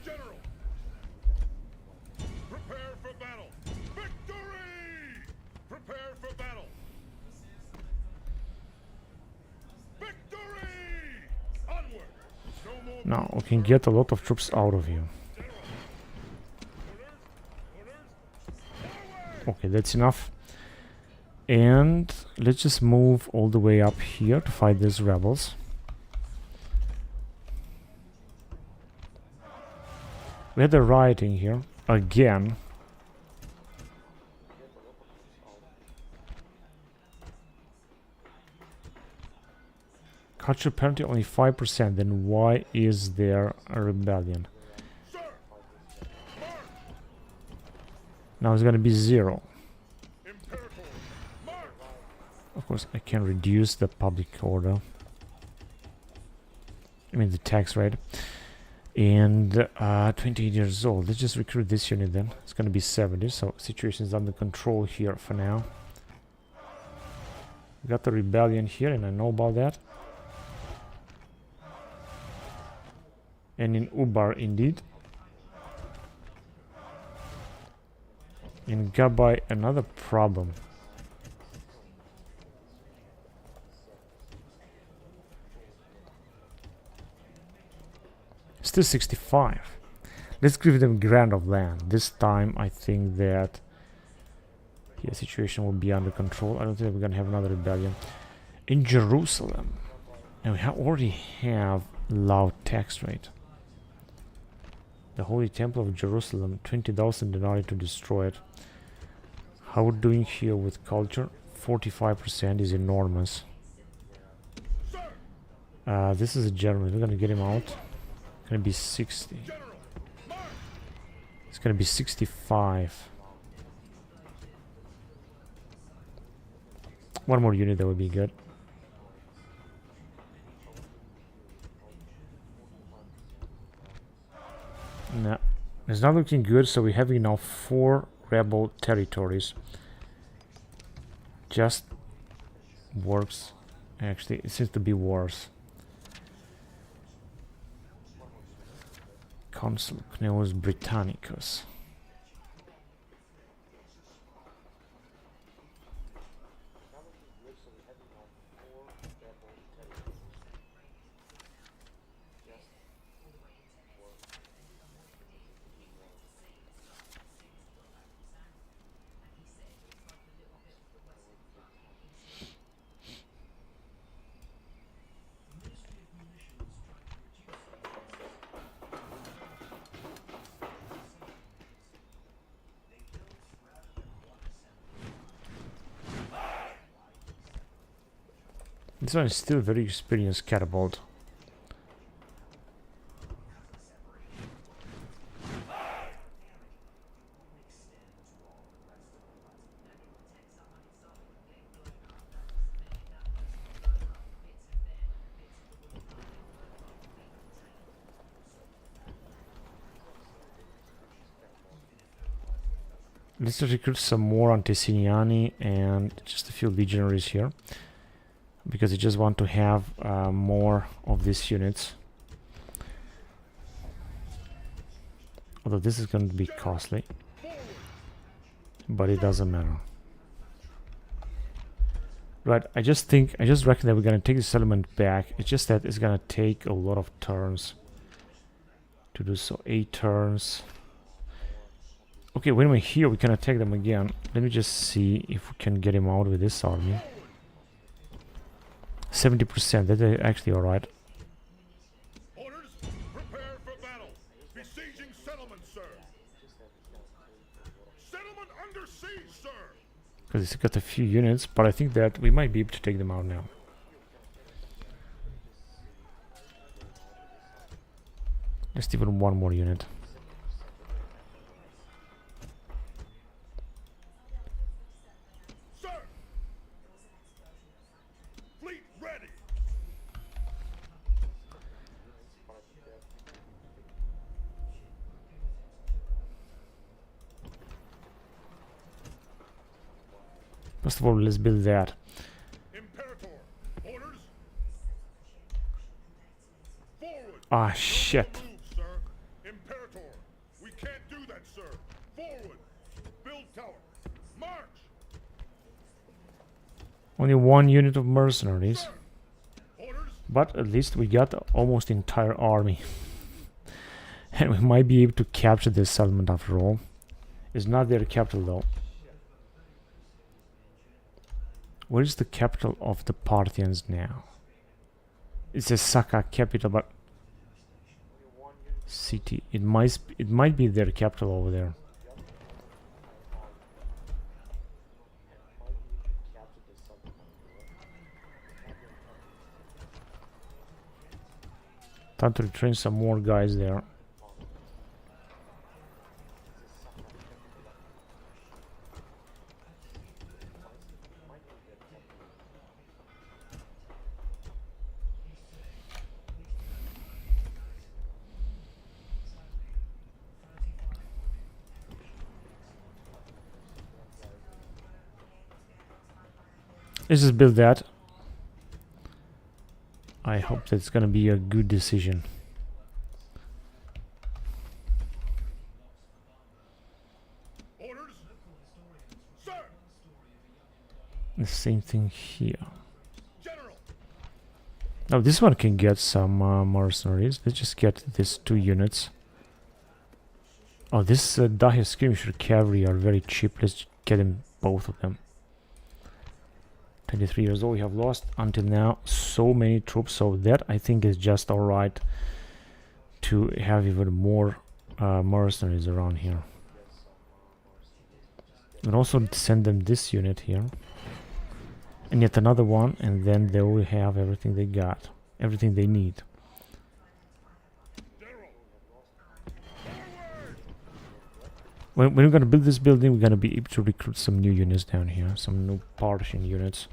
General, prepare for battle. Victory! Now we can get a lot of troops out of here. Okay, that's enough. And let's just move all the way up here to fight these rebels. We had a rioting here again. Culture penalty only 5%, then why is there a rebellion? Now it's gonna be 0. Of course, I can reduce the public order. I mean the tax rate. And 28 years old. Let's just recruit this unit then. It's gonna be 70, so situation is under control here for now. We got the rebellion here, and I know about that. And in Ubar, indeed. In Gabai, another problem. Still 65. Let's give them grant of land. This time I think that the situation will be under control. I don't think we're gonna have another rebellion. In Jerusalem, and we already have low tax rate. The Holy Temple of Jerusalem, 20,000 denarii to destroy it. How we're doing here with culture? 45% is enormous. This is a German. We're gonna get him out. It's gonna be 60. It's gonna be 65. One more unit, that would be good. No, it's not looking good, so we're having now 4 rebel territories. Just works. Actually, it seems to be worse. Consul Cneus Britannicus. This one is still very experienced catapult. Let's recruit some more Anteciniani and just a few legionaries here, because I just want to have more of these units. Although this is going to be costly, but it doesn't matter. Right, I just reckon that we're going to take the settlement back. It's just that it's going to take a lot of turns to do so. 8 turns. Okay, when we're here, we can attack them again. Let me just see if we can get him out with this army. 70%, that's actually alright. Orders, prepare for battle. Besieging settlement, sir. Settlement under siege, sir. Because it's got a few units, but I think that we might be able to take them out now. Just even one more unit. First of all, let's build that. Imperator, orders. Forward. Ah, shit. Move, sir. Imperator, we can't do that, sir. Forward. Build tower. March. Only one unit of mercenaries. Sir. Orders. But at least we got almost entire army. And we might be able to capture this settlement after all. It's not their capital though. Where is the capital of the Parthians now? It's a Saka capital, but city. It might be their capital over there. Time to train some more guys there. Let's just build that. I hope that's gonna be a good decision. Orders? Sir! The same thing here. General! Now this one can get some mercenaries. Let's just get these 2 units. Oh, this Dahi skirmisher cavalry are very cheap. Let's get them, both of them. 23 years old. We have lost until now so many troops, so that I think is just alright to have even more mercenaries around here. And also send them this unit here, and yet another one, and then they will have everything they got, everything they need. When we're gonna build this building, we're gonna be able to recruit some new units down here, some new Parthian units.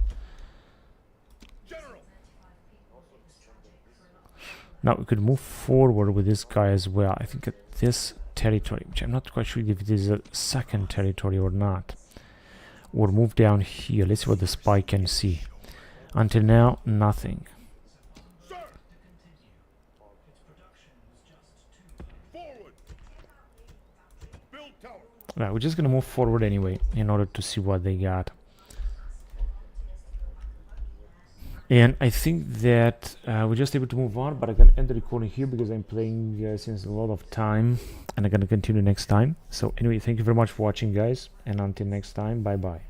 Now we could move forward with this guy as well. I think at this territory, which I'm not quite sure if it is a second territory or not. We'll move down here. Let's see what the spy can see. Until now, nothing. Right, we're just gonna move forward anyway in order to see what they got. And I think that we're just able to move on, but I can end the recording here because I'm playing since a lot of time, and I'm gonna continue next time. So anyway, thank you very much for watching, guys, and until next time, bye bye.